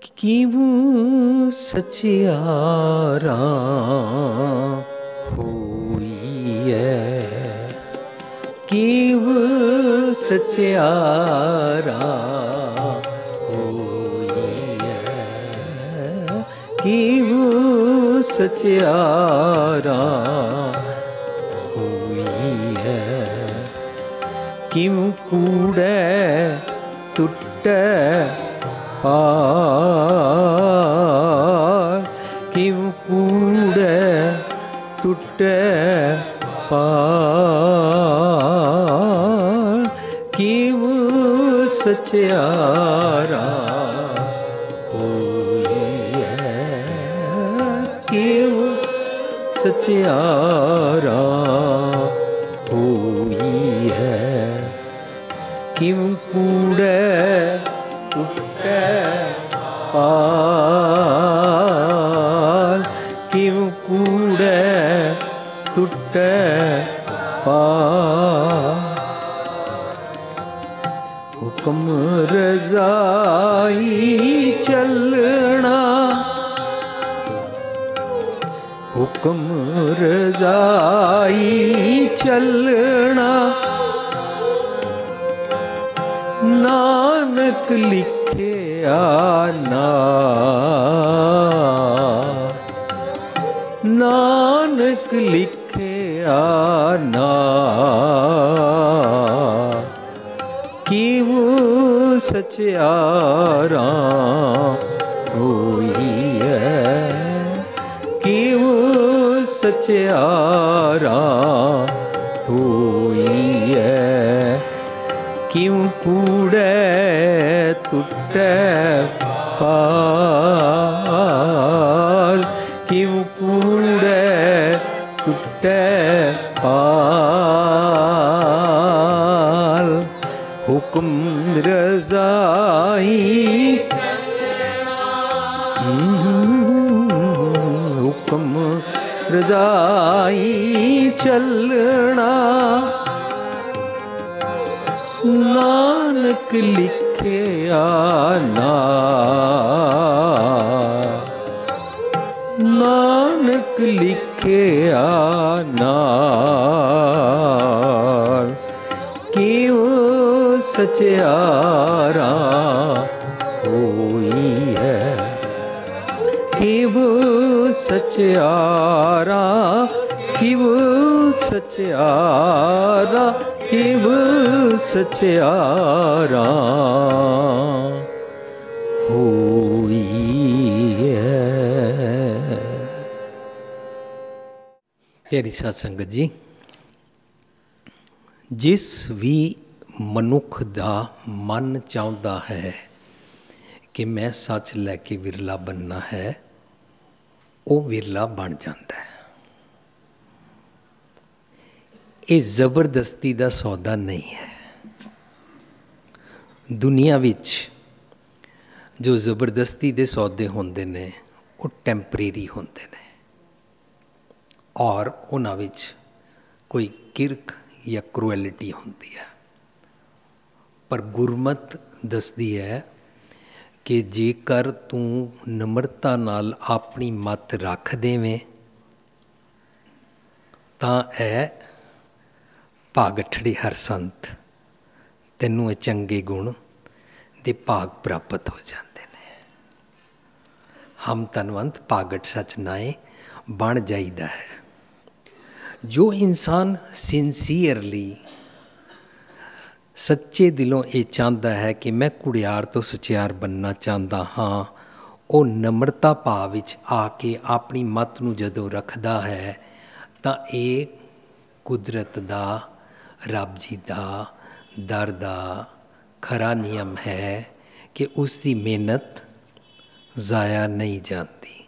ਕਿਵ ਸਚਿਆਰਾ ਹੋਈਐ, ਕਿਵ ਸਚਿਆਰਾ ਹੋਈਐ, ਕਿਵ ਸਚਿਆਰਾ ਹੋਈਐ, ਕਿਵ ਕੂੜੈ ਟੁੱਟੈ ਪਾਰ, ਕਿਵ ਕੂੜੈ ਟੁੱਟੈ ਪਾਰ, ਕਿਵ ਸਚਿਆਰਾ ਹੋਈਐ, ਕਿਵ ਸਚਿਆਰਾ ਹੋਈਐ, ਕਿਵ ਕੂੜੈ ਟੁੱਟੈ ਪਾਰ, ਕਿਵ ਕੂੜੈ ਟੁੱਟੈ ਪਾਰ, ਹੁਕਮ ਰਜ਼ਾਈ ਚੱਲਣਾ, ਹੁਕਮ ਰਜ਼ਾਈ ਚੱਲਣਾ, ਨਾਨਕ ਲਿਖਿਆ ਨਾਮ, ਨਾਨਕ ਲਿਖਿਆ ਨਾਮ, ਕਿਵ ਸਚਿਆਰਾ ਹੋਈਐ, ਕਿਵ ਸਚਿਆਰਾ ਹੋਈਐ, ਕਿਵ ਕੂੜੈ ਟੁੱਟੈ ਪਾਰ, ਕਿਵ ਕੂੜੈ ਟੁੱਟੈ ਪਾਰ, ਹੁਕਮ ਰਜ਼ਾਈ ਹੁਕਮ ਰਜ਼ਾਈ ਚੱਲਣਾ, ਨਾਨਕ ਲਿਖਿਆ ਨਾਮ, ਨਾਨਕ ਲਿਖਿਆ ਨਾਮ, ਕਿਵ ਸਚਿਆਰਾ ਹੋਈਐ, ਕਿਵ ਸਚਿਆਰਾ, ਕਿਵ ਸਚਿਆਰਾ, ਕਿਵ ਸਚਿਆਰਾ ਹੋਈਐ। ਪਿਆਰੀ ਸਾਧ ਸੰਗਤ ਜੀ, ਜਿਸ ਵੀ ਮਨੁੱਖ ਦਾ ਮਨ ਚਾਹੁੰਦਾ ਹੈ ਕਿ ਮੈਂ ਸੱਚ ਲੈ ਕੇ ਵਿਰਲਾ ਬਣਨਾ ਹੈ, ਉਹ ਵਿਰਲਾ ਬਣ ਜਾਂਦਾ ਹੈ। ਇਹ ਜ਼ਬਰਦਸਤੀ ਦਾ ਸੌਦਾ ਨਹੀਂ ਹੈ। ਦੁਨੀਆ ਵਿੱਚ ਜੋ ਜ਼ਬਰਦਸਤੀ ਦੇ ਸੌਦੇ ਹੁੰਦੇ ਨੇ ਉਹ ਟੈਂਪਰੇਰੀ ਹੁੰਦੇ ਨੇ, ਔਰ ਉਹਨਾਂ ਵਿੱਚ ਕੋਈ ਕਿਰਕ ਜਾਂ ਕਰੂਐਲਿਟੀ ਹੁੰਦੀ ਹੈ। ਪਰ ਗੁਰਮਤ ਦੱਸਦੀ ਹੈ ਕਿ ਜੇਕਰ ਤੂੰ ਨਮਰਤਾ ਨਾਲ ਆਪਣੀ ਮੱਤ ਰੱਖ ਦੇਵੇਂ ਤਾਂ ਇਹ ਭਾਗਠੜੇ ਹਰ ਸੰਤ ਤੈਨੂੰ ਇਹ ਚੰਗੇ ਗੁਣ ਦੇ ਭਾਗ ਪ੍ਰਾਪਤ ਹੋ ਜਾਂਦੇ ਨੇ। ਹਮ ਤਨਵੰਤ ਭਾਗਟ ਸਚ ਨਾਏ ਬਣ ਜਾਈਦਾ ਹੈ। ਜੋ ਇਨਸਾਨ ਸਿੰਸੀਅਰਲੀ ਸੱਚੇ ਦਿਲੋਂ ਇਹ ਚਾਹੁੰਦਾ ਹੈ ਕਿ ਮੈਂ ਕੁੜਿਆਰ ਤੋਂ ਸਚਿਆਰ ਬਣਨਾ ਚਾਹੁੰਦਾ ਹਾਂ, ਉਹ ਨਮਰਤਾ ਭਾਵ ਵਿੱਚ ਆ ਕੇ ਆਪਣੀ ਮੱਤ ਨੂੰ ਜਦੋਂ ਰੱਖਦਾ ਹੈ ਤਾਂ ਇਹ ਕੁਦਰਤ ਦਾ, ਰੱਬ ਜੀ ਦਾ, ਦਰ ਦਾ ਖਰਾ ਨਿਯਮ ਹੈ ਕਿ ਉਸ ਦੀ ਮਿਹਨਤ ਜ਼ਾਇਆ ਨਹੀਂ ਜਾਂਦੀ।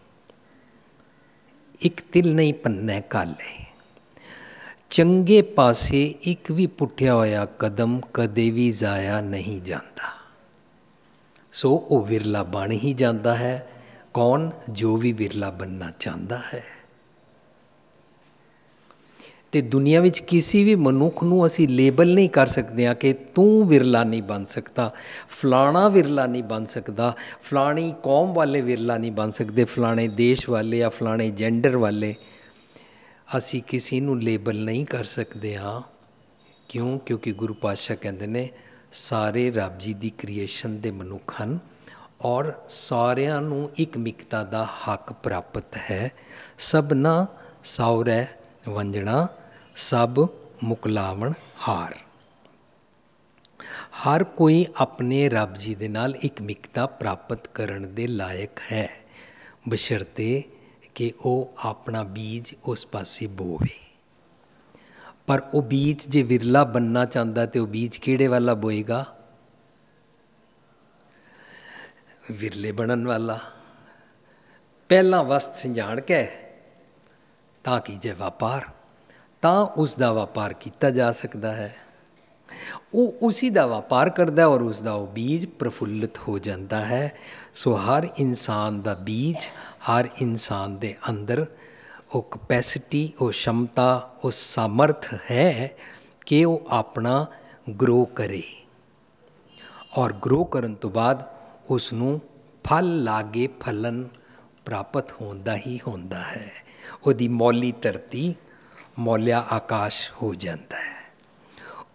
ਇੱਕ ਤਿਲ ਨਹੀਂ ਭੰਨੈ ਕਾਲੇ, ਚੰਗੇ ਪਾਸੇ ਇੱਕ ਵੀ ਪੁੱਟਿਆ ਹੋਇਆ ਕਦਮ ਕਦੇ ਵੀ ਜ਼ਾਇਆ ਨਹੀਂ ਜਾਂਦਾ। ਸੋ ਉਹ ਵਿਰਲਾ ਬਣ ਹੀ ਜਾਂਦਾ ਹੈ। ਕੌਣ? ਜੋ ਵੀ ਵਿਰਲਾ ਬਣਨਾ ਚਾਹੁੰਦਾ ਹੈ। ਤੇ ਦੁਨੀਆ ਵਿੱਚ ਕਿਸੇ ਵੀ ਮਨੁੱਖ ਨੂੰ ਅਸੀਂ ਲੇਬਲ ਨਹੀਂ ਕਰ ਸਕਦੇ ਹਾਂ ਕਿ ਤੂੰ ਵਿਰਲਾ ਨਹੀਂ ਬਣ ਸਕਦਾ, ਫਲਾਣਾ ਵਿਰਲਾ ਨਹੀਂ ਬਣ ਸਕਦਾ, ਫਲਾਣੀ ਕੌਮ ਵਾਲੇ ਵਿਰਲਾ ਨਹੀਂ ਬਣ ਸਕਦੇ, ਫਲਾਣੇ ਦੇਸ਼ ਵਾਲੇ ਜਾਂ ਫਲਾਣੇ ਜੈਂਡਰ ਵਾਲੇ। ਅਸੀਂ ਕਿਸੇ ਨੂੰ ਲੇਬਲ ਨਹੀਂ ਕਰ ਸਕਦੇ ਹਾਂ। ਕਿਉਂ? ਕਿਉਂਕਿ ਗੁਰੂ ਪਾਤਸ਼ਾਹ ਕਹਿੰਦੇ ਨੇ ਸਾਰੇ ਰੱਬ ਜੀ ਦੀ ਕ੍ਰੀਏਸ਼ਨ ਦੇ ਮਨੁੱਖ ਹਨ ਔਰ ਸਾਰਿਆਂ ਨੂੰ ਇੱਕਮਿਕਤਾ ਦਾ ਹੱਕ ਪ੍ਰਾਪਤ ਹੈ। ਸਭਨਾ ਸਾਉਰੈ ਵੰਜਣਾ, ਸਭ ਮੁਕਲਾਵਣ ਹਾਰ। ਹਰ ਕੋਈ ਆਪਣੇ ਰੱਬ ਜੀ ਦੇ ਨਾਲ ਇੱਕਮਿਕਤਾ ਪ੍ਰਾਪਤ ਕਰਨ ਦੇ ਲਾਇਕ ਹੈ, ਬਸ਼ਰਤੇ ਕਿ ਉਹ ਆਪਣਾ ਬੀਜ ਉਸ ਪਾਸੇ ਬੋਵੇ। ਪਰ ਉਹ ਬੀਜ ਜੇ ਵਿਰਲਾ ਬਣਨਾ ਚਾਹੁੰਦਾ ਤੇ ਉਹ ਬੀਜ ਕਿਹੜੇ ਵਾਲਾ ਬੋਏਗਾ? ਵਿਰਲੇ ਬਣਨ ਵਾਲਾ। ਪਹਿਲਾਂ ਵਸਤ ਸਿੰਜਾਣ ਕੇ ਤਾਂ ਕੀਜੇ ਵਪਾਰ, ਤਾਂ ਉਸ ਦਾ ਵਪਾਰ ਕੀਤਾ ਜਾ ਸਕਦਾ ਹੈ। ਉਹ ਉਸੀ ਦਾ ਵਪਾਰ ਕਰਦਾ ਔਰ ਉਸ ਦਾ ਉਹ ਬੀਜ ਪ੍ਰਫੁੱਲਿਤ ਹੋ ਜਾਂਦਾ ਹੈ। ਸੋ ਹਰ ਇਨਸਾਨ ਦਾ ਬੀਜ, ਹਰ ਇਨਸਾਨ ਦੇ ਅੰਦਰ ਉਹ ਕਪੈਸਿਟੀ, ਉਹ ਸ਼ਮਤਾ, ਉਹ ਸਾਮਰਥ ਹੈ ਕਿ ਉਹ ਆਪਣਾ ਗਰੋ ਕਰੇ ਔਰ ਗਰੋ ਕਰਨ ਤੋਂ ਬਾਅਦ ਉਸ ਨੂੰ ਫਲ ਲਾਗੇ ਫਲਨ ਪ੍ਰਾਪਤ ਹੁੰਦਾ ਹੀ ਹੁੰਦਾ ਹੈ। ਉਹਦੀ ਮੌਲੀ ਧਰਤੀ, ਮੌਲਿਆ ਆਕਾਸ਼ ਹੋ ਜਾਂਦਾ ਹੈ।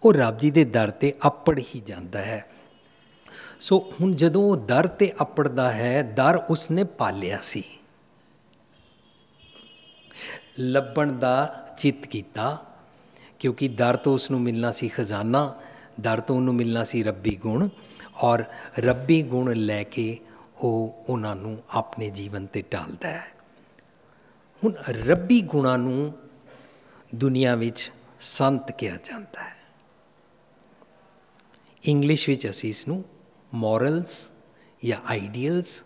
ਉਹ ਰੱਬ ਜੀ ਦੇ ਦਰ 'ਤੇ ਅੱਪੜ ਹੀ ਜਾਂਦਾ ਹੈ। ਸੋ ਹੁਣ ਜਦੋਂ ਉਹ ਦਰ 'ਤੇ ਅੱਪੜਦਾ ਹੈ, ਦਰ ਉਸਨੇ ਪਾਲਿਆ ਸੀ, ਲੱਭਣ ਦਾ ਚਿੱਤ ਕੀਤਾ, ਕਿਉਂਕਿ ਦਰ ਤੋਂ ਉਸ ਨੂੰ ਮਿਲਣਾ ਸੀ ਖਜ਼ਾਨਾ, ਦਰ ਤੋਂ ਉਹਨੂੰ ਮਿਲਣਾ ਸੀ ਰੱਬੀ ਗੁਣ, ਔਰ ਰੱਬੀ ਗੁਣ ਲੈ ਕੇ ਉਹ ਉਹਨਾਂ ਨੂੰ ਆਪਣੇ ਜੀਵਨ 'ਤੇ ਢਾਲਦਾ ਹੈ। ਹੁਣ ਰੱਬੀ ਗੁਣਾਂ ਨੂੰ ਦੁਨੀਆ ਵਿੱਚ ਸੰਤ ਕਿਹਾ ਜਾਂਦਾ ਹੈ। ਇੰਗਲਿਸ਼ ਵਿੱਚ ਅਸੀਂ ਇਸ ਨੂੰ ਮੋਰਲਸ ਜਾਂ ਆਈਡੀਅਲਸ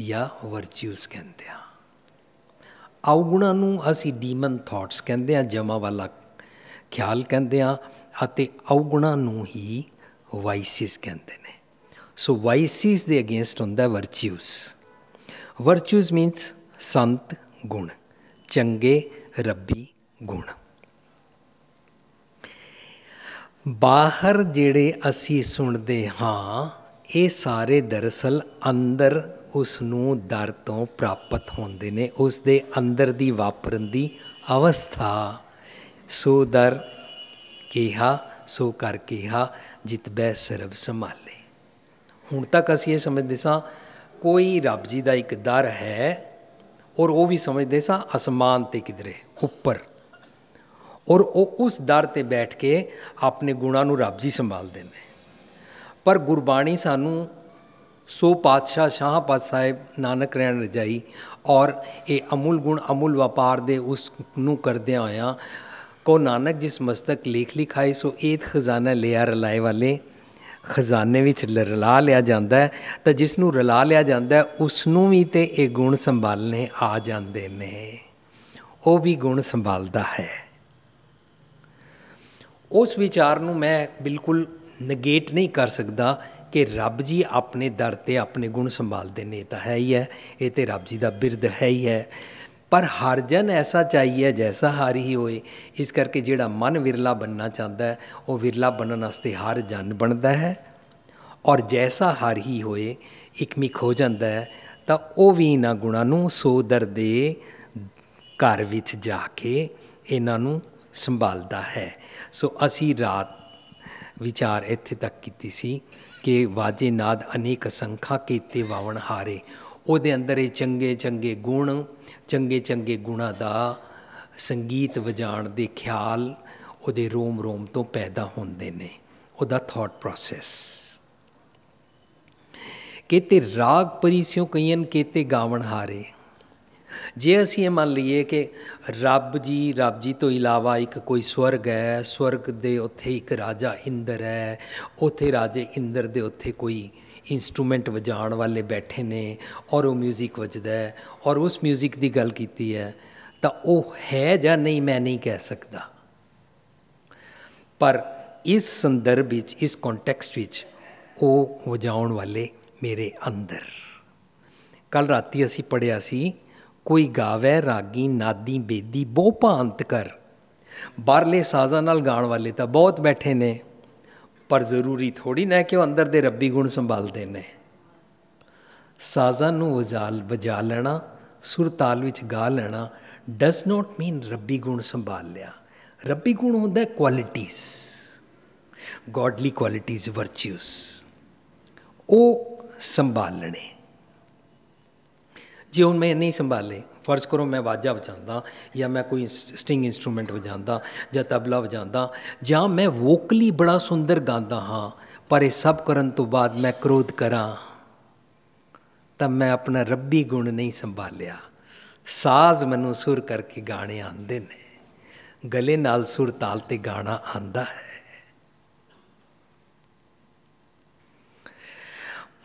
ਜਾਂ ਵਰਚੂਸ ਕਹਿੰਦੇ ਹਾਂ। ਅਵਗੁਣਾਂ ਨੂੰ ਅਸੀਂ ਡੀਮਨ ਥਾਟਸ ਕਹਿੰਦੇ ਹਾਂ, ਜਮਾ ਵਾਲਾ ਖਿਆਲ ਕਹਿੰਦੇ ਹਾਂ, ਅਤੇ ਅਵਗੁਣਾਂ ਨੂੰ ਹੀ ਵਾਈਸਿਸ ਕਹਿੰਦੇ ਨੇ। ਸੋ ਵਾਈਸਿਸ ਦੇ ਅਗੇਂਸਟ ਹੁੰਦਾ ਵਰਚੂਸ। ਵਰਚੂਸ ਮੀਨਸ ਸੰਤ ਗੁਣ, ਚੰਗੇ ਰੱਬੀ ਗੁਣ। ਬਾਹਰ ਜਿਹੜੇ ਅਸੀਂ ਸੁਣਦੇ ਹਾਂ ਇਹ ਸਾਰੇ ਦਰਅਸਲ ਅੰਦਰ ਉਸ ਨੂੰ ਦਰ ਤੋਂ ਪ੍ਰਾਪਤ ਹੁੰਦੇ ਨੇ, ਉਸ ਦੇ ਅੰਦਰ ਦੀ ਵਾਪਰਨ ਦੀ ਅਵਸਥਾ। ਸੋ ਦਰ ਕਿਹਾ ਸੋ ਕਰ ਕਿਹਾ, ਜਿਤ ਬੈ ਸਰਬ ਸੰਭਾਲੇ। ਹੁਣ ਤੱਕ ਅਸੀਂ ਇਹ ਸਮਝਦੇ ਸਾਂ ਕੋਈ ਰੱਬ ਜੀ ਦਾ ਇੱਕ ਦਰ ਹੈ, ਔਰ ਉਹ ਵੀ ਸਮਝਦੇ ਸਾਂ ਅਸਮਾਨ 'ਤੇ ਕਿਧਰੇ ਉੱਪਰ, ਔਰ ਉਹ ਉਸ ਦਰ 'ਤੇ ਬੈਠ ਕੇ ਆਪਣੇ ਗੁਣਾਂ ਨੂੰ ਰੱਬ ਜੀ ਸੰਭਾਲਦੇ ਨੇ। ਪਰ ਗੁਰਬਾਣੀ ਸਾਨੂੰ ਸੋ ਪਾਤਸ਼ਾਹ ਸ਼ਾਹ ਪਾਤਸ਼ਾਹ ਸਾਹਿਬ ਨਾਨਕ ਰਹਿਣ ਰਜਾਈ ਔਰ ਇਹ ਅਮੁੱਲ ਗੁਣ ਅਮੁੱਲ ਵਪਾਰ ਦੇ ਉਸ ਨੂੰ ਕਰਦਿਆਂ ਹੋਇਆਂ, ਕੋ ਨਾਨਕ ਜਿਸ ਮਸਤਕ ਲੇਖ ਲਿਖਾਏ ਸੋ ਏਤ ਖਜ਼ਾਨਾ ਲਿਆ ਰਲਾਏ ਵਾਲੇ। ਖਜ਼ਾਨੇ ਵਿੱਚ ਰਲਾ ਲਿਆ ਜਾਂਦਾ ਹੈ, ਤਾਂ ਜਿਸ ਨੂੰ ਰਲਾ ਲਿਆ ਜਾਂਦਾ ਉਸ ਨੂੰ ਵੀ ਤਾਂ ਇਹ ਗੁਣ ਸੰਭਾਲਣੇ ਆ ਜਾਂਦੇ ਨੇ, ਉਹ ਵੀ ਗੁਣ ਸੰਭਾਲਦਾ ਹੈ। ਉਸ ਵਿਚਾਰ ਨੂੰ ਮੈਂ ਬਿਲਕੁਲ ਨਗੇਟ ਨਹੀਂ ਕਰ ਸਕਦਾ ਕਿ ਰੱਬ ਜੀ ਆਪਣੇ ਦਰ 'ਤੇ ਆਪਣੇ ਗੁਣ ਸੰਭਾਲਦੇ ਨੇ, ਇਹ ਤਾਂ ਹੈ ਹੀ ਹੈ, ਇਹ ਤਾਂ ਰੱਬ ਜੀ ਦਾ ਬਿਰਦ ਹੈ ਹੀ ਹੈ। ਪਰ ਹਰ ਜਨ ਐਸਾ ਚਾਹੀਏ ਜੈਸਾ ਹਰ ਹੀ ਹੋਏ। ਇਸ ਕਰਕੇ ਜਿਹੜਾ ਮਨ ਵਿਰਲਾ ਬਣਨਾ ਚਾਹੁੰਦਾ ਹੈ ਉਹ ਵਿਰਲਾ ਬਣਨ ਵਾਸਤੇ ਹਰ ਜਨ ਬਣਦਾ ਹੈ, ਔਰ ਜੈਸਾ ਹਰ ਹੀ ਹੋਏ ਇੱਕਮਿਕ ਹੋ ਜਾਂਦਾ ਹੈ, ਤਾਂ ਉਹ ਵੀ ਇਹਨਾਂ ਗੁਣਾਂ ਨੂੰ ਸੋਦਰ ਦੇ ਘਰ ਵਿੱਚ ਜਾ ਕੇ ਇਹਨਾਂ ਨੂੰ ਸੰਭਾਲਦਾ ਹੈ। ਸੋ ਅਸੀਂ ਰਾਤ ਵਿਚਾਰ ਇੱਥੇ ਤੱਕ ਕੀਤੀ ਸੀ ਕਿ ਵਾਜੇ ਨਾਦ ਅਨੇਕ ਅਸੰਖਾ ਕੀਤੇ ਵਾਵਣ ਹਾਰੇ। ਉਹਦੇ ਅੰਦਰ ਇਹ ਚੰਗੇ ਚੰਗੇ ਗੁਣ, ਚੰਗੇ ਚੰਗੇ ਗੁਣਾਂ ਦਾ ਸੰਗੀਤ ਵਜਾਉਣ ਦੇ ਖਿਆਲ ਉਹਦੇ ਰੋਮ ਰੋਮ ਤੋਂ ਪੈਦਾ ਹੁੰਦੇ ਨੇ, ਉਹਦਾ ਥਾਟ ਪ੍ਰੋਸੈਸ। ਕਿਤੇ ਰਾਗ ਪਰੀ ਸਿਉ ਕਈਨ ਕੀਤੇ ਗਾਵਣ ਹਾਰੇ। ਜੇ ਅਸੀਂ ਇਹ ਮੰਨ ਲਈਏ ਕਿ ਰੱਬ ਜੀ ਤੋਂ ਇਲਾਵਾ ਇੱਕ ਕੋਈ ਸਵਰਗ ਹੈ, ਸਵਰਗ ਦੇ ਉੱਥੇ ਇੱਕ ਰਾਜਾ ਇੰਦਰ ਹੈ, ਉੱਥੇ ਰਾਜੇ ਇੰਦਰ ਦੇ ਉੱਥੇ ਕੋਈ ਇੰਸਟਰੂਮੈਂਟ ਵਜਾਉਣ ਵਾਲੇ ਬੈਠੇ ਨੇ ਔਰ ਉਹ ਮਿਊਜ਼ਿਕ ਵੱਜਦਾ ਹੈ, ਔਰ ਉਸ ਮਿਊਜ਼ਿਕ ਦੀ ਗੱਲ ਕੀਤੀ ਹੈ, ਤਾਂ ਉਹ ਹੈ ਜਾਂ ਨਹੀਂ ਮੈਂ ਨਹੀਂ ਕਹਿ ਸਕਦਾ। ਪਰ ਇਸ ਸੰਦਰਭ ਵਿੱਚ, ਇਸ ਕੰਟੈਕਸਟ ਵਿੱਚ ਉਹ ਵਜਾਉਣ ਵਾਲੇ ਮੇਰੇ ਅੰਦਰ। ਕੱਲ੍ਹ ਰਾਤੀ ਅਸੀਂ ਪੜ੍ਹਿਆ ਸੀ, ਕੋਈ ਗਾਵੈ ਰਾਗੀ ਨਾਦੀ ਬੇਦੀ ਬਹੁ ਭਾਂਤ ਕਰ, बाहरले साज़ां नाल गाण वाले तो बहुत बैठे ने, पर ज़रूरी थोड़ी ना कि वो अंदर दे रब्बी गुण संभालते हैं। साज़ां नूं वजा लेना, सुर ताल विच गा लेना डज नॉट मीन रब्बी गुण संभाल लिया। रब्बी गुण होंदा क्वालिटीज़, गॉडली क्वालिटीज़, वर्च्यूज़, वो संभालने। जे हुण मैं नहीं संभाले, फर्ज करो मैं वाजा बजांदा या मैं कोई स्ट्रिंग इंस्ट्रूमेंट बजांदा या तबला बजांदा, जां मैं वोकली बड़ा सुंदर गांदा हाँ, पर ये सब करन तो बाद मैं क्रोध करा, तब मैं अपना रब्बी गुण नहीं संभालिया। साज मैनू सुर करके गाने आंदे ने, गले नाल सुर ताल ते गाना आंदा है।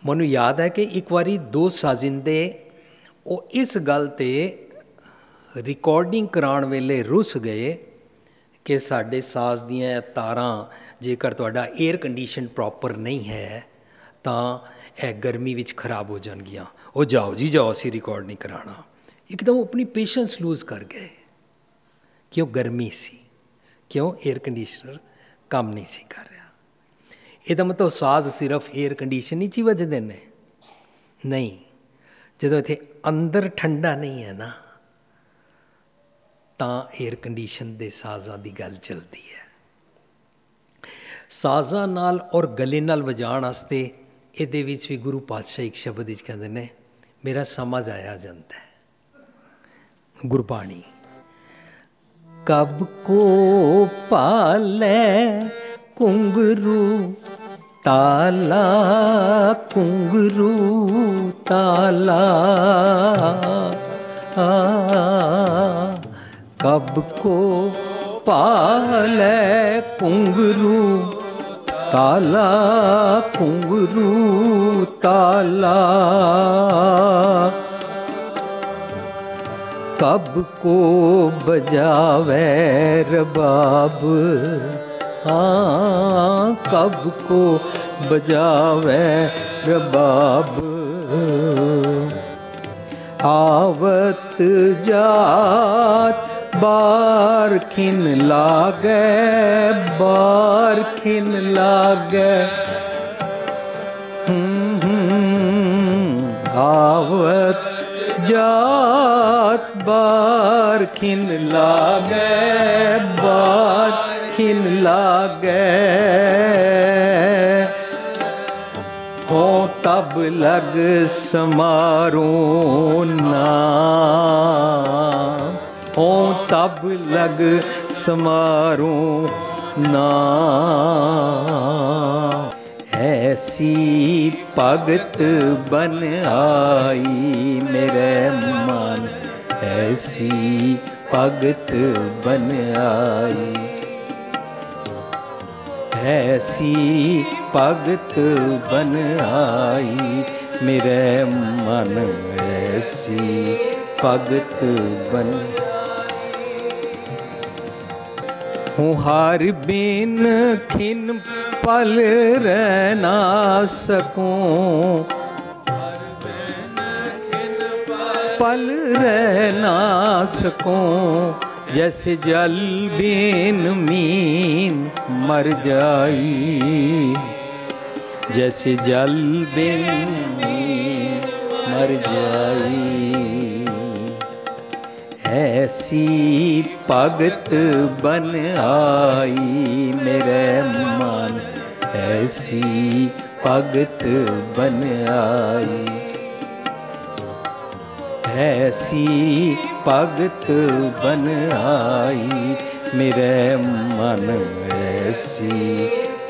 मैनू याद है कि एक बारी दो साजिंदे वो इस गल ते रिकॉर्डिंग कराउण वेले रुस गए कि साडे साज दियां तारां जेकर तुहाडा एयर कंडीशन प्रॉपर नहीं है तां ए गर्मी विच खराब हो जाणगियां। ओ जाओ जी जाओ, असीं रिकॉर्ड नहीं कराना। एकदम अपनी पेशेंस लूज कर गए, क्यों? गर्मी सी, क्यों? एयर कंडीशनर काम नहीं सी कर रहा। ਇਹਦਾ मतलब साज सिर्फ एयर कंडीशन ही वजदे ने? नहीं, ਜਦੋਂ ਇੱਥੇ ਅੰਦਰ ਠੰਡਾ नहीं है ना ਤਾਂ एयर कंडीशन ਦੇ ਸਾਜ਼ਾਂ ਦੀ ਗੱਲ ਚੱਲਦੀ ਹੈ। ਸਾਜ਼ਾਂ ਨਾਲ ਔਰ ਗਲੇ ਨਾਲ ਵਜਾਉਣ ਵਾਸਤੇ ਇਹਦੇ ਵਿੱਚ ਵੀ ਗੁਰੂ ਪਾਤਸ਼ਾਹ ਇੱਕ ਸ਼ਬਦ ਵਿੱਚ ਕਹਿੰਦੇ ਨੇ, ਮੇਰਾ ਸਮਝ ਆਇਆ ਜਾਂਦਾ ਹੈ। ਗੁਰਬਾਣੀ ਕਬ ਕੋ ਪਾਲੇ ਘੁੰਗਰੂ ताला, घुंघरू ताला, कब को पाले घुंघरू ताला, घुंघरू ताला, कब को बजावे रबाब, हाँ कब को बजावे रबाब, आवत जात बार खिन लागे, बार खिन लागे, आवत जात बार खिन लागे, बार खिन लागे, हो तब लग समारो ना, हो तब लग समारो ना, ऐसी भगत बन आई मेरे मन, ऐसी भगत बन आई, ऐसी भगत बन आई मेरे मन, ऐसी भगत बन। हूँ हर बिन खिन पल रह ना सकूं, पल रह ना सकूं, जैसे जल बिन मीन मर जाई, जैसे जल बिन मीन मर जाई, ऐसी भगत बन आई मेरे मन, ऐसी भगत बन आई, ऐसी भगत बन आई मेरे मन, ऐसी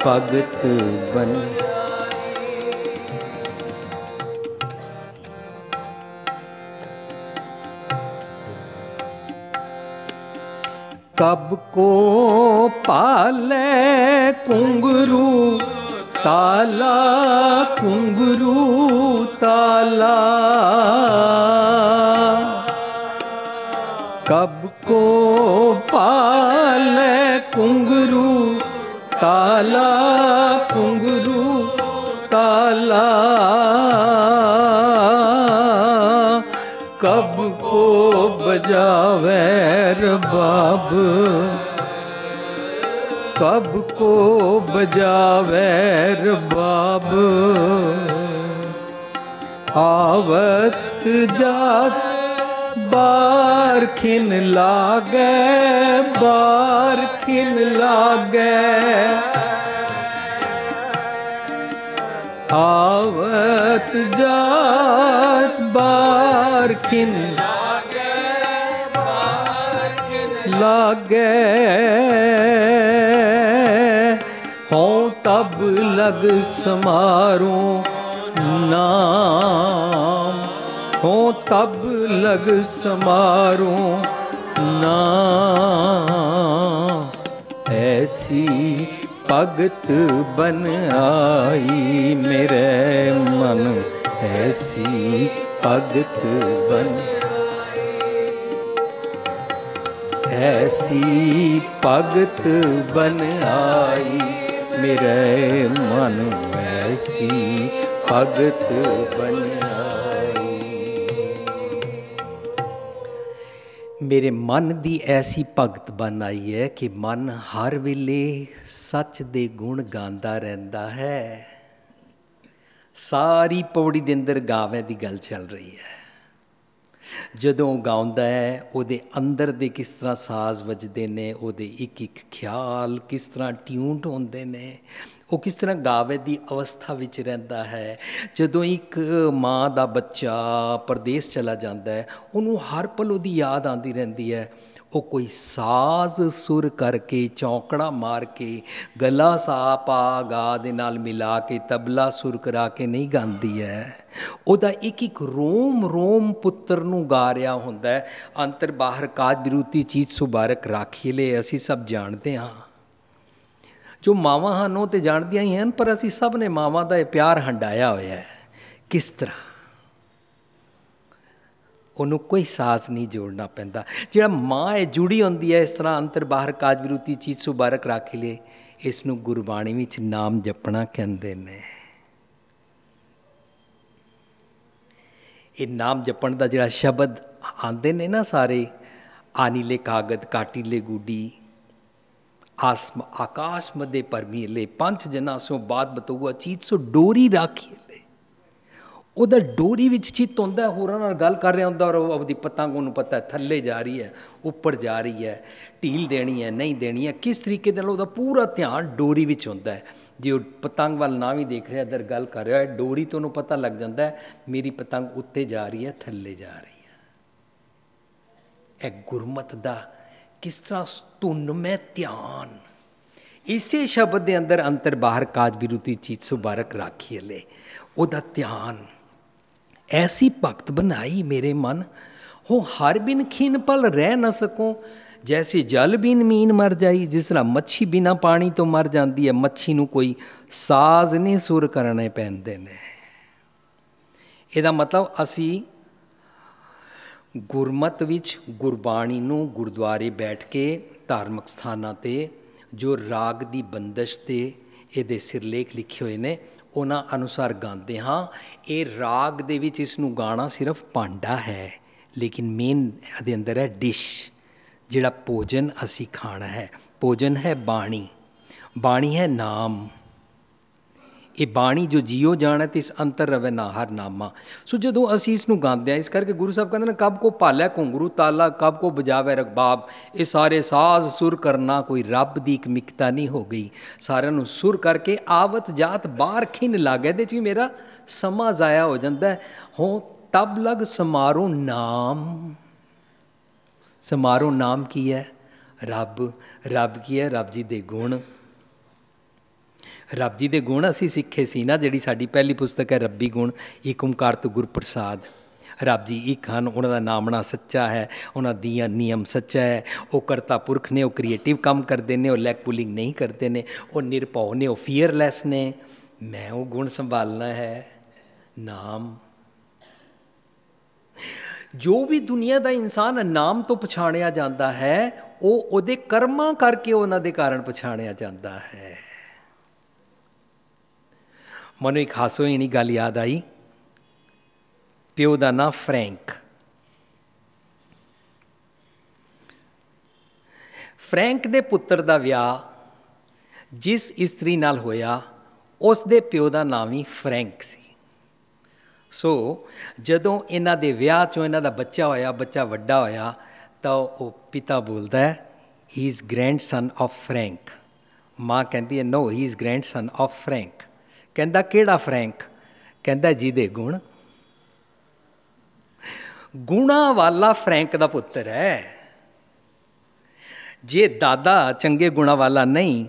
भगत बन। कब को पाले घुंघरू ताला, घुंघरू ताला, कब को पाले घुंघरू ताला, घुंघरू ताला, कब को बजावे रबाब, कब को बजावे रबाब, आवत जात बार खिन लागे, बार खिन लागे, आवत जात बार खिन लागे, हों तब लग समारों नाम, हों तब लग समारों नाम, ऐसी भगत बन आई मेरे मन, ऐसी भगत बन, ऐसी भगत बन आई मेरे मन, ऐसी भगत बन आई। मेरे मन दी ऐसी भगत बन आई है कि मन हर वेले सच दे गुण गांदा रहिंदा है। सारी पौड़ी दे अंदर गावे दी गल चल रही है। ਜਦੋਂ ਗਾਉਂਦਾ ਹੈ ਉਹਦੇ ਅੰਦਰ ਦੇ ਕਿਸ ਤਰ੍ਹਾਂ ਸਾਜ਼ ਵੱਜਦੇ ਨੇ, ਉਹਦੇ ਇੱਕ ਇੱਕ ਖਿਆਲ ਕਿਸ ਤਰ੍ਹਾਂ ਟਿਊਨਡ ਹੁੰਦੇ ਨੇ, ਉਹ ਕਿਸ ਤਰ੍ਹਾਂ ਗਾਵੇ ਦੀ ਅਵਸਥਾ ਵਿੱਚ ਰਹਿੰਦਾ ਹੈ। ਜਦੋਂ ਇੱਕ ਮਾਂ ਦਾ ਬੱਚਾ ਪਰਦੇਸ ਚਲਾ ਜਾਂਦਾ ਹੈ, ਉਹਨੂੰ ਹਰ ਪਲ ਉਹਦੀ ਯਾਦ ਆਉਂਦੀ ਰਹਿੰਦੀ ਹੈ। ਉਹ ਕੋਈ ਸਾਜ਼ ਸੁਰ ਕਰਕੇ, ਚੌਂਕੜਾ ਮਾਰ ਕੇ, ਗਲਾ ਸਾ ਪਾ ਗਾ ਦੇ ਨਾਲ ਮਿਲਾ ਕੇ, ਤਬਲਾ ਸੁਰ ਕਰਾ ਕੇ ਨਹੀਂ ਗਾਉਂਦੀ ਹੈ। ਉਹਦਾ ਇੱਕ ਇੱਕ ਰੋਮ ਰੋਮ ਪੁੱਤਰ ਨੂੰ ਗਾ ਰਿਹਾ ਹੁੰਦਾ ਹੈ। ਅੰਤਰ ਬਾਹਰ ਕਾਜ ਬਿਰੂਤੀ ਚੀਜ਼ ਸੁਬਾਰਕ ਰਾਖੀ ਲੈ, ਅਸੀਂ ਸਭ ਜਾਣਦੇ ਹਾਂ। ਜੋ ਮਾਵਾਂ ਹਨ ਉਹ ਤਾਂ ਜਾਣਦੀਆਂ ਹੀ ਹਨ, ਪਰ ਅਸੀਂ ਸਭ ਨੇ ਮਾਵਾਂ ਦਾ ਇਹ ਪਿਆਰ ਹੰਡਾਇਆ ਹੋਇਆ ਹੈ। ਕਿਸ ਤਰ੍ਹਾਂ ਉਹਨੂੰ ਕੋਈ ਸਾਜ਼ ਨਹੀਂ ਜੋੜਨਾ ਪੈਂਦਾ। ਜਿਹੜਾ ਮਾਂ ਹੈ ਜੁੜੀ ਹੁੰਦੀ ਹੈ ਇਸ ਤਰ੍ਹਾਂ, ਅੰਤਰ ਬਾਹਰ ਕਾਜ ਬਿਰੂਤੀ ਚੀਜ਼ ਸੁਬਾਰਕ ਰਾਖੀ ਲੈ, ਇਸ ਨੂੰ ਗੁਰਬਾਣੀ ਵਿੱਚ ਨਾਮ ਜਪਣਾ ਕਹਿੰਦੇ ਨੇ। ਇਹ ਨਾਮ ਜਪਣ ਦਾ ਜਿਹੜਾ ਸ਼ਬਦ ਆਉਂਦੇ ਨੇ ਨਾ ਸਾਰੇ, ਆਨੀਲੇ ਕਾਗਦ ਕਾਟੀਲੇ ਗੂਡੀ, ਆਕਾਸ਼ ਮਦੇ ਪਰਮੀਲੇ, ਪੰਜ ਜਨਾਂ ਸੋ ਬਾਤ ਬਤਊਆ ਚੀਤ ਸੋ ਡੋਰੀ ਰਾਖੀ ਲੈ। ਉਹਦਾ ਡੋਰੀ ਵਿੱਚ ਚਿੱਤ ਹੁੰਦਾ, ਹੋਰਾਂ ਨਾਲ ਗੱਲ ਕਰ ਰਿਹਾ ਹੁੰਦਾ, ਔਰ ਉਹਦੀ ਪਤੰਗ ਉਹਨੂੰ ਪਤਾ ਥੱਲੇ ਜਾ ਰਹੀ ਹੈ, ਉੱਪਰ ਜਾ ਰਹੀ ਹੈ, ਢੀਲ ਦੇਣੀ ਹੈ ਨਹੀਂ ਦੇਣੀ ਹੈ, ਕਿਸ ਤਰੀਕੇ ਨਾਲ ਉਹਦਾ ਪੂਰਾ ਧਿਆਨ ਡੋਰੀ ਵਿੱਚ ਹੁੰਦਾ ਹੈ। ਜੇ ਉਹ ਪਤੰਗ ਵੱਲ ਨਾ ਵੀ ਦੇਖ ਰਿਹਾ, ਇੱਧਰ ਗੱਲ ਕਰ ਰਿਹਾ ਹੈ, ਡੋਰੀ ਤੋਂ ਉਹਨੂੰ ਪਤਾ ਲੱਗ ਜਾਂਦਾ ਹੈ ਮੇਰੀ ਪਤੰਗ ਉੱਤੇ ਜਾ ਰਹੀ ਹੈ, ਥੱਲੇ ਜਾ ਰਹੀ ਹੈ। ਇਹ ਗੁਰਮਤ ਦਾ ਕਿਸ ਤਰ੍ਹਾਂ ਧੁੰਨਮੈ ਧਿਆਨ, ਇਸੇ ਸ਼ਬਦ ਦੇ ਅੰਦਰ ਅੰਤਰ ਬਾਹਰ ਕਾਜ ਬਿਰੂਤੀ ਚੀਜ਼ ਸੁਬਾਰਕ ਰਾਖੀ ਲੈ, ਉਹਦਾ ਧਿਆਨ। ऐसी भक्त बनाई मेरे मन, हो हर बिन खिन पल रह न सकूं, जैसे जल बिन मीन मर जाई। जिस तरह मच्छी बिना पानी तो मर जाती है, मच्छी नूं कोई साज नहीं सुर करने पैंदे ने। इहदा मतलब असी गुरमत विच गुरबाणी नूं गुरुद्वारे बैठ के धार्मिक स्थानां ते जो राग दी बंदिश ते ਇਹਦੇ ਸਿਰਲੇਖ ਲਿਖੇ ਹੋਏ ਨੇ ਉਹਨਾਂ ਅਨੁਸਾਰ ਗਾਉਂਦੇ ਹਾਂ। ਇਹ ਰਾਗ ਦੇ ਵਿੱਚ ਇਸ ਨੂੰ ਗਾਣਾ ਸਿਰਫ ਭਾਂਡਾ ਹੈ, ਲੇਕਿਨ ਮੇਨ ਇਹਦੇ ਅੰਦਰ ਹੈ ਡਿਸ਼, ਜਿਹੜਾ ਭੋਜਨ ਅਸੀਂ ਖਾਣਾ ਹੈ। ਭੋਜਨ ਹੈ ਬਾਣੀ, ਬਾਣੀ ਹੈ ਨਾਮ। ਇਹ ਬਾਣੀ ਜੋ ਜੀਓ ਜਾਣਾ ਤੇ ਇਸ ਅੰਤਰ ਰਵੇ ਨਾ ਹਰ ਨਾਮਾ। ਸੋ ਜਦੋਂ ਅਸੀਂ ਇਸ ਨੂੰ ਗਾਉਂਦੇ ਹਾਂ, ਇਸ ਕਰਕੇ ਗੁਰੂ ਸਾਹਿਬ ਕਹਿੰਦੇ ਨੇ ਕਬ ਕੋ ਭਾਲਿਆ ਘੁੰਗਰੂ ਤਾਲਾ, ਕਬ ਕੋ ਬਜਾਵੇ ਰਗਬਾਬ। ਇਹ ਸਾਰੇ ਸਾਜ਼ ਸੁਰ ਕਰਨਾ ਕੋਈ ਰੱਬ ਦੀ ਇੱਕ ਮਿਕਤਾ ਨਹੀਂ ਹੋ ਗਈ। ਸਾਰਿਆਂ ਨੂੰ ਸੁਰ ਕਰਕੇ ਆਵਤ ਜਾਤ ਬਾਹਰ ਖਿਨ ਲੱਗ, ਇਹਦੇ 'ਚ ਵੀ ਮੇਰਾ ਸਮਾਂ ਜ਼ਾਇਆ ਹੋ ਜਾਂਦਾ। ਹੋ ਤਬ ਲਗ ਸਮਾਰੋ ਨਾਮ। ਸਮਾਰੋ ਨਾਮ ਕੀ ਹੈ? ਰੱਬ। ਰੱਬ ਕੀ ਹੈ? ਰੱਬ ਜੀ ਦੇ ਗੁਣ। ਰੱਬ ਜੀ ਦੇ ਗੁਣ ਅਸੀਂ ਸਿੱਖੇ ਸੀ ਨਾ, ਜਿਹੜੀ ਸਾਡੀ ਪਹਿਲੀ ਪੁਸਤਕ ਹੈ ਰੱਬੀ ਗੁਣ, ਏਕ ਓਂਕਾਰ ਤੋਂ ਗੁਰਪ੍ਰਸਾਦ। ਰੱਬ ਜੀ ਇੱਕ ਹਨ, ਉਹਨਾਂ ਦਾ ਨਾਮਣਾ ਸੱਚਾ ਹੈ, ਉਹਨਾਂ ਦੀਆਂ ਨਿਯਮ ਸੱਚਾ ਹੈ। ਉਹ ਕਰਤਾ ਪੁਰਖ ਨੇ, ਉਹ ਕ੍ਰੀਏਟਿਵ ਕੰਮ ਕਰਦੇ ਨੇ, ਉਹ ਲੈਕ ਪੁਲਿੰਗ ਨਹੀਂ ਕਰਦੇ ਨੇ, ਉਹ ਨਿਰਭਉ ਨੇ, ਉਹ ਫੀਅਰਲੈਸ ਨੇ। ਮੈਂ ਉਹ ਗੁਣ ਸੰਭਾਲਣਾ ਹੈ। ਨਾਮ। ਜੋ ਵੀ ਦੁਨੀਆ ਦਾ ਇਨਸਾਨ ਨਾਮ ਤੋਂ ਪਛਾਣਿਆ ਜਾਂਦਾ ਹੈ, ਉਹ ਉਹਦੇ ਕਰਮਾਂ ਕਰਕੇ ਉਹਨਾਂ ਦੇ ਕਾਰਨ ਪਛਾਣਿਆ ਜਾਂਦਾ ਹੈ। ਮੈਨੂੰ ਇੱਕ ਹਾਸੋਹੀਣੀ ਗੱਲ ਯਾਦ ਆਈ। ਪਿਓ ਦਾ ਨਾਂ ਫਰੈਂਕ। ਫਰੈਂਕ ਦੇ ਪੁੱਤਰ ਦਾ ਵਿਆਹ ਜਿਸ ਇਸਤਰੀ ਨਾਲ ਹੋਇਆ ਉਸ ਦੇ ਪਿਓ ਦਾ ਨਾਮ ਹੀ ਫਰੈਂਕ ਸੀ। ਸੋ ਜਦੋਂ ਇਹਨਾਂ ਦੇ ਵਿਆਹ 'ਚੋਂ ਇਹਨਾਂ ਦਾ ਬੱਚਾ ਹੋਇਆ, ਬੱਚਾ ਵੱਡਾ ਹੋਇਆ, ਤਾਂ ਉਹ ਪਿਤਾ ਬੋਲਦਾ ਹੈ he is grandson of Frank. ਮਾਂ ਕਹਿੰਦੀ ਹੈ no he is grandson of Frank. ਕਹਿੰਦਾ ਕਿਹੜਾ ਫਰੈਂਕ? ਕਹਿੰਦਾ ਜਿਹਦੇ ਗੁਣ। ਗੁਣਾਂ ਵਾਲਾ ਫਰੈਂਕ ਦਾ ਪੁੱਤਰ ਹੈ। ਜੇ ਦਾਦਾ ਚੰਗੇ ਗੁਣਾਂ ਵਾਲਾ ਨਹੀਂ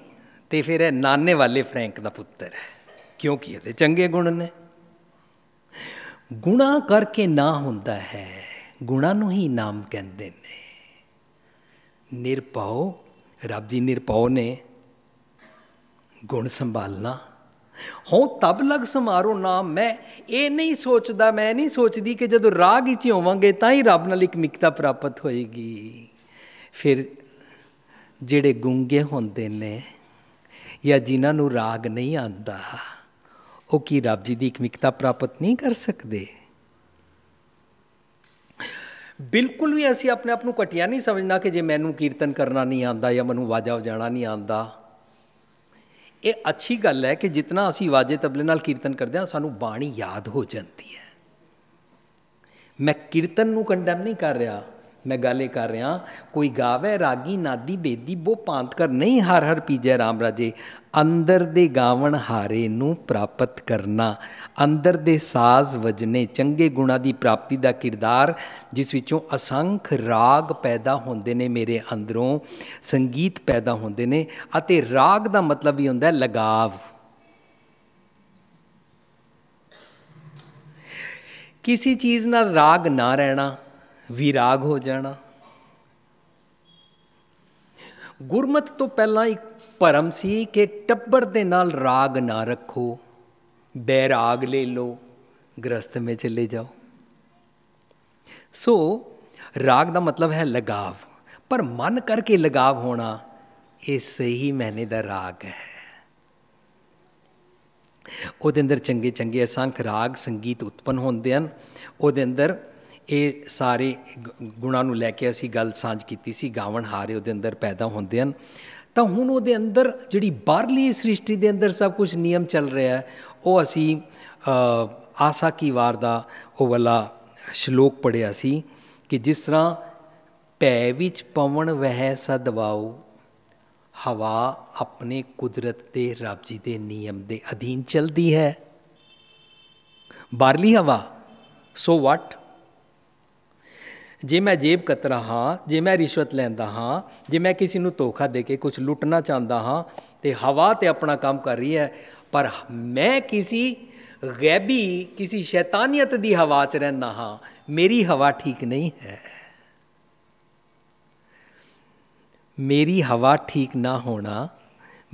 ਤੇ ਫਿਰ ਇਹ ਨਾਨੇ ਵਾਲੇ ਫਰੈਂਕ ਦਾ ਪੁੱਤਰ ਹੈ, ਕਿਉਂਕਿ ਇਹਦੇ ਚੰਗੇ ਗੁਣ ਨੇ। ਗੁਣਾਂ ਕਰਕੇ ਨਾ ਹੁੰਦਾ ਹੈ, ਗੁਣਾਂ ਨੂੰ ਹੀ ਨਾਮ ਕਹਿੰਦੇ ਨੇ। ਨਿਰਭਉ, ਰੱਬ ਜੀ ਨਿਰਭਉ ਨੇ। ਗੁਣ ਸੰਭਾਲਣਾ ਹੋ ਤਬ ਲਗ ਸਮਾਰੋ ਨਾਮ। ਮੈਂ ਇਹ ਨਹੀਂ ਸੋਚਦਾ, ਮੈਂ ਨਹੀਂ ਸੋਚਦੀ ਕਿ ਜਦੋਂ ਰਾਗ ਵਿੱਚ ਹੋਵਾਂਗੇ ਤਾਂ ਹੀ ਰੱਬ ਨਾਲ ਇੱਕ ਮਿਕਤਾ ਪ੍ਰਾਪਤ ਹੋਏਗੀ। ਫਿਰ ਜਿਹੜੇ ਗੂੰਗੇ ਹੁੰਦੇ ਨੇ ਜਾਂ ਜਿਨ੍ਹਾਂ ਨੂੰ ਰਾਗ ਨਹੀਂ ਆਉਂਦਾ, ਉਹ ਕੀ ਰੱਬ ਜੀ ਦੀ ਇੱਕ ਮਿਕਤਾ ਪ੍ਰਾਪਤ ਨਹੀਂ ਕਰ ਸਕਦੇ? ਬਿਲਕੁਲ ਵੀ ਅਸੀਂ ਆਪਣੇ ਆਪ ਨੂੰ ਘਟੀਆ ਨਹੀਂ ਸਮਝਣਾ ਕਿ ਜੇ ਮੈਨੂੰ ਕੀਰਤਨ ਕਰਨਾ ਨਹੀਂ ਆਉਂਦਾ ਜਾਂ ਮੈਨੂੰ ਵਾਜਾ ਵਜਾਣਾ ਨਹੀਂ ਆਉਂਦਾ। ਇਹ ਅੱਛੀ ਗੱਲ ਹੈ ਕਿ ਜਿਤਨਾ ਅਸੀਂ ਵਾਜੇ ਤਬਲੇ ਨਾਲ ਕੀਰਤਨ ਕਰਦੇ ਹਾਂ ਸਾਨੂੰ ਬਾਣੀ ਯਾਦ ਹੋ ਜਾਂਦੀ ਹੈ। ਮੈਂ ਕੀਰਤਨ ਨੂੰ ਕੰਡੈਮ ਨਹੀਂ ਕਰ ਰਿਹਾ, ਮੈਂ ਗੱਲ ਇਹ ਕਰ ਰਿਹਾ ਕੋਈ ਗਾਵੇ ਰਾਗੀ ਨਾਦੀ ਬੇਦੀ ਬੋ ਭਾਂਤ ਕਰ ਨਹੀਂ ਹਰ ਹਰ ਪੀਜੈ ਰਾਮ ਰਾਜੇ। ਅੰਦਰ ਦੇ ਗਾਵਣ ਹਾਰੇ ਨੂੰ ਪ੍ਰਾਪਤ ਕਰਨਾ, ਅੰਦਰ ਦੇ ਸਾਜ਼ ਵਜਨੇ, ਚੰਗੇ ਗੁਣਾਂ ਦੀ ਪ੍ਰਾਪਤੀ ਦਾ ਕਿਰਦਾਰ ਜਿਸ ਵਿੱਚੋਂ ਅਸੰਖ ਰਾਗ ਪੈਦਾ ਹੁੰਦੇ ਨੇ, ਮੇਰੇ ਅੰਦਰੋਂ ਸੰਗੀਤ ਪੈਦਾ ਹੁੰਦੇ ਨੇ। ਅਤੇ ਰਾਗ ਦਾ ਮਤਲਬ ਵੀ ਹੁੰਦਾ ਲਗਾਵ। ਕਿਸੇ ਚੀਜ਼ ਨਾਲ ਰਾਗ ਨਾ ਰਹਿਣਾ ਵਿਰਾਗ ਹੋ ਜਾਣਾ। ਗੁਰਮਤਿ ਤੋਂ ਪਹਿਲਾਂ ਇੱਕ ਭਰਮ ਸੀ ਕਿ ਟੱਬਰ ਦੇ ਨਾਲ ਰਾਗ ਨਾ ਰੱਖੋ, ਬੈਰਾਗ ਲੈ ਲਓ, ਗ੍ਰਸਤ ਮੇਂ ਚਲੇ ਜਾਓ। ਸੋ ਰਾਗ ਦਾ ਮਤਲਬ ਹੈ ਲਗਾਵ, ਪਰ ਮਨ ਕਰਕੇ ਲਗਾਵ ਹੋਣਾ ਇਹ ਸਹੀ ਮਾਇਨੇ ਦਾ ਰਾਗ ਹੈ। ਉਹਦੇ ਅੰਦਰ ਚੰਗੇ ਚੰਗੇ ਅਸੰਖ ਰਾਗ ਸੰਗੀਤ ਉਤਪੰਨ ਹੁੰਦੇ ਹਨ। ਉਹਦੇ ਅੰਦਰ ਇਹ ਸਾਰੇ ਗੁਣਾਂ ਨੂੰ ਲੈ ਕੇ ਅਸੀਂ ਗੱਲ ਸਾਂਝ ਕੀਤੀ ਸੀ, ਗਾਵਣ ਹਾਰੇ ਉਹਦੇ ਅੰਦਰ ਪੈਦਾ ਹੁੰਦੇ ਹਨ। ਤਾਂ ਹੁਣ ਉਹਦੇ ਅੰਦਰ ਜਿਹੜੀ ਬਾਹਰਲੀ ਸ੍ਰਿਸ਼ਟੀ ਦੇ ਅੰਦਰ ਸਭ ਕੁਝ ਨਿਯਮ ਚੱਲ ਰਿਹਾ ਹੈ, ਉਹ ਅਸੀਂ ਆਸਾ ਕੀ ਵਾਰ ਦਾ ਉਹ ਵਾਲਾ ਸ਼ਲੋਕ ਪੜ੍ਹਿਆ ਸੀ ਕਿ ਜਿਸ ਤਰ੍ਹਾਂ ਭੈ ਵਿੱਚ ਪਵਨ ਵਹਿ ਸਦਵਾਓ, ਹਵਾ ਆਪਣੇ ਕੁਦਰਤ ਦੇ ਰੱਬ ਜੀ ਦੇ ਨਿਯਮ ਦੇ ਅਧੀਨ ਚੱਲਦੀ ਹੈ। ਬਾਹਰਲੀ ਹਵਾ ਸੋ ਵਾਟ? ਜੇ ਮੈਂ ਜੇਬ ਕਤਰਾ ਹਾਂ, ਜੇ ਮੈਂ ਰਿਸ਼ਵਤ ਲੈਂਦਾ ਹਾਂ, ਜੇ ਮੈਂ ਕਿਸੇ ਨੂੰ ਧੋਖਾ ਦੇ ਕੇ ਕੁਝ ਲੁੱਟਣਾ ਚਾਹੁੰਦਾ ਹਾਂ, ਤੇ ਹਵਾ ਤੇ ਆਪਣਾ ਕੰਮ ਕਰ ਰਹੀ ਹੈ, ਪਰ ਮੈਂ ਕਿਸੇ ਗੈਬੀ ਕਿਸੇ ਸ਼ੈਤਾਨੀਅਤ ਦੀ ਹਵਾ 'ਚ ਰਹਿੰਦਾ ਹਾਂ। ਮੇਰੀ ਹਵਾ ਠੀਕ ਨਹੀਂ ਹੈ। ਮੇਰੀ ਹਵਾ ਠੀਕ ਨਾ ਹੋਣਾ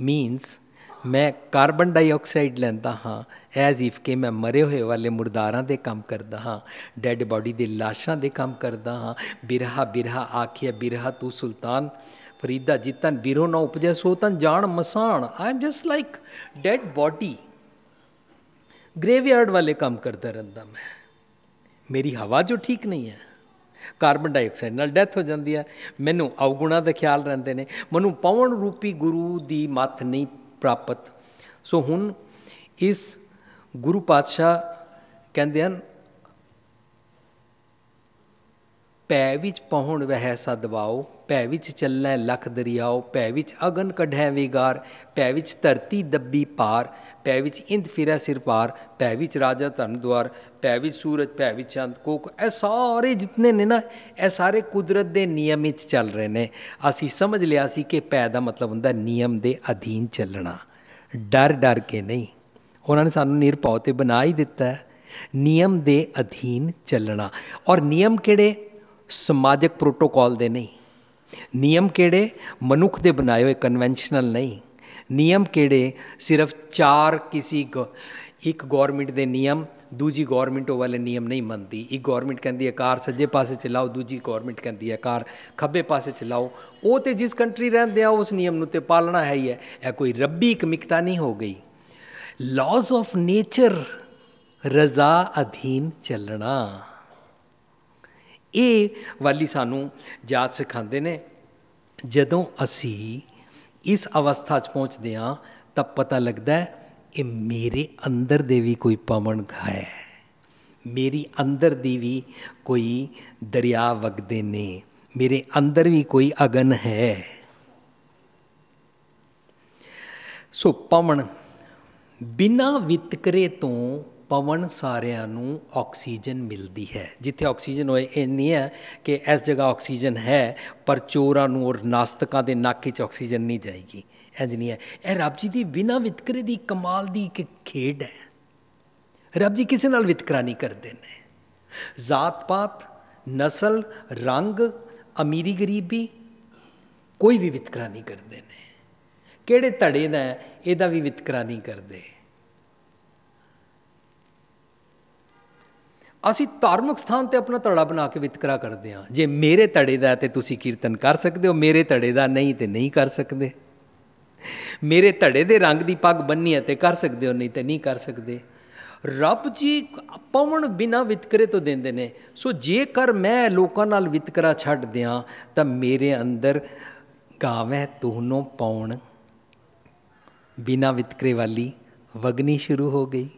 ਮੀਨਸ ਮੈਂ ਕਾਰਬਨ ਡਾਈਆਕਸਾਈਡ ਲੈਂਦਾ ਹਾਂ ਐਜ਼ ਇਫ ਕਿ ਮੈਂ ਮਰੇ ਹੋਏ ਵਾਲੇ ਮੁਰਦਾਰਾਂ ਦੇ ਕੰਮ ਕਰਦਾ ਹਾਂ, ਡੈਡ ਬਾਡੀ ਦੇ ਲਾਸ਼ਾਂ ਦੇ ਕੰਮ ਕਰਦਾ ਹਾਂ। ਬਿਰਹਾ ਬਿਰਹਾ ਆਖਿਆ ਬਿਰਹਾ ਤੂੰ ਸੁਲਤਾਨ, ਫਰੀਦਾ ਜਿਤਨ ਬਿਰੋ ਨਾ ਉਪਜੈ ਸੋ ਤਨ ਜਾਣ ਮਸਾਣ। I am just like dead body, graveyard ਵਾਲੇ ਕੰਮ ਕਰਦਾ ਰਹਿੰਦਾ ਮੈਂ। ਮੇਰੀ ਹਵਾ ਜੋ ਠੀਕ ਨਹੀਂ ਹੈ, ਕਾਰਬਨ ਡਾਈਆਕਸਾਈਡ ਨਾਲ ਡੈਥ ਹੋ ਜਾਂਦੀ ਹੈ। ਮੈਨੂੰ ਅਵਗੁਣਾ ਦੇ ਖਿਆਲ ਰਹਿੰਦੇ ਨੇ, ਮੈਨੂੰ ਪਵਨ ਰੂਪੀ ਗੁਰੂ ਦੀ ਮੱਤ ਨਹੀਂ ਪ੍ਰਾਪਤ। ਸੋ ਹੁਣ ਇਸ ਗੁਰੂ ਪਾਤਸ਼ਾਹ ਕਹਿੰਦੇ ਹਨ ਭੈ ਵਿੱਚ ਪਹੁਣ ਵਹਿ ਸਦਵਾਓ, ਭੈ ਵਿੱਚ ਚੱਲੈ ਲਖ ਦਰਿਆਓ, ਭੈ ਵਿੱਚ ਅਗਨ ਕਢੈ ਵਿਗਾਰ, ਭੈ ਵਿੱਚ ਧਰਤੀ ਦੱਬੀ ਪਾਰ, ਭੈ ਵਿੱਚ ਇੰਦ ਫਿਰੈ ਸਿਰ ਪਾਰ, ਭੈ ਵਿੱਚ ਰਾਜਾ ਧਨ ਦੁਆਰ, ਭੈ ਵਿੱਚ ਸੂਰਜ, ਭੈ ਵਿੱਚ ਚੰਦ ਕੋਕ। ਇਹ ਸਾਰੇ ਜਿਤਨੇ ਨੇ ਨਾ, ਇਹ ਸਾਰੇ ਕੁਦਰਤ ਦੇ ਨਿਯਮ ਵਿੱਚ ਚੱਲ ਰਹੇ ਨੇ। ਅਸੀਂ ਸਮਝ ਲਿਆ ਸੀ ਕਿ ਭੈ ਦਾ ਮਤਲਬ ਹੁੰਦਾ ਨਿਯਮ ਦੇ ਅਧੀਨ ਚੱਲਣਾ, ਡਰ ਡਰ ਕੇ ਨਹੀਂ। ਉਹਨਾਂ ਨੇ ਸਾਨੂੰ ਨਿਰਭਉ ਤੇ ਬਣਾ ਹੀ ਦਿੱਤਾ ਹੈ, ਨਿਯਮ ਦੇ ਅਧੀਨ ਚੱਲਣਾ। ਔਰ ਨਿਯਮ ਕਿਹੜੇ? ਸਮਾਜਿਕ ਪ੍ਰੋਟੋਕੋਲ ਦੇ ਨਹੀਂ। ਨਿਯਮ ਕਿਹੜੇ? ਮਨੁੱਖ ਦੇ ਬਣਾਏ ਹੋਏ ਕਨਵੈਨਸ਼ਨਲ ਨਹੀਂ। ਨਿਯਮ ਕਿਹੜੇ? ਸਿਰਫ ਚਾਰ ਇੱਕ ਗੌਰਮੈਂਟ ਦੇ ਨਿਯਮ, ਦੂਜੀ ਗੌਰਮੈਂਟ ਉਹ ਵਾਲੇ ਨਿਯਮ ਨਹੀਂ ਮੰਨਦੀ। ਇੱਕ ਗੌਰਮੈਂਟ ਕਹਿੰਦੀ ਹੈ ਕਾਰ ਸੱਜੇ ਪਾਸੇ ਚਲਾਓ, ਦੂਜੀ ਗੌਰਮੈਂਟ ਕਹਿੰਦੀ ਹੈ ਕਾਰ ਖੱਬੇ ਪਾਸੇ ਚਲਾਓ। ਉਹ ਤੇ ਜਿਸ ਕੰਟਰੀ ਰਹਿੰਦੇ ਆ ਉਸ ਨਿਯਮ ਨੂੰ ਤੇ ਪਾਲਣਾ ਹੈ ਹੀ ਹੈ। ਇਹ ਕੋਈ ਰੱਬੀ ਇੱਕ ਮਿਕਤਾ ਨਹੀਂ ਹੋ ਗਈ। ਲਾਜ਼ ਆਫ ਨੇਚਰ, ਰਜ਼ਾ ਅਧੀਨ ਚੱਲਣਾ, ਇਹ ਵਾਲੀ ਸਾਨੂੰ ਜਾਤ ਸਿਖਾਉਂਦੇ ਨੇ। ਜਦੋਂ ਅਸੀਂ इस अवस्था 'ਚ पहुँचते हाँ तो पता लगता है ये मेरे अंदर दे भी कोई पवन है, मेरी अंदर दी भी कोई दरिया वगदे ने, मेरे अंदर भी कोई अगन है। सो पवन बिना वितकरे तो पवन सारिਆਂ ਨੂੰ ऑक्सीजन मिलती है। जिथे ऑक्सीजन होए ये नहीं है कि इस जगह ऑक्सीजन है पर चोरां नूं और नास्तिकां दे नाके 'ਚ ऑक्सीजन नहीं जाएगी, इंज नहीं है। यह रब जी की बिना वितकरे की कमाल की एक खेड है। रब जी किसी नाल वितकरा नहीं करते ने। जात पात, नस्ल, रंग, अमीरी गरीबी कोई भी वितकरा नहीं करते ने। किहड़े धड़े दा इहदा भी वितकरा नहीं करते। ਅਸੀਂ ਧਾਰਮਿਕ ਸਥਾਨ ਤੇ ਆਪਣਾ ਧੜਾ ਬਣਾ ਕੇ ਵਿਤਕਰਾ ਕਰਦੇ ਹਾਂ। ਜੇ ਮੇਰੇ ਧੜੇ ਦਾ ਤੇ ਤੁਸੀਂ ਕੀਰਤਨ ਕਰ ਸਕਦੇ ਹੋ, ਮੇਰੇ ਧੜੇ ਦਾ ਨਹੀਂ ਤੇ ਨਹੀਂ ਕਰ ਸਕਦੇ। ਮੇਰੇ ਧੜੇ ਦੇ ਰੰਗ ਦੀ ਪੱਗ ਬੰਨੀ ਹੈ ਤੇ ਕਰ ਸਕਦੇ ਹੋ, ਨਹੀਂ ਤੇ ਨਹੀਂ ਕਰ ਸਕਦੇ। ਰੱਬ ਜੀ ਪਵਨ ਬਿਨਾਂ ਵਿਤਕਰੇ ਤੋਂ ਦਿੰਦੇ ਨੇ। ਸੋ ਜੇਕਰ ਮੈਂ ਲੋਕਾਂ ਨਾਲ ਵਿਤਕਰਾ ਛੱਡ ਦਿਆਂ ਤਾਂ ਮੇਰੇ ਅੰਦਰ ਗਾਵੇਂ ਤੂਹਨੋਂ ਪਾਉਣ ਬਿਨਾਂ ਵਿਤਕਰੇ ਵਾਲੀ ਵਗਣੀ ਸ਼ੁਰੂ ਹੋ ਗਈ।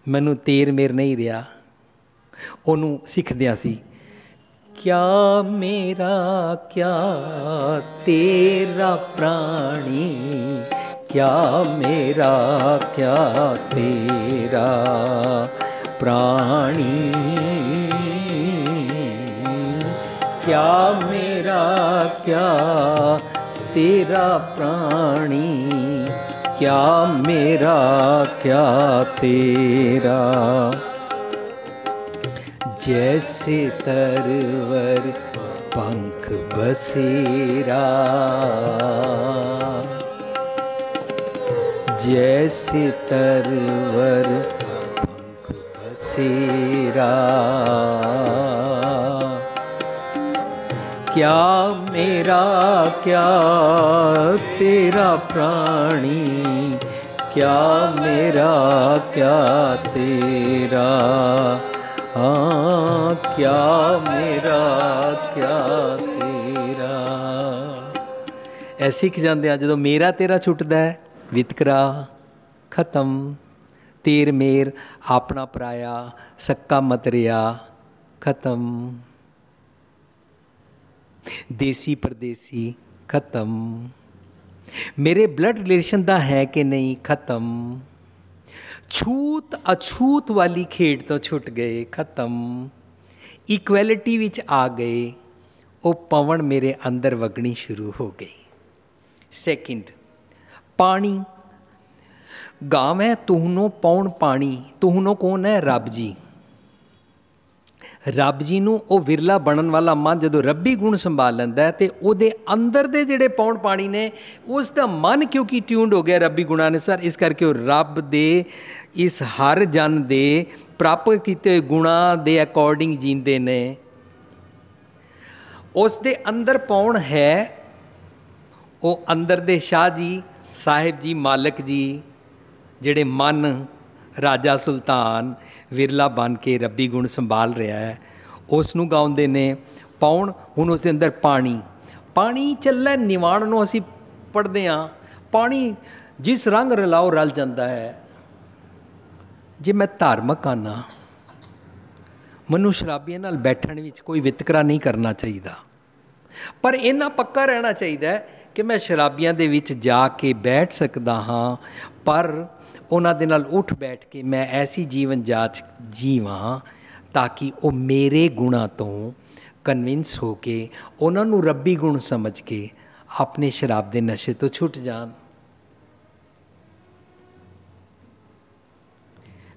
ਮੈਨੂੰ ਤੇਰ ਮੇਰ ਨਹੀਂ ਰਿਹਾ। ਉਹਨੂੰ ਸਿੱਖਦਿਆਂ ਸੀ ਕਿਆ ਮੇਰਾ ਕਿਆ ਤੇਰਾ ਪ੍ਰਾਣੀ, ਕਿਆ ਮੇਰਾ ਕਿਆ ਤੇਰਾ ਪ੍ਰਾਣੀ, ਕਿਆ ਮੇਰਾ ਕਿਆ ਤੇਰਾ ਪ੍ਰਾਣੀ, क्या मेरा क्या तेरा। जैसे तरवर पंख बसेरा, जैसे तरवर पंख बसेरा, क्या मेरा क्या तेरा प्राणी, क्या मेरा क्या तेरा, हाँ क्या मेरा क्या तेरा। ऐसे सीख जाते हैं जो मेरा तेरा छुटता है, वितकरा खत्म, तेर मेर अपना पराया सक्का मतरिया खत्म, देसी परदेसी खत्म, मेरे ब्लड रिलेशन दा है कि नहीं खत्म, छूत अछूत वाली खेड तो छुट गए खत्म, इक्वैलिटी विच आ गए, वो पवन मेरे अंदर वगनी शुरू हो गई। सैकेंड पानी, गाँव है तुहनों पौन पानी, तुहनों कौन है रब जी। रब जी नूं वो विरला बनन वाला मन जो रब्बी गुण संभाल लैंदा है तो उहदे अंदर दे जिहड़े पौण पानी ने उसका मन क्योंकि ट्यून्ड हो गया रब्बी गुणा ने सर, इस करके वो रब दे इस हर जन दे प्राप्त किए गुणा दे अकॉर्डिंग जींदे ने। उस दे अंदर पौण है वो अंदर दे शाह जी साहिब जी मालक जी जिहड़े मन राजा सुल्तान विरला बन के रब्बी गुण संभाल रहा है उसनूं गाउंदे ने पौण। हुण उस दे अंदर पानी, पानी चल्लै निवाण नूं असीं पढ़दे हां, पानी जिस रंग रलाओ रल जाता है। जे मैं धार्मिक आना मैनूं शराबियां नाल बैठण विच कोई वितकरा नहीं करना चाहिए, पर इन्ना पक्का रहना चाहिए कि मैं शराबियां दे विच जाके बैठ सकदा हाँ, पर उन्हां दे नाल उठ बैठ के मैं ऐसी जीवन जाच जीवां ताकि वो मेरे गुणा तो कन्विंस हो के उन्हां नूं रब्बी गुण समझ के अपने शराब दे नशे तो छुट जान।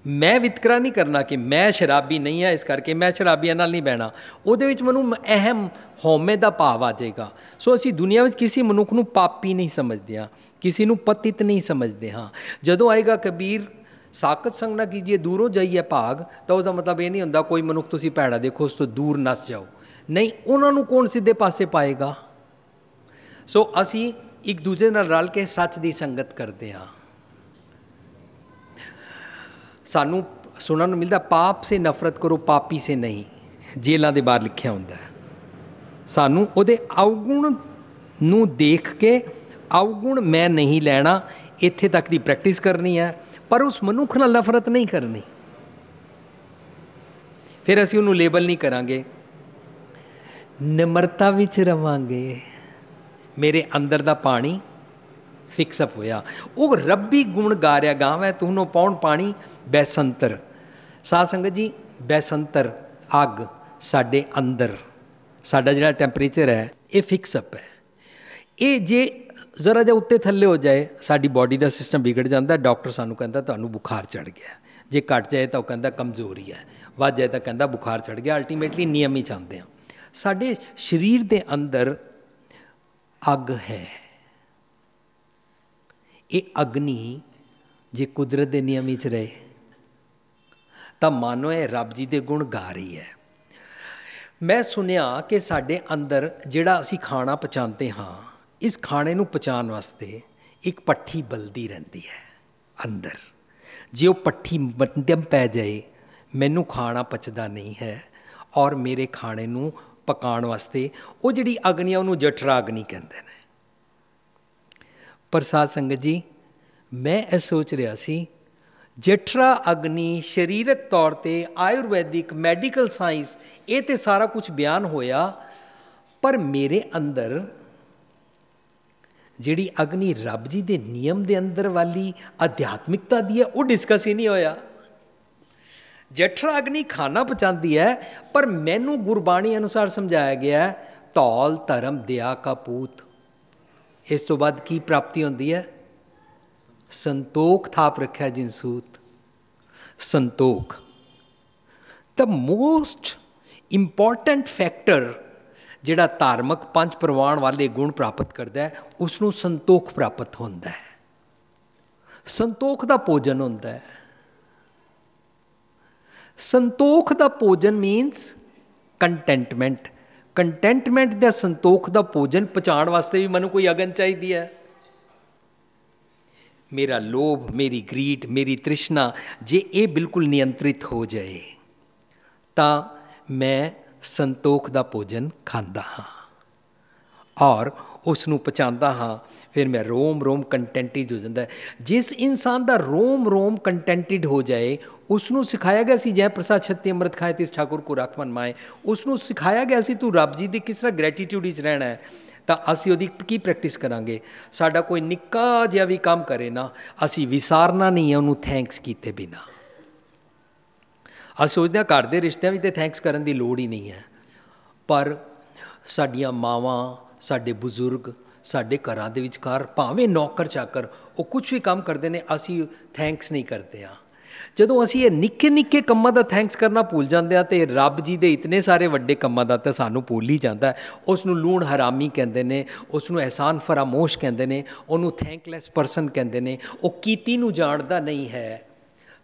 मैं वितकरा नहीं करना कि मैं शराबी नहीं है इस करके मैं शराबियां नाल नहीं बहना, उहदे विच मैनूं अहम हौमे दा भाव आ जाएगा। सो असीं दुनिया में किसी मनुख नूं पापी नहीं समझते हाँ, किसी नूं पतित नहीं समझते हाँ। जदों आएगा कबीर साकत संग ना कीजिए दूरों जाइए भाग, तो उसका मतलब ये नहीं होंदा कोई मनुख तुसीं भैड़ा देखो उस तो दूर नस जाओ, नहीं उन्हां नूं कौन सीधे पासे पाएगा। सो असीं एक दूजे नाल रल के सच दी संगत करते हाँ। सानू सुनन नूं मिलदा पाप से नफरत करो पापी से नहीं, जेलों के बाहर लिखिया हुंदा है। सानू उहदे अवगुण नूं देख के ਅਵਗੁਣ ਮੈਂ ਨਹੀਂ ਲੈਣਾ, ਇੱਥੇ ਤੱਕ ਦੀ ਪ੍ਰੈਕਟਿਸ ਕਰਨੀ ਹੈ, ਪਰ ਉਸ ਮਨੁੱਖ ਨਾਲ ਨਫ਼ਰਤ ਨਹੀਂ ਕਰਨੀ। ਫਿਰ ਅਸੀਂ ਉਹਨੂੰ ਲੇਬਲ ਨਹੀਂ ਕਰਾਂਗੇ, ਨਿਮਰਤਾ ਵਿੱਚ ਰਵਾਂਗੇ। ਮੇਰੇ ਅੰਦਰ ਦਾ ਪਾਣੀ ਫਿਕਸਅਪ ਹੋਇਆ, ਉਹ ਰੱਬੀ ਗੁਣ ਗਾ ਰਿਹਾ, ਗਾਵੇਂ ਤੂੰ ਪਾਉਣ ਪਾਣੀ ਬੈਸੰਤਰ। ਸਾਧ ਸੰਗਤ ਜੀ, ਬੈਸੰਤਰ ਅੱਗ ਸਾਡੇ ਅੰਦਰ, ਸਾਡਾ ਜਿਹੜਾ ਟੈਂਪਰੇਚਰ ਹੈ ਇਹ ਫਿਕਸਅਪ ਹੈ। ਇਹ ਜੇ ਜ਼ਰਾ ਜਿਹਾ ਉੱਤੇ ਥੱਲੇ ਹੋ ਜਾਏ ਸਾਡੀ ਬਾਡੀ ਦਾ ਸਿਸਟਮ ਵਿਗੜ ਜਾਂਦਾ। ਡਾਕਟਰ ਸਾਨੂੰ ਕਹਿੰਦਾ ਤੁਹਾਨੂੰ ਬੁਖਾਰ ਚੜ੍ਹ ਗਿਆ, ਜੇ ਘਟ ਜਾਏ ਤਾਂ ਉਹ ਕਹਿੰਦਾ ਕਮਜ਼ੋਰੀ ਹੈ, ਵੱਧ ਜਾਏ ਤਾਂ ਕਹਿੰਦਾ ਬੁਖਾਰ ਚੜ੍ਹ ਗਿਆ। ਅਲਟੀਮੇਟਲੀ ਨਿਯਮ ਹੀ ਚਾਹੁੰਦੇ ਹਾਂ। ਸਾਡੇ ਸਰੀਰ ਦੇ ਅੰਦਰ ਅੱਗ ਹੈ, ਇਹ ਅਗਨੀ ਜੇ ਕੁਦਰਤ ਦੇ ਨਿਯਮ ਵਿੱਚ ਰਹੇ ਤਾਂ ਮਾਨੋ ਇਹ ਰੱਬ ਜੀ ਦੇ ਗੁਣ ਗਾ ਰਹੀ ਹੈ। ਮੈਂ ਸੁਣਿਆ ਕਿ ਸਾਡੇ ਅੰਦਰ ਜਿਹੜਾ ਅਸੀਂ ਖਾਣਾ ਪਚਾਉਂਦੇ ਹਾਂ, ਇਸ ਖਾਣੇ ਨੂੰ ਪਚਾਉਣ ਵਾਸਤੇ ਇੱਕ ਭੱਠੀ ਬਲਦੀ ਰਹਿੰਦੀ ਹੈ ਅੰਦਰ। ਜੇ ਉਹ ਭੱਠੀ ਮੱਧਮ ਪੈ ਜਾਏ, ਮੈਨੂੰ ਖਾਣਾ ਪਚਦਾ ਨਹੀਂ ਹੈ, ਔਰ ਮੇਰੇ ਖਾਣੇ ਨੂੰ ਪਕਾਉਣ ਵਾਸਤੇ ਉਹ ਜਿਹੜੀ ਅਗਨੀ ਆ ਉਹਨੂੰ ਜਠਰਾ ਅਗਨੀ ਕਹਿੰਦੇ ਨੇ। ਪਰ ਸਾਧ ਸੰਗਤ ਜੀ, ਮੈਂ ਇਹ ਸੋਚ ਰਿਹਾ ਸੀ ਜਠਰਾ ਅਗਨੀ ਸਰੀਰਕ ਤੌਰ 'ਤੇ ਆਯੁਰਵੈਦਿਕ ਮੈਡੀਕਲ ਸਾਇੰਸ ਇਹ ਤਾਂ ਸਾਰਾ ਕੁਝ ਬਿਆਨ ਹੋਇਆ, ਪਰ ਮੇਰੇ ਅੰਦਰ ਜਿਹੜੀ ਅਗਨੀ ਰੱਬ ਜੀ ਦੇ ਨਿਯਮ ਦੇ ਅੰਦਰ ਵਾਲੀ ਅਧਿਆਤਮਿਕਤਾ ਦੀ ਹੈ ਉਹ ਡਿਸਕਸ ਹੀ ਨਹੀਂ ਹੋਇਆ। ਜਠਰਾ ਅਗਨੀ ਖਾਣਾ ਪਚਾਉਂਦੀ ਹੈ, ਪਰ ਮੈਨੂੰ ਗੁਰਬਾਣੀ ਅਨੁਸਾਰ ਸਮਝਾਇਆ ਗਿਆ ਧੌਲ ਧਰਮ ਦਿਆ ਕਾ ਪੂਤ। ਇਸ ਤੋਂ ਬਾਅਦ ਕੀ ਪ੍ਰਾਪਤੀ ਹੁੰਦੀ ਹੈ? ਸੰਤੋਖ ਥਾਪ ਰੱਖਿਆ ਜਿਨ ਸੂਤ। ਸੰਤੋਖ ਦ ਮੋਸਟ ਇੰਪੋਰਟੈਂਟ ਫੈਕਟਰ ਜਿਹੜਾ ਧਾਰਮਿਕ ਪੰਜ ਪ੍ਰਵਾਨ ਵਾਲੇ ਗੁਣ ਪ੍ਰਾਪਤ ਕਰਦਾ ਹੈ, ਉਸਨੂੰ ਸੰਤੋਖ ਪ੍ਰਾਪਤ ਹੁੰਦਾ ਹੈ। ਸੰਤੋਖ ਦਾ ਭੋਜਨ ਹੁੰਦਾ ਹੈ। ਸੰਤੋਖ ਦਾ ਭੋਜਨ ਮੀਨਸ ਕੰਟੈਂਟਮੈਂਟ। ਕੰਟੈਂਟਮੈਂਟ ਦਾ ਸੰਤੋਖ ਦਾ ਭੋਜਨ ਪਹੁੰਚਾਉਣ ਵਾਸਤੇ ਵੀ ਮੈਨੂੰ ਕੋਈ ਅਗਨ ਚਾਹੀਦੀ ਹੈ। ਮੇਰਾ ਲੋਭ, ਮੇਰੀ ਗਰੀਡ, ਮੇਰੀ ਤ੍ਰਿਸ਼ਨਾ ਜੇ ਇਹ ਬਿਲਕੁਲ ਨਿਯੰਤਰਿਤ ਹੋ ਜਾਏ ਤਾਂ ਮੈਂ ਸੰਤੋਖ ਦਾ ਭੋਜਨ ਖਾਂਦਾ ਹਾਂ ਔਰ ਉਸ ਨੂੰ ਪਹੁੰਚਾਉਂਦਾ ਹਾਂ। ਫਿਰ ਮੈਂ ਰੋਮ ਰੋਮ ਕੰਟੈਂਟਿਡ ਹੋ ਜਾਂਦਾ। ਜਿਸ ਇਨਸਾਨ ਦਾ ਰੋਮ ਰੋਮ ਕੰਟੈਂਟਿਡ ਹੋ ਜਾਏ, ਉਸ ਨੂੰ ਸਿਖਾਇਆ ਗਿਆ ਸੀ ਜੈ ਪ੍ਰਸਾਦ ਛੱਤੀ ਅੰਮ੍ਰਿਤ ਖਾਏ ਤਿਸ ਠਾਕੁਰ ਕੋ ਰਾਖ ਮਨ ਮਾਏ। ਉਸ ਨੂੰ ਸਿਖਾਇਆ ਗਿਆ ਸੀ ਤੂੰ ਰੱਬ ਜੀ ਦੀ ਕਿਸ ਤਰ੍ਹਾਂ ਗ੍ਰੈਟੀਟਿਊਡ ਵਿੱਚ ਰਹਿਣਾ ਹੈ। ਤਾਂ ਅਸੀਂ ਉਹਦੀ ਕੀ ਪ੍ਰੈਕਟਿਸ ਕਰਾਂਗੇ? ਸਾਡਾ ਕੋਈ ਨਿੱਕਾ ਜਿਹਾ ਵੀ ਕੰਮ ਕਰੇ ਨਾ, ਅਸੀਂ ਵਿਸਾਰਨਾ ਨਹੀਂ ਹੈ ਉਹਨੂੰ ਥੈਂਕਸ ਕੀਤੇ ਬਿਨਾਂ। ਅਸੀਂ ਸੋਚਦੇ ਹਾਂ ਘਰ ਦੇ ਰਿਸ਼ਤਿਆਂ ਵਿੱਚ ਤਾਂ ਥੈਂਕਸ ਕਰਨ ਦੀ ਲੋੜ ਹੀ ਨਹੀਂ ਹੈ, ਪਰ ਸਾਡੀਆਂ ਮਾਵਾਂ, ਸਾਡੇ ਬਜ਼ੁਰਗ, ਸਾਡੇ ਘਰਾਂ ਦੇ ਵਿਚਕਾਰ ਭਾਵੇਂ ਨੌਕਰ ਚਾਕਰ ਉਹ ਕੁਛ ਵੀ ਕੰਮ ਕਰਦੇ ਨੇ, ਅਸੀਂ ਥੈਂਕਸ ਨਹੀਂ ਕਰਦੇ ਹਾਂ। ਜਦੋਂ ਅਸੀਂ ਇਹ ਨਿੱਕੇ ਨਿੱਕੇ ਕੰਮਾਂ ਦਾ ਥੈਂਕਸ ਕਰਨਾ ਭੁੱਲ ਜਾਂਦੇ ਹਾਂ ਤੇ ਰੱਬ ਜੀ ਦੇ ਇਤਨੇ ਸਾਰੇ ਵੱਡੇ ਕੰਮਾਂ ਦਾ ਤਾਂ ਸਾਨੂੰ ਭੁੱਲ ਹੀ ਜਾਂਦਾ। ਉਸ ਨੂੰ ਲੂਣ ਹਰਾਮੀ ਕਹਿੰਦੇ ਨੇ, ਉਸ ਨੂੰ ਅਹਿਸਾਨ ਫਰਾਮੋਸ਼ ਕਹਿੰਦੇ ਨੇ, ਉਹਨੂੰ ਥੈਂਕਲੈਸ ਪਰਸਨ ਕਹਿੰਦੇ ਨੇ। ਉਹ ਕੀਤੀ ਨੂੰ ਜਾਣਦਾ ਨਹੀਂ ਹੈ।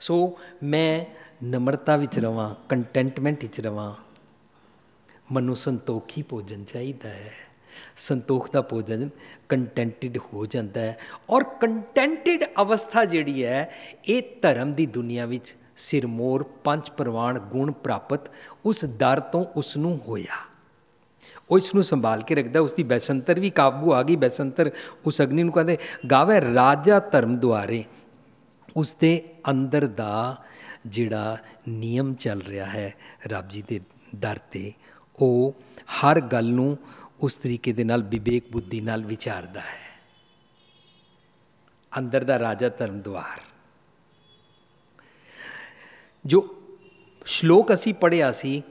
ਸੋ ਮੈਂ ਨਮਰਤਾ ਵਿੱਚ ਰਵਾਂ, ਕੰਟੈਂਟਮੈਂਟ ਵਿੱਚ ਰਵਾਂ। ਮੈਨੂੰ ਸੰਤੋਖੀ ਭੋਜਨ ਚਾਹੀਦਾ ਹੈ। ਸੰਤੋਖ ਦਾ ਭੋਜਨ ਕੰਟੈਂਟਿਡ ਹੋ ਜਾਂਦਾ ਹੈ ਔਰ ਕੰਟੈਂਟਿਡ ਅਵਸਥਾ ਜਿਹੜੀ ਹੈ ਇਹ ਧਰਮ ਦੀ ਦੁਨੀਆ ਵਿੱਚ ਸਿਰਮੌਰ ਪੰਜ ਪ੍ਰਵਾਨ ਗੁਣ ਪ੍ਰਾਪਤ ਉਸ ਦਰ ਤੋਂ ਉਸ ਨੂੰ ਹੋਇਆ। ਉਹ ਇਸ ਨੂੰ ਸੰਭਾਲ ਕੇ ਰੱਖਦਾ। ਉਸ ਦੀ ਬੈਸੰਤਰ ਵੀ ਕਾਬੂ ਆ ਗਈ। ਬੈਸੰਤਰ ਉਸ ਅਗਨੀ ਨੂੰ ਕਹਿੰਦੇ ਗਾਵੇ ਰਾਜਾ ਧਰਮ ਦੁਆਰੇ। ਉਸ ਦੇ ਅੰਦਰ ਦਾ ਜਿਹੜਾ ਨਿਯਮ ਚੱਲ ਰਿਹਾ ਹੈ ਰੱਬ ਜੀ ਦੇ ਦਰ 'ਤੇ, ਉਹ ਹਰ ਗੱਲ ਨੂੰ ਉਸ ਤਰੀਕੇ ਦੇ ਨਾਲ ਵਿਵੇਕ ਬੁੱਧੀ ਨਾਲ ਵਿਚਾਰਦਾ ਹੈ। ਅੰਦਰ ਦਾ ਰਾਜਾ ਧਰਮ ਦੁਆਰ ਜੋ ਸ਼ਲੋਕ ਅਸੀਂ ਪੜ੍ਹਿਆ ਸੀ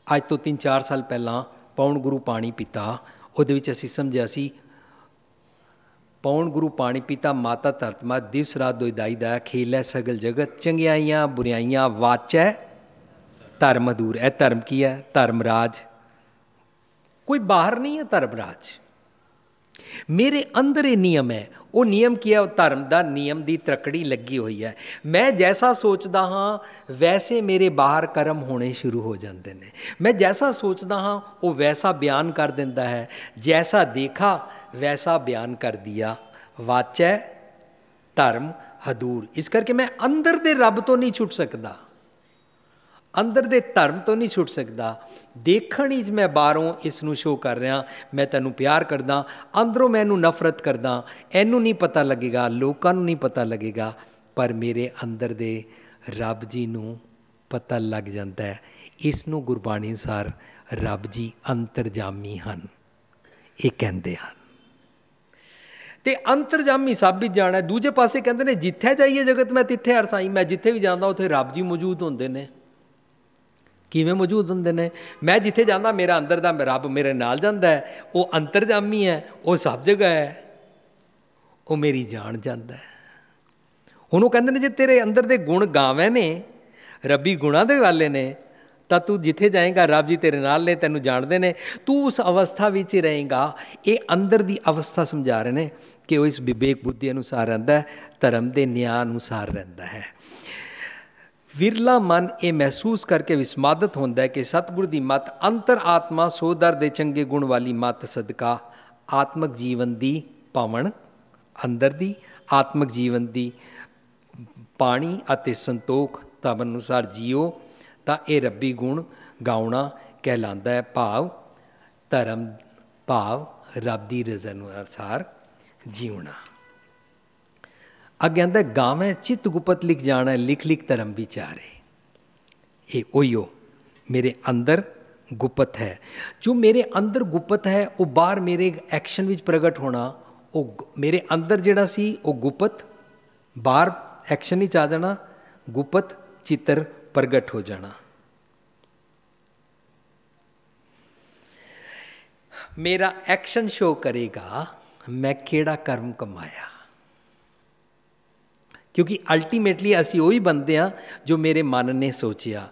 ਅੱਜ ਤੋਂ 3-4 ਸਾਲ ਪਹਿਲਾਂ, ਪੌਣ ਗੁਰੂ ਪਾਣੀ ਪੀਤਾ, ਉਹਦੇ ਵਿੱਚ ਅਸੀਂ ਸਮਝਿਆ ਸੀ ਪੌਣ ਗੁਰੂ ਪਾਣੀ ਪੀਤਾ ਮਾਤਾ ਧਰਤ ਮਾ ਦਿਵਸ ਰਾਤ ਦੁਇਦਾਈ ਦਾ ਖੇਲ ਹੈ ਸਗਲ ਜਗਤ ਚੰਗਿਆਈਆਂ ਬੁਰਾਈਆਂ ਵਾਚੈ ਧਰਮ ਅਧੂਰ। ਇਹ ਧਰਮ ਕੀ ਹੈ? ਧਰਮ ਰਾਜ। ਕੋਈ ਬਾਹਰ ਨਹੀਂ ਹੈ ਧਰਮ ਰਾਜ, ਮੇਰੇ ਅੰਦਰ ਇਹ ਨਿਯਮ ਹੈ। ਉਹ ਨਿਯਮ ਕੀ ਹੈ? ਉਹ ਧਰਮ ਦਾ ਨਿਯਮ ਦੀ ਤਰਕੜੀ ਲੱਗੀ ਹੋਈ ਹੈ। ਮੈਂ ਜੈਸਾ ਸੋਚਦਾ ਹਾਂ ਵੈਸੇ ਮੇਰੇ ਬਾਹਰ ਕਰਮ ਹੋਣੇ ਸ਼ੁਰੂ ਹੋ ਜਾਂਦੇ ਨੇ। ਮੈਂ ਜੈਸਾ ਸੋਚਦਾ ਹਾਂ ਉਹ ਵੈਸਾ ਬਿਆਨ ਕਰ ਦਿੰਦਾ ਹੈ। ਜੈਸਾ ਦੇਖਾ ਵੈਸਾ ਬਿਆਨ ਕਰ ਦਿਆ। ਵਾਚੈ ਧਰਮ ਹਦੂਰ। ਇਸ ਕਰਕੇ ਮੈਂ ਅੰਦਰ ਦੇ ਰੱਬ ਤੋਂ ਨਹੀਂ ਛੁੱਟ ਸਕਦਾ। ਅੰਦਰ ਦੇ ਧਰਮ ਤੋਂ ਨਹੀਂ ਛੁੱਟ ਸਕਦਾ। ਦੇਖਣ ਹੀ ਮੈਂ ਬਾਹਰੋਂ ਇਸ ਨੂੰ ਸ਼ੋਅ ਕਰ ਰਿਹਾ ਮੈਂ ਤੈਨੂੰ ਪਿਆਰ ਕਰਦਾ, ਅੰਦਰੋਂ ਮੈਂ ਇਹਨੂੰ ਨਫ਼ਰਤ ਕਰਦਾ, ਇਹਨੂੰ ਨਹੀਂ ਪਤਾ ਲੱਗੇਗਾ, ਲੋਕਾਂ ਨੂੰ ਨਹੀਂ ਪਤਾ ਲੱਗੇਗਾ, ਪਰ ਮੇਰੇ ਅੰਦਰ ਦੇ ਰੱਬ ਜੀ ਨੂੰ ਪਤਾ ਲੱਗ ਜਾਂਦਾ ਹੈ। ਇਸ ਨੂੰ ਗੁਰਬਾਣੀ ਅਨੁਸਾਰ ਰੱਬ ਜੀ ਅੰਤਰਜਾਮੀ ਹਨ, ਇਹ ਕਹਿੰਦੇ ਹਨ। ਤੇ ਅੰਤਰਜਾਮੀ ਸਭ ਵਿੱਚ ਜਾਣਾ। ਦੂਜੇ ਪਾਸੇ ਕਹਿੰਦੇ ਨੇ ਜਿੱਥੇ ਜਾਈਏ ਜਗਤ ਮੈਂ ਤਿੱਥੇ ਹਰ ਸਾਈਂ। ਮੈਂ ਜਿੱਥੇ ਵੀ ਜਾਂਦਾ ਉੱਥੇ ਰੱਬ ਜੀ ਮੌਜੂਦ ਹੁੰਦੇ ਨੇ। ਕਿਵੇਂ ਮੌਜੂਦ ਹੁੰਦੇ ਨੇ? ਮੈਂ ਜਿੱਥੇ ਜਾਂਦਾ ਮੇਰਾ ਅੰਦਰ ਦਾ ਰੱਬ ਮੇਰੇ ਨਾਲ ਜਾਂਦਾ ਹੈ, ਉਹ ਅੰਤਰਜਾਮੀ ਹੈ, ਉਹ ਸਭ ਜਗ੍ਹਾ ਹੈ, ਉਹ ਮੇਰੀ ਜਾਣ ਜਾਂਦਾ ਹੈ। ਉਹਨੂੰ ਕਹਿੰਦੇ ਨੇ ਜੇ ਤੇਰੇ ਅੰਦਰ ਦੇ ਗੁਣ ਗਾਵੇਂ ਨੇ, ਰੱਬੀ ਗੁਣਾਂ ਦੇ ਵਾਲੇ ਨੇ, ਤਾਂ ਤੂੰ ਜਿੱਥੇ ਜਾਏਗਾ ਰੱਬ ਜੀ ਤੇਰੇ ਨਾਲ ਨੇ, ਤੈਨੂੰ ਜਾਣਦੇ ਨੇ, ਤੂੰ ਉਸ ਅਵਸਥਾ ਵਿੱਚ ਹੀ ਰਹੇਗਾ। ਇਹ ਅੰਦਰ ਦੀ ਅਵਸਥਾ ਸਮਝਾ ਰਹੇ ਨੇ ਕਿ ਉਹ ਇਸ ਵਿਵੇਕ ਬੁੱਧੀ ਅਨੁਸਾਰ ਰਹਿੰਦਾ ਹੈ, ਧਰਮ ਦੇ ਨਿਆਂ ਅਨੁਸਾਰ ਰਹਿੰਦਾ ਹੈ। ਵਿਰਲਾ ਮਨ ਇਹ ਮਹਿਸੂਸ ਕਰਕੇ ਵਿਸਮਾਦਤ ਹੁੰਦਾ ਹੈ ਕਿ ਸਤਿਗੁਰ ਦੀ ਮੱਤ ਅੰਤਰ ਆਤਮਾ ਸੋਦਰ ਦੇ ਚੰਗੇ ਗੁਣ ਵਾਲੀ ਮੱਤ ਸਦਕਾ ਆਤਮਕ ਜੀਵਨ ਦੀ ਪਾਵਨ, ਅੰਦਰ ਦੀ ਆਤਮਕ ਜੀਵਨ ਦੀ ਪਾਣੀ ਅਤੇ ਸੰਤੋਖ ਤਬ ਅਨੁਸਾਰ ਜੀਓ, ਤਾਂ ਇਹ ਰੱਬੀ ਗੁਣ ਗਾਉਣਾ ਕਹਿਲਾਂਦਾ ਹੈ। ਭਾਵ ਧਰਮ, ਭਾਵ ਰੱਬ ਦੀ ਰਜ਼ਾ ਅਨੁਸਾਰ ਜੀਉਣਾ। ਅੱਗੇ ਆਂਦਾ ਗਾਵੇਂ ਚਿੱਤ ਗੁਪਤ ਲਿਖ ਜਾਣਾ, ਲਿਖ ਲਿਖ ਧਰਮ ਵਿਚਾਰੇ। ਇਹ ਉਹੀਓ ਮੇਰੇ ਅੰਦਰ ਗੁਪਤ ਹੈ। ਜੋ ਮੇਰੇ ਅੰਦਰ ਗੁਪਤ ਹੈ ਉਹ ਬਾਹਰ ਮੇਰੇ ਐਕਸ਼ਨ ਵਿੱਚ ਪ੍ਰਗਟ ਹੋਣਾ। ਉਹ ਮੇਰੇ ਅੰਦਰ ਜਿਹੜਾ ਸੀ ਉਹ ਗੁਪਤ ਬਾਹਰ ਐਕਸ਼ਨ ਵਿੱਚ ਆ ਜਾਣਾ, ਗੁਪਤ ਚਿੱਤਰ ਪ੍ਰਗਟ ਹੋ ਜਾਣਾ। ਮੇਰਾ ਐਕਸ਼ਨ ਸ਼ੋ ਕਰੇਗਾ ਮੈਂ ਕਿਹੜਾ ਕਰਮ ਕਮਾਇਆ, ਕਿਉਂਕਿ ਅਲਟੀਮੇਟਲੀ ਅਸੀਂ ਉਹੀ ਬੰਦੇ ਹਾਂ ਜੋ ਮੇਰੇ ਮਨ ਨੇ ਸੋਚਿਆ।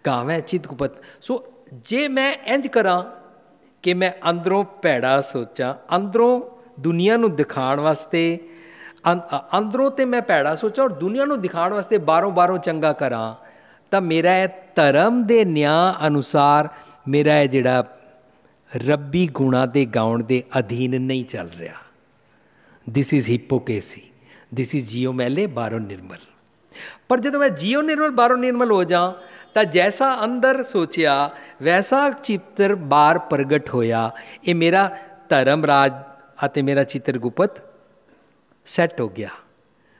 ਗਾਵੇਂ ਚਿੱਤ ਗੁਪਤ। ਸੋ ਜੇ ਮੈਂ ਇੰਝ ਕਰਾਂ ਕਿ ਮੈਂ ਅੰਦਰੋਂ ਭੈੜਾ ਸੋਚਾਂ, ਅੰਦਰੋਂ ਦੁਨੀਆ ਨੂੰ ਦਿਖਾਉਣ ਵਾਸਤੇ, ਅੰਦਰੋਂ ਤੇ ਮੈਂ ਭੈੜਾ ਸੋਚਾਂ ਔਰ ਦੁਨੀਆ ਨੂੰ ਦਿਖਾਉਣ ਵਾਸਤੇ ਬਾਹਰੋਂ ਚੰਗਾ ਕਰਾਂ, ਤਾਂ ਮੇਰਾ ਇਹ ਧਰਮ ਦੇ ਨਿਆਂ ਅਨੁਸਾਰ ਮੇਰਾ ਇਹ ਜਿਹੜਾ ਰੱਬੀ ਗੁਣਾਂ ਦੇ ਗਾਉਣ ਦੇ ਅਧੀਨ ਨਹੀਂ ਚੱਲ ਰਿਹਾ। This is ਹਿਪੋਕੇਸੀ, this is JIO ਮੈਲੇ ਬਾਹਰੋਂ ਨਿਰਮਲ। ਪਰ ਜਦੋਂ ਮੈਂ ਜੀਓ ਨਿਰਮਲ ਬਾਹਰੋਂ ਨਿਰਮਲ ਹੋ ਜਾ ਤਾਂ ਜੈਸਾ ਅੰਦਰ ਸੋਚਿਆ ਵੈਸਾ ਚਿੱਤਰ ਬਾਹਰ ਪ੍ਰਗਟ ਹੋਇਆ। ਇਹ ਮੇਰਾ ਧਰਮ ਰਾਜ ਅਤੇ ਮੇਰਾ ਚਿੱਤਰ ਗੁਪਤ ਸੈੱਟ ਹੋ ਗਿਆ,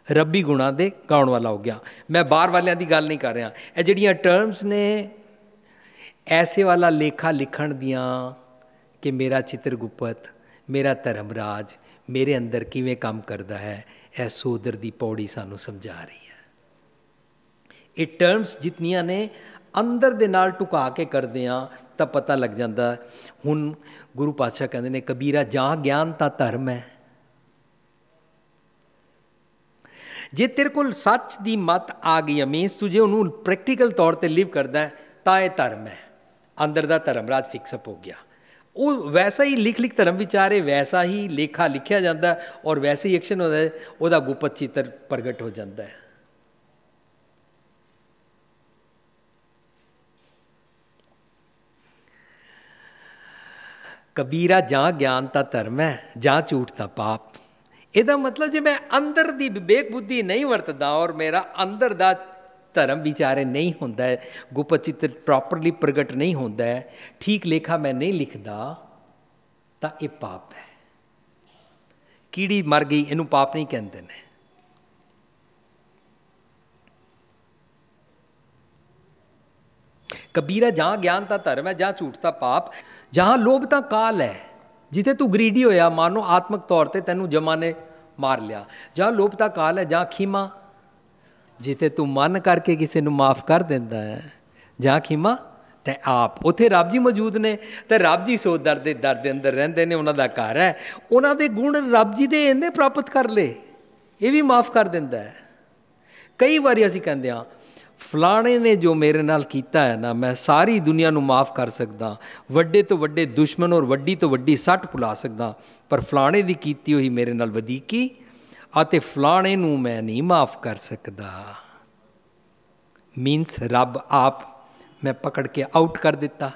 ਰੱਬੀ ਗੁਣਾਂ ਦੇ ਗਾਉਣ ਵਾਲਾ ਹੋ ਗਿਆ। ਮੈਂ ਬਾਹਰ ਵਾਲਿਆਂ ਦੀ ਗੱਲ ਨਹੀਂ ਕਰ ਰਿਹਾ। ਇਹ ਜਿਹੜੀਆਂ ਟਰਮਸ ਨੇ ਐਸੇ ਵਾਲਾ ਲੇਖਾ ਲਿਖਣ ਦੀਆਂ ਕਿ ਮੇਰਾ ਚਿੱਤਰ ਗੁਪਤ, ਮੇਰਾ ਧਰਮ ਰਾਜ ਮੇਰੇ ਅੰਦਰ ਕਿਵੇਂ ਕੰਮ ਕਰਦਾ ਹੈ, ਇਹ ਸੋਦਰ ਦੀ ਪੌੜੀ ਸਾਨੂੰ ਸਮਝਾ ਰਹੀ ਹੈ। ਇਹ ਟਰਮਸ ਜਿਤਨੀਆਂ ਨੇ ਅੰਦਰ ਦੇ ਨਾਲ ਟੁਕਾ ਕੇ ਕਰਦੇ ਹਾਂ ਤਾਂ ਪਤਾ ਲੱਗ ਜਾਂਦਾ। ਹੁਣ ਗੁਰੂ ਪਾਤਸ਼ਾਹ ਕਹਿੰਦੇ ਨੇ ਕਬੀਰਾ ਜਾਂ ਗਿਆਨ ਤਾਂ ਧਰਮ ਹੈ। ਜੇ ਤੇਰੇ ਕੋਲ ਸੱਚ ਦੀ ਮੱਤ ਆ ਗਈ, ਮੀਨਸ ਤੂੰ ਜੇ ਉਹਨੂੰ ਪ੍ਰੈਕਟੀਕਲ ਤੌਰ 'ਤੇ ਲਿਵ ਕਰਦਾ ਤਾਂ ਇਹ ਧਰਮ ਹੈ। ਅੰਦਰ ਦਾ ਧਰਮ ਰਾਜ ਫਿਕਸਅਪ ਹੋ ਗਿਆ। ਉਹ ਵੈਸਾ ਹੀ ਲਿਖ ਲਿਖ ਧਰਮ ਵਿਚਾਰੇ, ਵੈਸਾ ਹੀ ਲੇਖਾ ਲਿਖਿਆ ਜਾਂਦਾ ਔਰ ਵੈਸੇ ਹੀ ਐਕਸ਼ਨ ਹੁੰਦਾ, ਉਹਦਾ ਗੁਪਤ ਚਿੱਤਰ ਪ੍ਰਗਟ ਹੋ ਜਾਂਦਾ ਹੈ। ਕਬੀਰਾ ਜਾਂ ਗਿਆਨ ਤਾਂ ਧਰਮ ਹੈ, ਜਾਂ ਝੂਠ ਤਾਂ ਪਾਪ। ਇਹਦਾ ਮਤਲਬ ਜੇ ਮੈਂ ਅੰਦਰ ਦੀ ਵਿਵੇਕ ਬੁੱਧੀ ਨਹੀਂ ਵਰਤਦਾ ਔਰ ਮੇਰਾ ਅੰਦਰ ਦਾ ਧਰਮ ਵਿਚਾਰੇ ਨਹੀਂ ਹੁੰਦਾ ਹੈ, ਗੁਪਤ ਚਿੱਤਰ ਪ੍ਰੋਪਰਲੀ ਪ੍ਰਗਟ ਨਹੀਂ ਹੁੰਦਾ ਹੈ, ਠੀਕ ਲੇਖਾ ਮੈਂ ਨਹੀਂ ਲਿਖਦਾ, ਤਾਂ ਇਹ ਪਾਪ ਹੈ। ਕੀੜੀ ਮਰ ਗਈ, ਇਹਨੂੰ ਪਾਪ ਨਹੀਂ ਕਹਿੰਦੇ ਨੇ। ਕਬੀਰਾ ਜਾਂ ਗਿਆਨ ਤਾਂ ਧਰਮ ਹੈ, ਜਾਂ ਝੂਠ ਤਾਂ ਪਾਪ। ਜਹਾਂ ਲੋਭ ਤਾਂ ਕਾਲ ਹੈ, ਜਿੱਥੇ ਤੂੰ ਗਰੀਡੀ ਹੋਇਆ, ਮਾਨੋ ਆਤਮਕ ਤੌਰ 'ਤੇ ਤੈਨੂੰ ਜਮਾ ਨੇ ਮਾਰ ਲਿਆ। ਜਾਂ ਲੋਭ ਤਾਂ ਕਾਲ ਹੈ, ਜਾਂ ਖੀਮਾ, ਜਿੱਥੇ ਤੂੰ ਮਨ ਕਰਕੇ ਕਿਸੇ ਨੂੰ ਮਾਫ ਕਰ ਦਿੰਦਾ ਹੈ। ਜਾਂ ਖੀਮਾ ਤੇ ਆਪ, ਉੱਥੇ ਰੱਬ ਜੀ ਮੌਜੂਦ ਨੇ ਤੇ ਰੱਬ ਜੀ ਸੋ ਦਰ ਦੇ ਅੰਦਰ ਰਹਿੰਦੇ ਨੇ, ਉਹਨਾਂ ਦਾ ਘਰ ਹੈ। ਉਹਨਾਂ ਦੇ ਗੁਣ ਰੱਬ ਜੀ ਦੇ ਇਹਨੇ ਪ੍ਰਾਪਤ ਕਰ ਲਏ, ਇਹ ਵੀ ਮਾਫ ਕਰ ਦਿੰਦਾ ਹੈ। ਕਈ ਵਾਰੀ ਅਸੀਂ ਕਹਿੰਦੇ ਹਾਂ ਫਲਾਣੇ ਨੇ ਜੋ ਮੇਰੇ ਨਾਲ ਕੀਤਾ ਹੈ ਨਾ, ਮੈਂ ਸਾਰੀ ਦੁਨੀਆ ਨੂੰ ਮਾਫ ਕਰ ਸਕਦਾ, ਵੱਡੇ ਤੋਂ ਵੱਡੇ ਦੁਸ਼ਮਣ ਔਰ ਵੱਡੀ ਤੋਂ ਵੱਡੀ ਸੱਟ ਭੁਲਾ ਸਕਦਾ, ਪਰ ਫਲਾਣੇ ਦੀ ਕੀਤੀ ਹੋਈ ਮੇਰੇ ਨਾਲ ਵਧੀਕੀ ਅਤੇ ਫਲਾਣੇ ਨੂੰ ਮੈਂ ਨਹੀਂ ਮਾਫ ਕਰ ਸਕਦਾ। ਮੀਨਸ ਰੱਬ ਆਪ ਮੈਂ ਪਕੜ ਕੇ ਆਊਟ ਕਰ ਦਿੱਤਾ।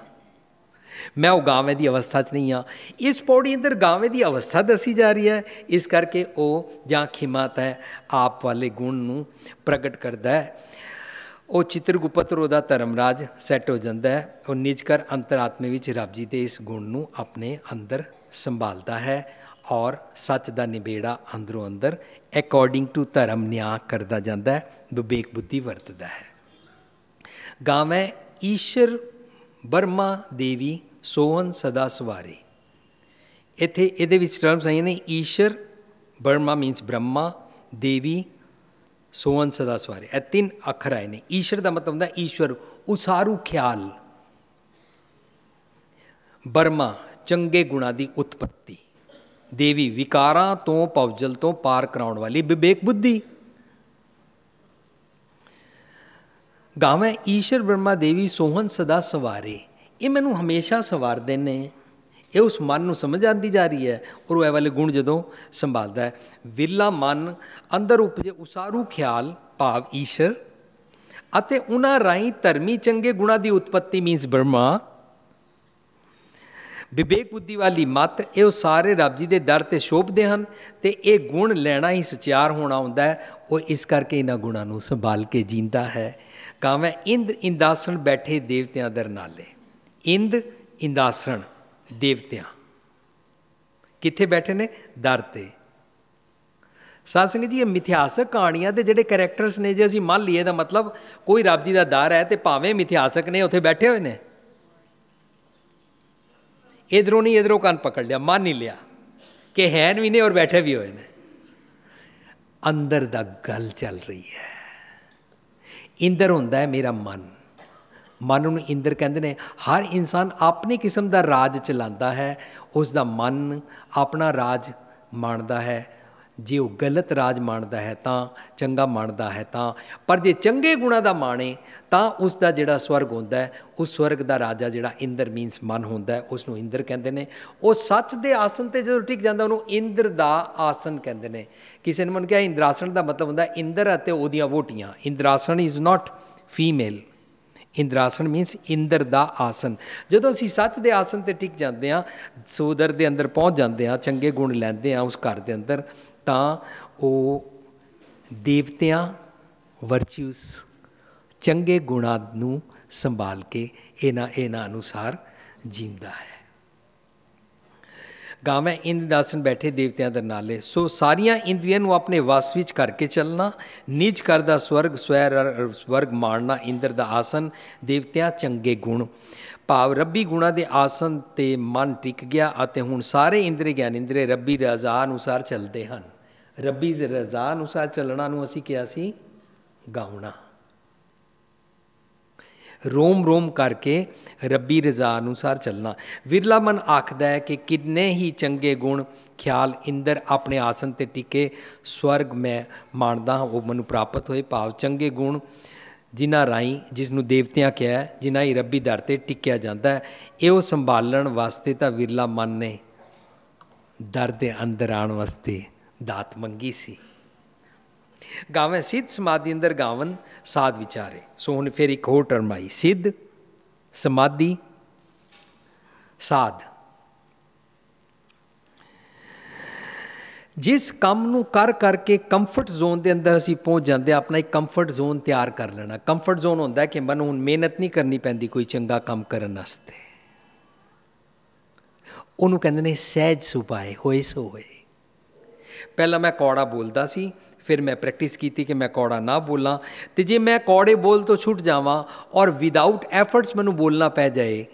ਮੈਂ ਉਹ ਗਾਵੇਂ ਦੀ ਅਵਸਥਾ 'ਚ ਨਹੀਂ ਹਾਂ। ਇਸ ਪੌੜੀ ਅੰਦਰ ਗਾਵੇਂ ਦੀ ਅਵਸਥਾ ਦੱਸੀ ਜਾ ਰਹੀ ਹੈ। ਇਸ ਕਰਕੇ ਉਹ ਜਾਂ ਖਿਮਾਤ ਹੈ, ਆਪ ਵਾਲੇ ਗੁਣ ਨੂੰ ਪ੍ਰਗਟ ਕਰਦਾ ਹੈ। ਉਹ ਚਿੱਤਰਗੁਪਤ ਉਹਦਾ ਧਰਮਰਾਜ ਸੈੱਟ ਹੋ ਜਾਂਦਾ ਹੈ। ਉਹ ਨਿਜਕਰ ਅੰਤਰਾਤਮੇ ਵਿੱਚ ਰੱਬ ਜੀ ਦੇ ਇਸ ਗੁਣ ਨੂੰ ਆਪਣੇ ਅੰਦਰ ਸੰਭਾਲਦਾ ਹੈ ਔਰ ਸੱਚ ਦਾ ਨਿਬੇੜਾ ਅੰਦਰੋਂ ਅੰਦਰ ਅਕੋਰਡਿੰਗ ਟੂ ਧਰਮ ਨਿਆਂ ਕਰਦਾ ਜਾਂਦਾ ਹੈ, ਵਿਵੇਕ ਬੁੱਧੀ ਵਰਤਦਾ ਹੈ। ਗਾਵੇਂ ਈਸ਼ਰ ਬਰਮਾ ਦੇਵੀ ਸੋਹਨ ਸਦਾ ਸਵਾਰੇ। ਇੱਥੇ ਇਹਦੇ ਵਿੱਚ ਟਰਮਸ ਆਈਆਂ ਨੇ, ਈਸ਼ਰ ਬਰਮਾ ਮੀਨਸ ਬ੍ਰਹਮਾ, ਦੇਵੀ ਸੋਹਨ ਸਦਾ ਸਵਾਰੇ, ਇਹ 3 ਅੱਖਰ ਆਏ ਨੇ। ਈਸ਼ਰ ਦਾ ਮਤਲਬ ਹੁੰਦਾ ਈਸ਼ਵਰ, ਉਸਾਰੂ ਖਿਆਲ। ਬਰਮਾ ਚੰਗੇ ਗੁਣਾਂ ਦੀ ਉਤਪੱਤੀ। ਦੇਵੀ ਵਿਕਾਰਾਂ ਤੋਂ ਪਵਜਲ ਤੋਂ ਪਾਰ ਕਰਾਉਣ ਵਾਲੀ ਵਿਵੇਕ ਬੁੱਧੀ। ਗਾਵੇਂ ਈਸ਼ਰ ਬ੍ਰਹਮਾ ਦੇਵੀ ਸੋਹਨ ਸਦਾ ਸਵਾਰੇ। ਇਹ ਮੈਨੂੰ ਹਮੇਸ਼ਾ ਸਵਾਰਦੇ ਨੇ। ਇਹ ਉਸ ਮਨ ਨੂੰ ਸਮਝ ਆਉਂਦੀ ਜਾ ਰਹੀ ਹੈ ਔਰ ਉਹ ਇਹ ਵਾਲੇ ਗੁਣ ਜਦੋਂ ਸੰਭਾਲਦਾ ਹੈ। ਵਿਰਲਾ ਮਨ ਅੰਦਰ ਉਪਜੇ ਉਸਾਰੂ ਖਿਆਲ ਭਾਵ ਈਸ਼ਰ ਅਤੇ ਉਹਨਾਂ ਰਾਹੀਂ ਧਰਮੀ ਚੰਗੇ ਗੁਣਾਂ ਦੀ ਉਤਪੱਤੀ ਮੀਨਸ ਬ੍ਰਹਮਾ। ਵਿਵੇਕ ਬੁੱਧੀ ਵਾਲੀ ਮੱਤ, ਇਹ ਉਹ ਸਾਰੇ ਰੱਬ ਜੀ ਦੇ ਦਰ 'ਤੇ ਸ਼ੋਭਦੇ ਹਨ ਅਤੇ ਇਹ ਗੁਣ ਲੈਣਾ ਹੀ ਸਚਿਆਰ ਹੋਣਾ ਹੁੰਦਾ ਹੈ। ਉਹ ਇਸ ਕਰਕੇ ਇਹਨਾਂ ਗੁਣਾਂ ਨੂੰ ਸੰਭਾਲ ਕੇ ਜੀਂਦਾ ਹੈ। ਕਾਵੇਂ ਇੰਦ ਇੰਦਾਸਣ ਬੈਠੇ ਦੇਵਤਿਆਂ ਦਰ ਨਾਲੇ। ਇੰਦ ਇੰਦਾਸਣ ਦੇਵਤਿਆਂ ਕਿੱਥੇ ਬੈਠੇ ਨੇ? ਦਰ 'ਤੇ। ਸਾਧ ਸੰਗਤ ਜੀ, ਇਹ ਮਿਥਿਹਾਸਕ ਕਹਾਣੀਆਂ ਦੇ ਜਿਹੜੇ ਕਰੈਕਟਰਸ ਨੇ, ਜੇ ਅਸੀਂ ਮੰਨ ਲਈਏ ਤਾਂ ਮਤਲਬ ਕੋਈ ਰੱਬ ਜੀ ਦਾ ਦਰ ਹੈ ਅਤੇ ਭਾਵੇਂ ਮਿਥਿਹਾਸਕ ਨੇ ਉੱਥੇ ਬੈਠੇ ਹੋਏ ਨੇ। ਇੱਧਰੋਂ ਨਹੀਂ ਇੱਧਰੋਂ ਕੰਨ ਪਕੜ ਲਿਆ, ਮੰਨ ਹੀ ਲਿਆ ਕਿ ਹੈਨ ਵੀ ਨੇ ਔਰ ਬੈਠੇ ਵੀ ਹੋਏ ਨੇ। ਅੰਦਰ ਦਾ ਗੱਲ ਚੱਲ ਰਹੀ ਹੈ। ਇੰਦਰ ਹੁੰਦਾ ਹੈ ਮੇਰਾ ਮਨ। ਮਨ ਨੂੰ ਇੰਦਰ ਕਹਿੰਦੇ ਨੇ। ਹਰ ਇਨਸਾਨ ਆਪਣੀ ਕਿਸਮ ਦਾ ਰਾਜ ਚਲਾਉਂਦਾ ਹੈ। ਉਸ ਦਾ ਮਨ ਆਪਣਾ ਰਾਜ ਮਾਣਦਾ ਹੈ। ਜੇ ਉਹ ਗਲਤ ਰਾਜ ਮਾਣਦਾ ਹੈ ਤਾਂ ਚੰਗਾ ਮਾਣਦਾ ਹੈ ਤਾਂ, ਪਰ ਜੇ ਚੰਗੇ ਗੁਣਾਂ ਦਾ ਮਾਣੇ ਤਾਂ ਉਸ ਦਾ ਜਿਹੜਾ ਸਵਰਗ ਹੁੰਦਾ ਹੈ, ਉਸ ਸਵਰਗ ਦਾ ਰਾਜਾ ਜਿਹੜਾ ਇੰਦਰ ਮੀਨਸ ਮਨ ਹੁੰਦਾ ਹੈ, ਉਸ ਨੂੰ ਇੰਦਰ ਕਹਿੰਦੇ ਨੇ। ਉਹ ਸੱਚ ਦੇ ਆਸਨ 'ਤੇ ਜਦੋਂ ਟਿਕ ਜਾਂਦਾ ਉਹਨੂੰ ਇੰਦਰ ਦਾ ਆਸਨ ਕਹਿੰਦੇ ਨੇ। ਕਿਸੇ ਨੇ ਮੈਨੂੰ ਕਿਹਾ ਇੰਦਰਾਸਣ ਦਾ ਮਤਲਬ ਹੁੰਦਾ ਇੰਦਰ ਅਤੇ ਉਹਦੀਆਂ ਵੋਟੀਆਂ। Indrasan is not female. Indrasan means Indra ਦਾ ਆਸਨ। ਜਦੋਂ ਅਸੀਂ ਸੱਚ ਦੇ ਆਸਨ 'ਤੇ ਟਿਕ ਜਾਂਦੇ ਹਾਂ, ਸੋਦਰ ਦੇ ਅੰਦਰ ਪਹੁੰਚ ਜਾਂਦੇ ਹਾਂ, ਚੰਗੇ ਗੁਣ ਲੈਂਦੇ ਹਾਂ ਉਸ ਘਰ ਦੇ ਅੰਦਰ, ਤਾਂ ਉਹ ਦੇਵਤਿਆਂ ਵਰਚੂਸ ਚੰਗੇ ਗੁਣਾਂ ਨੂੰ ਸੰਭਾਲ ਕੇ ਇਹਨਾਂ ਅਨੁਸਾਰ ਜੀਂਦਾ ਹੈ। ਗਾਵੇਂ ਇੰਦ ਆਸਨ ਬੈਠੇ ਦੇਵਤਿਆਂ ਦੇ ਨਾਲੇ। ਸੋ ਸਾਰੀਆਂ ਇੰਦਰੀਆਂ ਨੂੰ ਆਪਣੇ ਵਸ ਵਿੱਚ ਕਰਕੇ ਚੱਲਣਾ। ਨਿਜ ਕਰਦਾ ਸਵਰਗ ਸਵਰਗ ਮਾਣਨਾ ਇੰਦਰ ਦਾ ਆਸਨ। ਦੇਵਤਿਆਂ ਚੰਗੇ ਗੁਣ ਭਾਵ ਰੱਬੀ ਗੁਣਾਂ ਦੇ ਆਸਨ 'ਤੇ ਮਨ ਟਿਕ ਗਿਆ ਅਤੇ ਹੁਣ ਸਾਰੇ ਇੰਦਰੀ ਗਿਆਨ ਇੰਦਰੀ ਰੱਬੀ ਰਜ਼ਾ ਅਨੁਸਾਰ ਚੱਲਦੇ ਹਨ। ਰੱਬੀ ਰਜ਼ਾ ਅਨੁਸਾਰ ਚੱਲਣਾ ਨੂੰ ਅਸੀਂ ਕਿਹਾ ਸੀ ਗਾਉਣਾ। ਰੋਮ ਰੋਮ ਕਰਕੇ ਰੱਬੀ ਰਜ਼ਾ ਅਨੁਸਾਰ ਚੱਲਣਾ। ਵਿਰਲਾ ਮਨ ਆਖਦਾ ਹੈ ਕਿ ਕਿੰਨੇ ਹੀ ਚੰਗੇ ਗੁਣ ਖਿਆਲ ਇੰਦਰ ਆਪਣੇ ਆਸਨ 'ਤੇ ਟਿਕੇ ਸਵਰਗ ਮੈਂ ਮਾਣਦਾ ਹਾਂ ਉਹ ਮੈਨੂੰ ਪ੍ਰਾਪਤ ਹੋਏ। ਭਾਵ ਚੰਗੇ ਗੁਣ ਜਿਨ੍ਹਾਂ ਰਾਹੀਂ, ਜਿਸ ਨੂੰ ਦੇਵਤਿਆਂ ਕਿਹਾ, ਜਿਨ੍ਹਾਂ ਹੀ ਰੱਬੀ ਦਰ 'ਤੇ ਟਿਕਿਆ ਜਾਂਦਾ ਹੈ, ਇਹ ਉਹ ਸੰਭਾਲਣ ਵਾਸਤੇ ਤਾਂ ਵਿਰਲਾ ਮਨ ਨੇ ਦਰ ਦੇ ਅੰਦਰ ਆਉਣ ਵਾਸਤੇ ਦਾਤ ਮੰਗੀ ਸੀ। ਗਾਵੇਂ ਸਿੱਧ ਸਮਾਧੀ ਅੰਦਰ ਗਾਵਨ ਸਾਧ ਵਿਚਾਰੇ। ਸੋ ਹੁਣ ਫਿਰ ਇੱਕ ਹੋਰ ਟਰਮ ਆਈ, ਸਿੱਧ ਸਮਾਧੀ ਸਾਧ। ਜਿਸ ਕੰਮ ਨੂੰ ਕਰ ਕਰਕੇ ਕੰਫਰਟ ਜ਼ੋਨ ਦੇ ਅੰਦਰ ਅਸੀਂ ਪਹੁੰਚ ਜਾਂਦੇ, ਆਪਣਾ ਇੱਕ ਕੰਫਰਟ ਜ਼ੋਨ ਤਿਆਰ ਕਰ ਲੈਣਾ। ਕੰਫਰਟ ਜ਼ੋਨ ਹੁੰਦਾ ਕਿ ਮੈਨੂੰ ਹੁਣ ਮਿਹਨਤ ਨਹੀਂ ਕਰਨੀ ਪੈਂਦੀ ਕੋਈ ਚੰਗਾ ਕੰਮ ਕਰਨ ਵਾਸਤੇ। ਉਹਨੂੰ ਕਹਿੰਦੇ ਨੇ ਸਹਿਜ ਸੁਭਾਏ, ਹੋਏ ਸੋ ਹੋਏ। ਪਹਿਲਾਂ ਮੈਂ ਕੌੜਾ ਬੋਲਦਾ ਸੀ, ਫਿਰ ਮੈਂ ਪ੍ਰੈਕਟਿਸ ਕੀਤੀ ਕਿ ਮੈਂ ਕੌੜਾ ਨਾ ਬੋਲਾਂ, ਅਤੇ ਜੇ ਮੈਂ ਕੌੜੇ ਬੋਲ ਤੋਂ ਛੁੱਟ ਜਾਵਾਂ ਔਰ ਵਿਦਆਊਟ ਐਫਰਟਸ ਮੈਨੂੰ ਬੋਲਣਾ ਪੈ ਜਾਏ,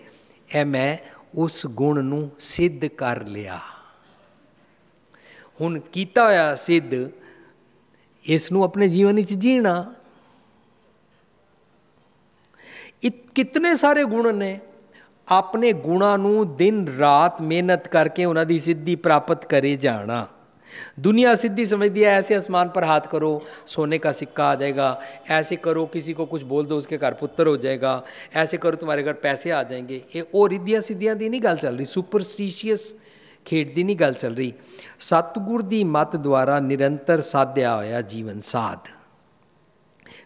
ਇਹ ਮੈਂ ਉਸ ਗੁਣ ਨੂੰ ਸਿੱਧ ਕਰ ਲਿਆ। ਹੁਣ ਕੀਤਾ ਹੋਇਆ ਸਿੱਧ, ਇਸ ਨੂੰ ਆਪਣੇ ਜੀਵਨ ਵਿੱਚ ਜੀਣਾ। ਕਿਤਨੇ ਸਾਰੇ ਗੁਣ ਨੇ। ਆਪਣੇ ਗੁਣਾਂ ਨੂੰ ਦਿਨ ਰਾਤ ਮਿਹਨਤ ਕਰਕੇ ਉਹਨਾਂ ਦੀ ਸਿੱਧੀ ਪ੍ਰਾਪਤ ਕਰੇ ਜਾਣਾ। दुनिया सीधी समझती है, ऐसे आसमान पर हाथ करो सोने का सिक्का आ जाएगा, ऐसे करो किसी को कुछ बोल दो उसके घर पुत्र हो जाएगा, ऐसे करो तुम्हारे घर पैसे आ जाएंगे। ये और रिद्धियाँ सिद्धियाँ की नहीं गल चल रही, सुपरस्टिशियस खेड की नहीं गल चल रही। सतगुर की मत द्वारा निरंतर साध्या होया जीवन साध।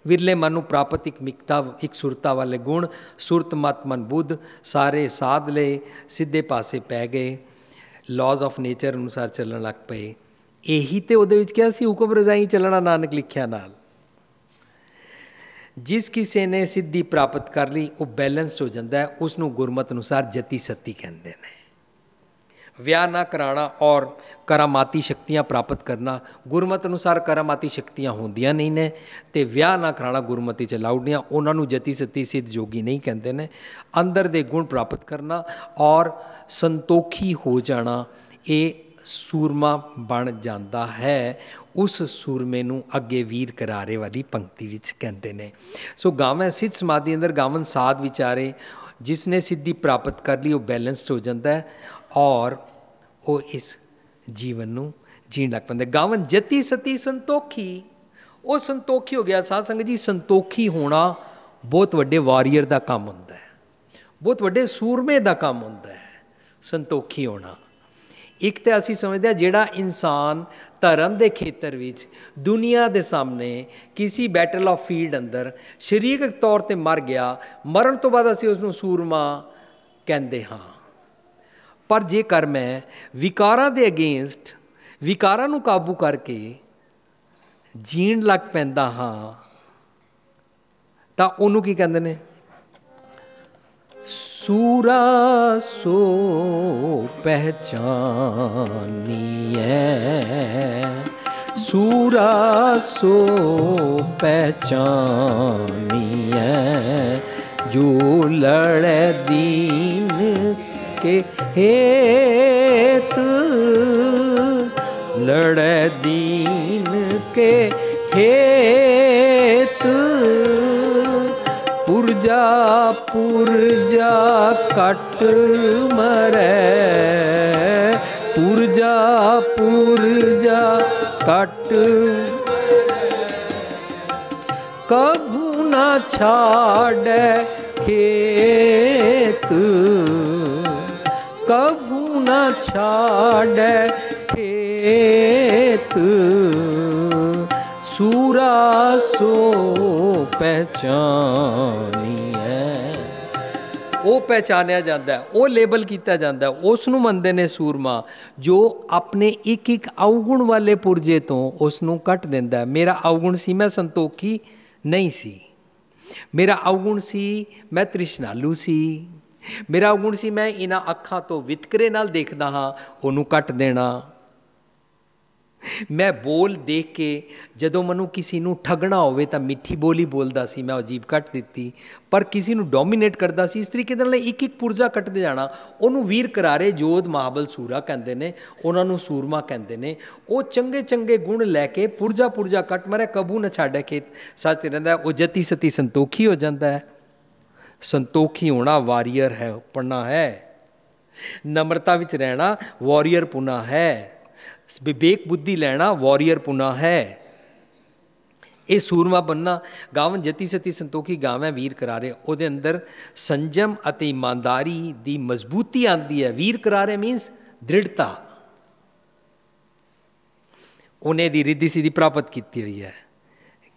विरले मन प्राप्त एक मिकता एक सुरता वाले गुण, सुरत मत मन बुद्ध सारे साध ले, सीधे पासे पै गए, लॉज ऑफ नेचर अनुसार चलन लग पे। यही तो वो किया सी हुक्म रजाई चलना नानक लिखिया नाल। जिस किसी ने सिद्धि प्राप्त कर ली वो बैलेंस्ड हो जाता है, उसनों गुरमत अनुसार जति सती कहते हैं। ਵਿਆਹ ਨਾ ਕਰਾਉਣਾ ਔਰ ਕਰਾਮਾਤੀ ਸ਼ਕਤੀਆਂ ਪ੍ਰਾਪਤ ਕਰਨਾ, ਗੁਰਮਤ ਅਨੁਸਾਰ ਕਰਾਮਾਤੀ ਸ਼ਕਤੀਆਂ ਹੁੰਦੀਆਂ ਨਹੀਂ ਨੇ, ਅਤੇ ਵਿਆਹ ਨਾ ਕਰਾਉਣਾ ਗੁਰਮਤੀ 'ਚ ਲਾਉਡੀਆਂ, ਉਹਨਾਂ ਨੂੰ ਜਤੀ ਸਤੀ ਸਿੱਧ ਜੋਗੀ ਨਹੀਂ ਕਹਿੰਦੇ ਨੇ। ਅੰਦਰ ਦੇ ਗੁਣ ਪ੍ਰਾਪਤ ਕਰਨਾ ਔਰ ਸੰਤੋਖੀ ਹੋ ਜਾਣਾ, ਇਹ ਸੂਰਮਾ ਬਣ ਜਾਂਦਾ ਹੈ। ਉਸ ਸੂਰਮੇ ਨੂੰ ਅੱਗੇ ਵੀਰ ਕਰਾਰੇ ਵਾਲੀ ਪੰਕਤੀ ਵਿੱਚ ਕਹਿੰਦੇ ਨੇ। ਸੋ ਗਾਵੇਂ ਸਿੱਧ ਸਮਾਧੀ ਅੰਦਰ ਗਾਵਨ ਸਾਧ ਵਿਚਾਰੇ, ਜਿਸਨੇ ਸਿੱਧੀ ਪ੍ਰਾਪਤ ਕਰ ਲਈ ਉਹ ਬੈਲੈਂਸਡ ਹੋ ਜਾਂਦਾ ਹੈ ਔਰ ਉਹ ਇਸ ਜੀਵਨ ਨੂੰ ਜੀਣ ਲੱਗ ਪੈਂਦਾ। ਗਾਵਨ ਜਤੀ ਸਤੀ ਸੰਤੋਖੀ, ਉਹ ਸੰਤੋਖੀ ਹੋ ਗਿਆ। ਸਾਧ ਸੰਗਤ ਜੀ, ਸੰਤੋਖੀ ਹੋਣਾ ਬਹੁਤ ਵੱਡੇ ਵਾਰੀਅਰ ਦਾ ਕੰਮ ਹੁੰਦਾ ਹੈ, ਬਹੁਤ ਵੱਡੇ ਸੂਰਮੇ ਦਾ ਕੰਮ ਹੁੰਦਾ ਹੈ ਸੰਤੋਖੀ ਹੋਣਾ। ਇੱਕ ਤਾਂ ਅਸੀਂ ਸਮਝਦੇ ਹਾਂ ਜਿਹੜਾ ਇਨਸਾਨ ਧਰਮ ਦੇ ਖੇਤਰ ਵਿੱਚ ਦੁਨੀਆ ਦੇ ਸਾਹਮਣੇ ਕਿਸੇ ਬੈਟਲ ਆਫ ਫੀਲਡ ਅੰਦਰ ਸਰੀਰਕ ਤੌਰ 'ਤੇ ਮਰ ਗਿਆ, ਮਰਨ ਤੋਂ ਬਾਅਦ ਅਸੀਂ ਉਸਨੂੰ ਸੂਰਮਾ ਕਹਿੰਦੇ ਹਾਂ। ਪਰ ਜੇਕਰ ਮੈਂ ਵਿਕਾਰਾਂ ਦੇ ਅਗੇਂਸਟ, ਵਿਕਾਰਾਂ ਨੂੰ ਕਾਬੂ ਕਰਕੇ ਜੀਣ ਲੱਗ ਪੈਂਦਾ ਹਾਂ ਤਾਂ ਉਹਨੂੰ ਕੀ ਕਹਿੰਦੇ ਨੇ? ਸੂਰਾ ਸੋ ਪਹਿਚਾਨੀਐ, ਸੂਰਾ ਸੋ ਪਹਿਚਾਨੀਐ, ਜੋ ਲੜੈ ਦੀਨ के हेत, लड़ै दीन के हेत, पुरजा पुरजा कट मरै, पुरजा पुरजा कट, कभू न छाड़ै खेत, कभू न छाड़ै खेत, सूरा सो ਪਹਿਚਾਨੀਐ। ਉਹ ਪਹਿਚਾਨਿਆ ਜਾਂਦਾ, ਉਹ ਲੇਬਲ ਕੀਤਾ ਜਾਂਦਾ, ਉਸ ਨੂੰ ਮੰਨਦੇ ਨੇ ਸੂਰਮਾ ਜੋ ਆਪਣੇ ਇੱਕ ਇੱਕ ਅਵਗੁਣ ਵਾਲੇ ਪੁਰਜੇ ਤੋਂ ਉਸ ਨੂੰ ਕੱਟ ਦਿੰਦਾ। ਮੇਰਾ ਅਵਗੁਣ ਸੀ ਮੈਂ ਸੰਤੋਖੀ ਨਹੀਂ ਸੀ, ਮੇਰਾ ਅਵਗੁਣ ਸੀ ਮੈਂ ਤ੍ਰਿਸ਼ਨਾਲੂ ਸੀ, ਮੇਰਾ ਅਵਗੁਣ ਸੀ ਮੈਂ ਇਹਨਾਂ ਅੱਖਾਂ ਤੋਂ ਵਿਤਕਰੇ ਨਾਲ ਦੇਖਦਾ ਹਾਂ, ਉਹਨੂੰ ਕੱਟ ਦੇਣਾ। ਮੈਂ ਬੋਲ ਦੇਖ ਕੇ ਜਦੋਂ ਮੈਨੂੰ ਕਿਸੇ ਨੂੰ ਠੱਗਣਾ ਹੋਵੇ ਤਾਂ ਮਿੱਠੀ ਬੋਲੀ ਬੋਲਦਾ ਸੀ, ਮੈਂ ਉਹ ਜੀਭ ਕੱਟ ਦਿੱਤੀ। ਪਰ ਕਿਸੇ ਨੂੰ ਡੋਮੀਨੇਟ ਕਰਦਾ ਸੀ, ਇਸ ਤਰੀਕੇ ਦੇ ਨਾਲ ਇੱਕ ਇੱਕ ਪੁਰਜਾ ਕੱਟਦੇ ਜਾਣਾ। ਉਹਨੂੰ ਵੀਰ ਕਰਾਰੇ ਜੋਧ ਮਹਾਬਲ ਸੂਰਾ ਕਹਿੰਦੇ ਨੇ, ਉਹਨਾਂ ਨੂੰ ਸੂਰਮਾ ਕਹਿੰਦੇ ਨੇ। ਉਹ ਚੰਗੇ ਚੰਗੇ ਗੁਣ ਲੈ ਕੇ ਪੁਰਜਾ ਪੁਰਜਾ ਕੱਟ ਮਾਰੇ, ਕਬੂ ਨਾ ਛਾੜੇ ਖੇਤ ਸੱਚ ਰਹਿੰਦਾ। ਉਹ ਜਤੀ ਸਤੀ ਸੰਤੋਖੀ ਹੋ ਜਾਂਦਾ ਹੈ। ਸੰਤੋਖੀ ਹੋਣਾ ਵਾਰੀਅਰ ਹੈ ਪੜਨਾ ਹੈ, ਨਮਰਤਾ ਵਿੱਚ ਰਹਿਣਾ ਵਾਰੀਅਰ ਪੁਣਾ ਹੈ, ਵਿਵੇਕ ਬੁੱਧੀ ਲੈਣਾ ਵਾਰੀਅਰ ਪੁਣਾ ਹੈ। ਇਹ ਸੂਰਮਾ ਬਣਨਾ। ਗਾਵਨ ਜਤੀ ਸਤੀ ਸੰਤੋਖੀ ਗਾਵੇਂ ਵੀਰ ਕਰਾਰੇ, ਉਹਦੇ ਅੰਦਰ ਸੰਜਮ ਅਤੇ ਇਮਾਨਦਾਰੀ ਦੀ ਮਜ਼ਬੂਤੀ ਆਉਂਦੀ ਹੈ। ਵੀਰ ਕਰਾਰੇ ਮੀਨਸ ਦ੍ਰਿੜਤਾ। ਉਹਨੇ ਦੀ ਰਿੱਧੀ ਸਿੱਧੀ ਪ੍ਰਾਪਤ ਕੀਤੀ ਹੋਈ ਹੈ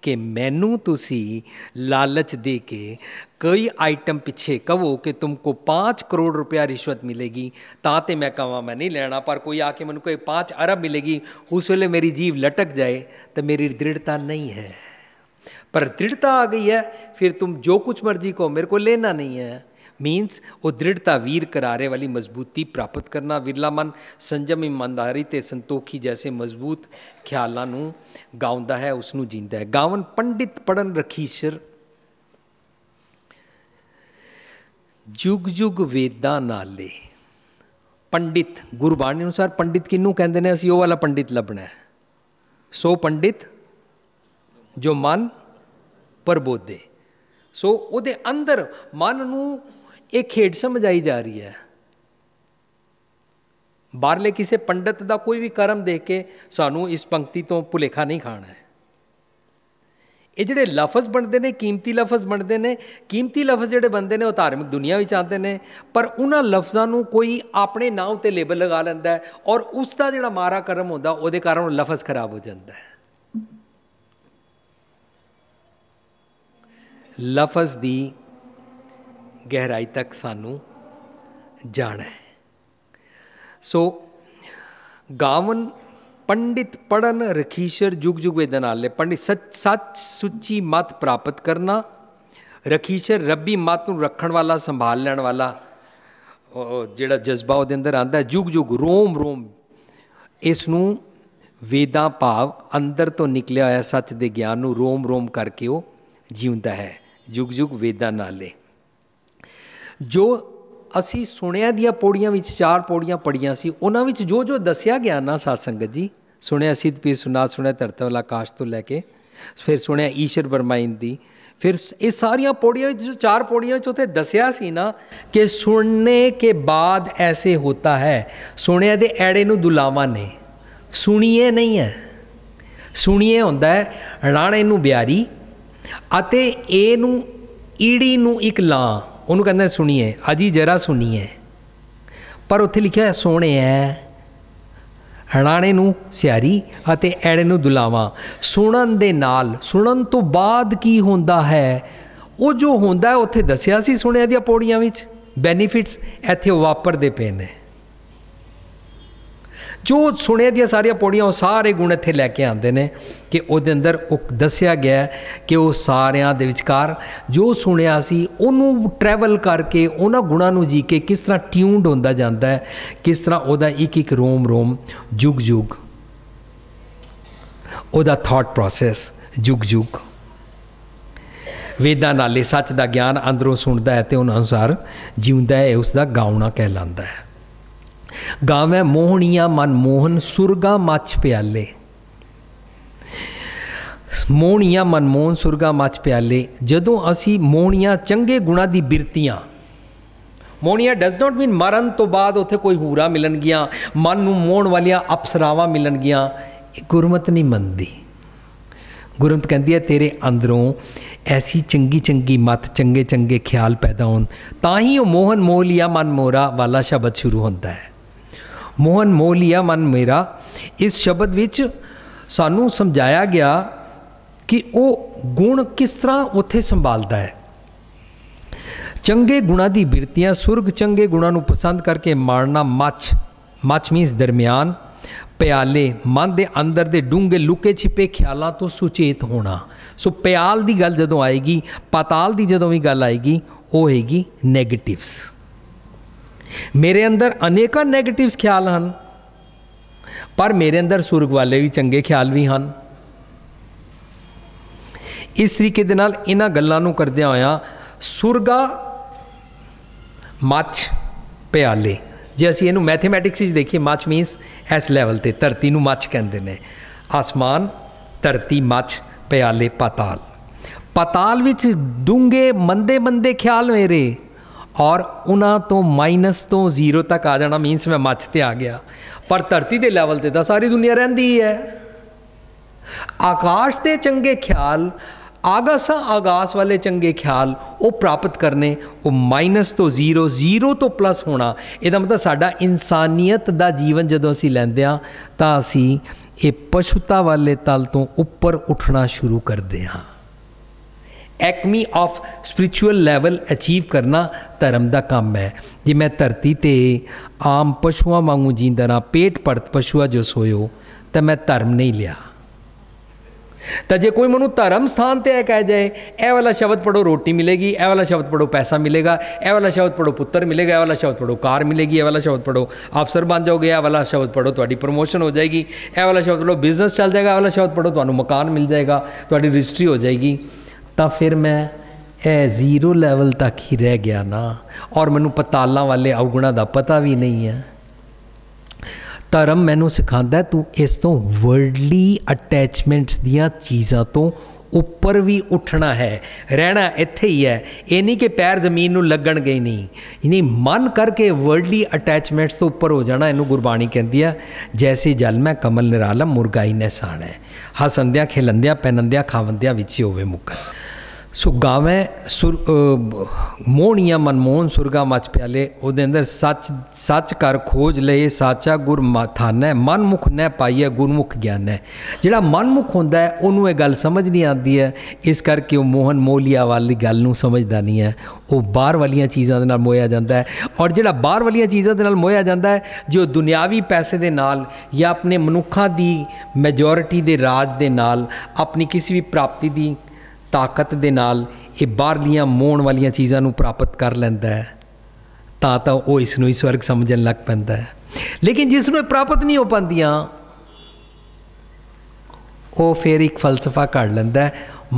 ਕਿ ਮੈਨੂੰ ਤੁਸੀਂ ਲਾਲਚ ਦੇ ਕੇ ਕਈ ਆਈਟਮ ਪਿੱਛੇ ਕਹੋ ਕਿ ਤੁਮਕੋ 5 ਕਰੋੜ ਰੁਪਇਆ ਰਿਸ਼ਵਤ ਮਿਲੇਗੀ ਤਾਂ ਤੇ ਮੈਂ ਕਹਾਂ ਮੈਂ ਨਹੀਂ ਲੈਣਾ। ਪਰ ਕੋਈ ਆ ਕੇ ਮੈਨੂੰ ਕਹੇ 5 ਅਰਬ ਮਿਲੇਗੀ, ਉਸ ਵੇਲੇ ਮੇਰੀ ਜੀਭ ਲਟਕ ਜਾਏ ਤਾਂ ਮੇਰੀ ਦ੍ਰਿੜਤਾ ਨਹੀਂ ਹੈ। ਪਰ ਦ੍ਰਿੜਤਾ ਆ ਗਈ ਹੈ, ਫਿਰ तुम जो कुछ मर्जी कहो मेरे को लेना नहीं है। मीन्स वो दृढ़ता वीर करारे वाली मजबूती प्राप्त करना। विरला मन संजम ईमानदारी ते संतोखी जैसे मजबूत ख्यालों ਨੂੰ ਗਾਉਂਦਾ ਹੈ, ਉਸ ਨੂੰ ਜੀਂਦਾ ਹੈ। ਗਾਵਨ ਪੰਡਿਤ ਪੜਨ ਰਖੀਸ਼ਰ, जुग जुग वेदां नाले। पंडित गुरबाणी अनुसार पंडित किनू कहते हैं? असीं ओह वाला पंडित लभना है। सो पंडित जो मन प्रबोधे। सो उहदे अंदर मन नूं एक खेड समझ आई जा रही है। बाहरले किसी पंडित का कोई भी कर्म देख के सानू इस पंक्ति तो भुलेखा नहीं खाना है। ये ਜਿਹੜੇ ਲਫ਼ਜ਼ ਬਣਦੇ ਨੇ ਕੀਮਤੀ ਲਫ਼ਜ਼ ਬਣਦੇ ਨੇ। ਕੀਮਤੀ ਲਫ਼ਜ਼ ਜਿਹੜੇ ਬਣਦੇ ਨੇ ਉਹ ਧਾਰਮਿਕ ਦੁਨੀਆ ਵਿੱਚ ਆਉਂਦੇ ਨੇ, ਪਰ ਉਹਨਾਂ ਲਫ਼ਜ਼ਾਂ ਨੂੰ ਕੋਈ ਆਪਣੇ ਨਾਂ ਉੱਤੇ ਲੇਬਲ ਲਗਾ ਲੈਂਦਾ ਹੈ ਔਰ ਉਸ ਦਾ ਜਿਹੜਾ ਮਾਰਾ ਕਰਮ ਹੁੰਦਾ ਉਹਦੇ ਕਾਰਨ ਉਹ ਲਫ਼ਜ਼ ਖਰਾਬ ਹੋ ਜਾਂਦਾ ਹੈ। ਲਫ਼ਜ਼ ਦੀ ਗਹਿਰਾਈ ਤੱਕ ਸਾਨੂੰ ਜਾਣਾ ਹੈ। ਸੋ ਗਾਵਨ पंडित पढ़न रखीशर जुग जुग वेदां नाले। पंडित सच सुची मत प्राप्त करना, रखीशर रब्बी मत नूं रखण वाला, संभाल लैण वाला, जिहड़ा जज्बा उहदे अंदर आंदा है, जुग जुग रोम रोम इसनूं वेदां भाव अंदर तो निकलिया होया सच दे ज्ञान नूं रोम रोम करके वो जीउंदा है, जुग जुग वेदां नाले। जो असी सुणिया दियां पौड़ियां विच 4 पौड़ियां पढ़ियां सी, उन्हां विच जो जो दसिया गया ना साध संगत जी, सुणिया सिद्ध पीर सुनाथ, सुणिया धरती वाला आकाश तो लैके फिर सुणिया ईश्वर बरमाइन दी, फिर ये सारिया पौड़ियां जो 4 पौड़ियां उत्थे दसिया सी ना कि सुनने के बाद ऐसे होता है। सुणिया दे ऐड़े नूं दुलावा ने, सुणीए नहीं है, सुणीए हुंदा है राणे नूं ब्यारी अते ए नूं ईड़ी नूं एक लां, ਉਹਨੂੰ ਕਹਿੰਦਾ ਸੁਣੀਏ, ਅਜੀ ਜਰਾ ਸੁਣੀਏ, ਪਰ ਉੱਥੇ ਲਿਖਿਆ ਸੋਹਣੇ ਹੈ, ਰਾਣੇ ਨੂੰ ਸਿਆਰੀ ਅਤੇ ਐੜੇ ਨੂੰ ਦੁਲਾਵਾਂ। ਸੁਣਨ ਦੇ ਨਾਲ, ਸੁਣਨ ਤੋਂ ਬਾਅਦ ਕੀ ਹੁੰਦਾ ਹੈ, ਉਹ ਜੋ ਹੁੰਦਾ ਉੱਥੇ ਦੱਸਿਆ ਸੀ ਸੁਣਿਆ ਦੀਆਂ ਪੌੜੀਆਂ ਵਿੱਚ, ਬੈਨੀਫਿਟਸ ਇੱਥੇ ਉਹ ਵਾਪਰਦੇ ਪਏ ਨੇ। जो सुने दिया सारिया पौड़ियां वो सारे गुण इत्थे लैके आते हैं कि उहदे अंदर दसिया गया कि वो सारियां दे विचकार जो सुनिया सी उन्होंने ट्रैवल करके उन्होंने गुणों नूं जी के किस तरह ट्यून्ड होंदा जाता है, किस तरह उहदा एक एक रोम रोम जुग जुग उहदा थॉट प्रोसैस जुग जुग वेदां नाले सच दा ज्ञान अंदरों सुनता है तो उन अनुसार जीउंदा है, उसका गाउणा कहलांदा है। गावे मोहनिया मन मोहन सुरगा मच प्याले, मोहनिया मन मोहन सुरगा मच प्याले। जदों असी मोहनिया चंगे गुणा दी बिरतियां, मोहनिया डज नॉट मीन मरण तो बाद उत्थे कोई हूरा मिलन गिया, मन नूं मोहन वालियां अप्सरावां मिलन गिया, गुरमत नहीं मनदी। गुरमत कहती है तेरे अंदरों ऐसी चंगी चंगी मत, चंगे चंगे ख्याल पैदा होन, तां ही वो मोहन मोह लिया मन मोरा वाला शब्द शुरू होता है। मोहन मोह लिया मन मेरा, इस शब्द विच सानू समझाया गया कि वो गुण किस तरह उत्थे संभालता है। चंगे गुणा दी बिरतियां, सुरग चंगे गुणा नू पसंद करके मारना, मच मच मीन्स दरम्यान, प्याले मन दे अंदर दे डूंगे लुके छिपे ख्यालों तो सुचेत होना। सो प्याल दी गल जदों आएगी, पाताल दी जदों भी गल आएगी, वो होएगी नैगेटिव्स। मेरे अंदर अनेकों नैगेटिव्स ख्याल हैं, पर मेरे अंदर सुरग वाले भी चंगे ख्याल भी हैं। इस तरीके दे नाल इन्हां गल्लां नूं करदिआं होइआं सुरगा मच प्याले, जे असीं इहनूं मैथेमैटिक्स विच देखीए, मच मीनस इस लैवल ते धरती नूं मच कहंदे ने, आसमान धरती मच प्याले पाताल। पाताल विच डूंगे मंदे मंदे ख्याल मेरे, और उन्हां तो माइनस तो 0 तक आ जाना, मीनस मैं मच ते आ गया, पर धरती दे लैवल ते तां सारी दुनिया रहिंदी है। आकाश दे चंगे ख्याल, आगासा आगास वाले चंगे ख्याल वो प्राप्त करने, वो माइनस तो 0, 0 तो प्लस होना। इहदा मतलब साडा इंसानियत दा जीवन जदों असीं लैंदे हां तां असीं ये पशुता वाले तल तो उपर उठना शुरू करते हाँ। Acme of spiritual level achieve करना धर्म का काम है। जे मैं धरती ते आम पशुआं वांगू जींदा रहा, पेट भरत पशुआ जो सोयो, तो मैं धर्म नहीं लिया। तो जे कोई मनु धर्म स्थान ते कह जाए ए वाला शब्द पढ़ो रोटी मिलेगी, ए वाला शब्द पढ़ो पैसा मिलेगा, ए वाला शब्द पढ़ो पुत्र मिलेगा, ए वाला शब्द पढ़ो कार मिलेगी, ए वाला शब्द पढ़ो अफसर बन जाओगे, ए वाला शब्द पढ़ो थोड़ी प्रमोशन हो जाएगी, ए वाला शब्द पढ़ो बिजनेस चल जाएगा, ए वाला शब्द पढ़ो तो मकान मिल जाएगा, थोड़ी रजिस्ट्री हो जाएगी। तो फिर मैं ए 0 लैवल तक ही रह गया ना, और मैनू पतालों वाले अवगुणों का पता भी नहीं है। धर्म मैनू सिखाता तू इस तो वर्ल्डली अटैचमेंट्स दियां चीज़ों तो उपर भी उठना है, रहना इत्थे ही है। ये नहीं कि पैर जमीन नू लगन गए, नहीं मन करके वर्ल्डली अटैचमेंट्स तो उपर हो जाना। इनू गुरबाणी कहती है जैसे जल में कमल निराला मुरगाई ने साण है, हसंदियां खिलंदियां पैनंदियां खावंदियां विच होवे मुक्कन। सो गावें सुर मोहनिया मनमोहन सुरगा मच प्याले ਉਹਦੇ अंदर सच सच कर खोज लए साचा गुर थाना मनमुख न पाइए गुरमुख ज्ञान है। ਜਿਹੜਾ मनमुख ਹੁੰਦਾ ਹੈ ਉਹਨੂੰ ਇਹ ਗੱਲ ਸਮਝ ਨਹੀਂ ਆਉਂਦੀ ਹੈ, ਇਸ ਕਰਕੇ ਉਹ ਮੋਹਨ ਮੋਲੀਆ ਵਾਲੀ ਗੱਲ ਨੂੰ ਸਮਝਦਾ ਨਹੀਂ ਹੈ, ਉਹ ਬਾਹਰ ਵਾਲੀਆਂ ਚੀਜ਼ਾਂ ਦੇ ਨਾਲ ਮੋਹਿਆ ਜਾਂਦਾ ਹੈ। ਔਰ ਜਿਹੜਾ ਬਾਹਰ ਵਾਲੀਆਂ ਚੀਜ਼ਾਂ ਦੇ ਨਾਲ ਮੋਹਿਆ ਜਾਂਦਾ ਹੈ, ਜੋ ਦੁਨਿਆਵੀ ਪੈਸੇ ਦੇ ਨਾਲ ਜਾਂ ਆਪਣੇ ਮਨੁੱਖਾਂ ਦੀ ਮੈਜੋਰਿਟੀ ਦੇ ਰਾਜ ਦੇ ਨਾਲ, ਆਪਣੀ ਕਿਸੇ ਵੀ ਪ੍ਰਾਪਤੀ ਦੀ ਤਾਕਤ ਦੇ ਨਾਲ ਇਹ ਬਾਹਰਲੀਆਂ ਮੋਹਣ ਵਾਲੀਆਂ ਚੀਜ਼ਾਂ ਨੂੰ ਪ੍ਰਾਪਤ ਕਰ ਲੈਂਦਾ ਹੈ, ਤਾਂ ਉਹ ਇਸ ਨੂੰ ਹੀ ਸਵਰਗ ਸਮਝਣ ਲੱਗ ਪੈਂਦਾ ਹੈ। ਲੇਕਿਨ ਜਿਸ ਨੂੰ ਇਹ ਪ੍ਰਾਪਤ ਨਹੀਂ ਹੋ ਪਾਉਂਦੀਆਂ, ਉਹ ਫਿਰ एक फ़लसफ़ा काट लेता है,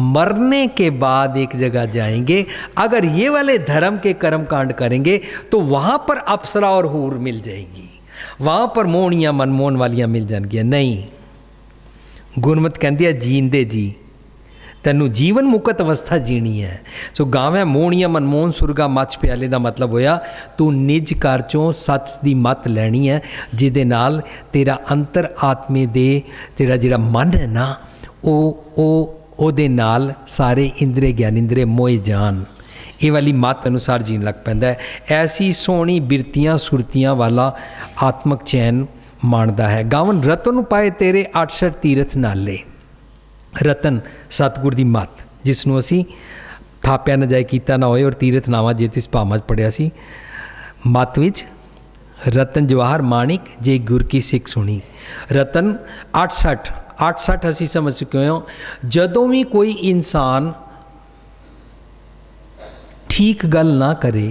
मरने के बाद एक जगह जाएंगे, अगर ये वाले धर्म के कर्म कांड करेंगे तो वहाँ पर अप्सरा और हूर मिल जाएगी, वहाँ पर मोहनियाँ मनमोहन वालियाँ मिल जाएंगी। नहीं, गुरमत कहती है जींदे जी तैनू जीवन मुकत अवस्था जीनी है। सो गावें मोहनिया मनमोहन सुरगा मच प्याले का मतलब होया तू निज घर चों सच की मत लैनी है, जिहदे नाल तेरा अंतर आत्मे दे तेरा जिहड़ा मन है ना, ਉਹਦੇ नाल सारे इंद्रे ज्ञान इंद्रे मोए जान, ये वाली मत अनुसार जीन लग पैंदा है। ऐसी सोहनी बिरतियां सुरतियां वाला आत्मक चैन माणदा है। गावन रतन पाए तेरे 68 तीरथ नाले। रतन सतगुर की मत, जिसनों असी थाप्या न जाए कीता ना होए और तीरथ नावा जे तिस भावां च पढ़िया सी। मत विच रतन जवाहर माणिक जे गुर की सिख सुनी। रतन 68 असी समझ चुके हो। जदों भी कोई इंसान ठीक गल ना करे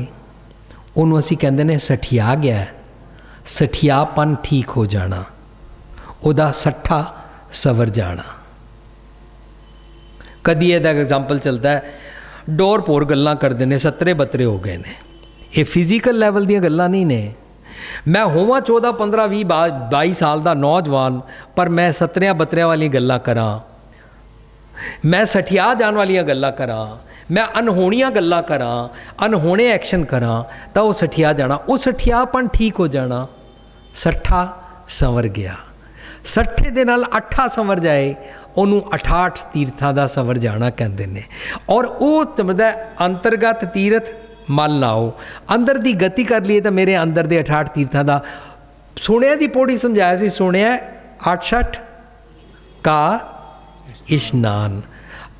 उन्होंने असी कहते हैं सठिया गया, सठियापन ठीक हो जाना, उदा सट्ठा सवर जाना। कदी यदा एग्जाम्पल चलता है, डोर पोर गल्लां करते हैं, 17 बतरे हो गए ने। ये फिजिकल लैवल दी गल्लां नहीं ने। मैं होवां 14 15 20 22 साल का नौजवान, पर मैं 17 बतरियां वाली गल्लां करा, मैं सठिया जान वालियां गल्लां करा, मैं अनहोणियां गल्लां करा, अनहोणे एक्शन करा, तो वह सठिया जाना, वो सठियापन ठीक हो जाना। सट्ठा संवर गया, सट्ठे दे नाल अठा संवर जाए, उन्होंने 68 तीर्थां दा संवर जाना कहते हैं। और वो समझदा अंतरगत तीर्थ मल ना हो, अंदर दी गति कर लिए तो मेरे अंदर दे 68 तीर्थां दा सुनिया दी पौड़ी समझाया सी। सुनिया 68 का इशनान,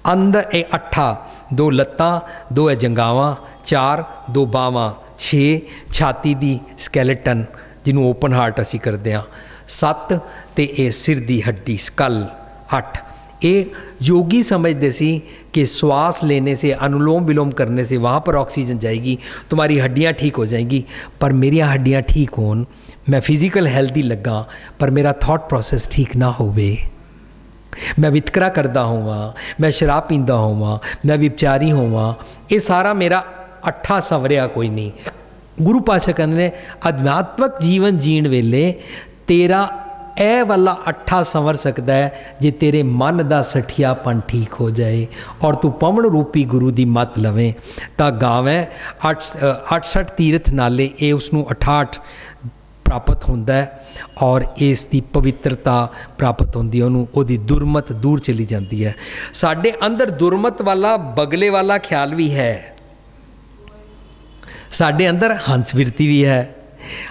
अंदर ए 8 2 लत्तां 2 है जंगावां, 4 2 बावां, 6 छाती दी स्कैलेटन जिन्हों ओपन हार्ट असी करते हैं, 7 ते ए सिर दी हड्डी स्कल, 8 ये योगी समझते सी कि श्वास लेने से अनुलोम विलोम करने से वहाँ पर ऑक्सीजन जाएगी, तुम्हारी हड्डियाँ ठीक हो जाएंगी। पर मेरी हड्डियाँ ठीक होन, मैं फिजिकल हेल्दी लगा, पर मेरा थॉट प्रोसेस ठीक ना होवे, मैं वितकरा करता होवां, मैं शराब पींदा होवां, मैं विपचारी होवां, ये सारा मेरा अट्ठा संवरिया कोई नहीं। गुरु पातशाह कहते ने अध्यात्मक जीवन जीण वेले तेरा ए वाला अट्ठा संवर सकता है जे तेरे मन का सठियापन ठीक हो जाए और तू पवन रूपी गुरु की मत लवें। तो गावें 68 तीर्थ नाले ये उसनों 68 प्राप्त होंदा है और इसकी पवित्रता प्राप्त होंदी है, उन्होंने दुरमत दूर चली जाती है। साढ़े अंदर दुरमत वाला बगले वाला ख्याल भी है, साढ़े अंदर हंस बिरती भी है।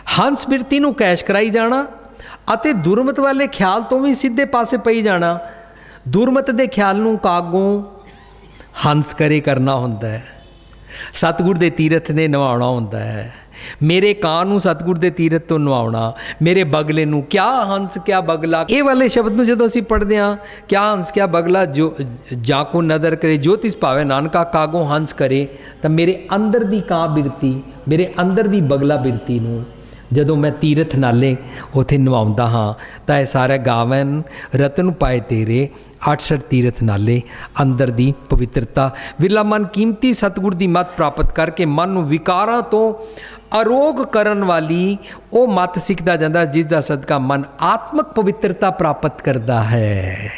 हंस बिरती नूं कैश कराई जाना ਅਤੇ दुरमत वाले ख्याल तो भी सीधे पासे पई जाना। दुरमत के ख्याल नूं कागों हंस करे करना होंदा है, सतगुर दे तीरथ ने नवाउणा होंदा है। मेरे कां नूं सतगुर दे तीरथ तो नवाउणा, मेरे बगले नूं क्या हंस क्या बगला, ये वाले शब्द नूं जदों असीं पढ़दे हां, क्या हंस क्या बगला, जो जाको नदर करे जो तिस भावे नानका कागों हंस करे, तो मेरे अंदर दी कां बिरती, मेरे अंदर दी बगला बिरती नूं जदों मैं तीरथ नाले उत्थे नवाउंदा हाँ, तो यह सारा गावन रतन पाए तेरे 68 तीरथ नाले अंदर दी पवित्रता। विरला मन कीमती सतगुर दी मत प्राप्त करके मन नूं विकारां तो अरोग करन वाली वो मत सिखदा जांदा, जिसदा सदका मन आत्मक पवित्रता प्राप्त करता है।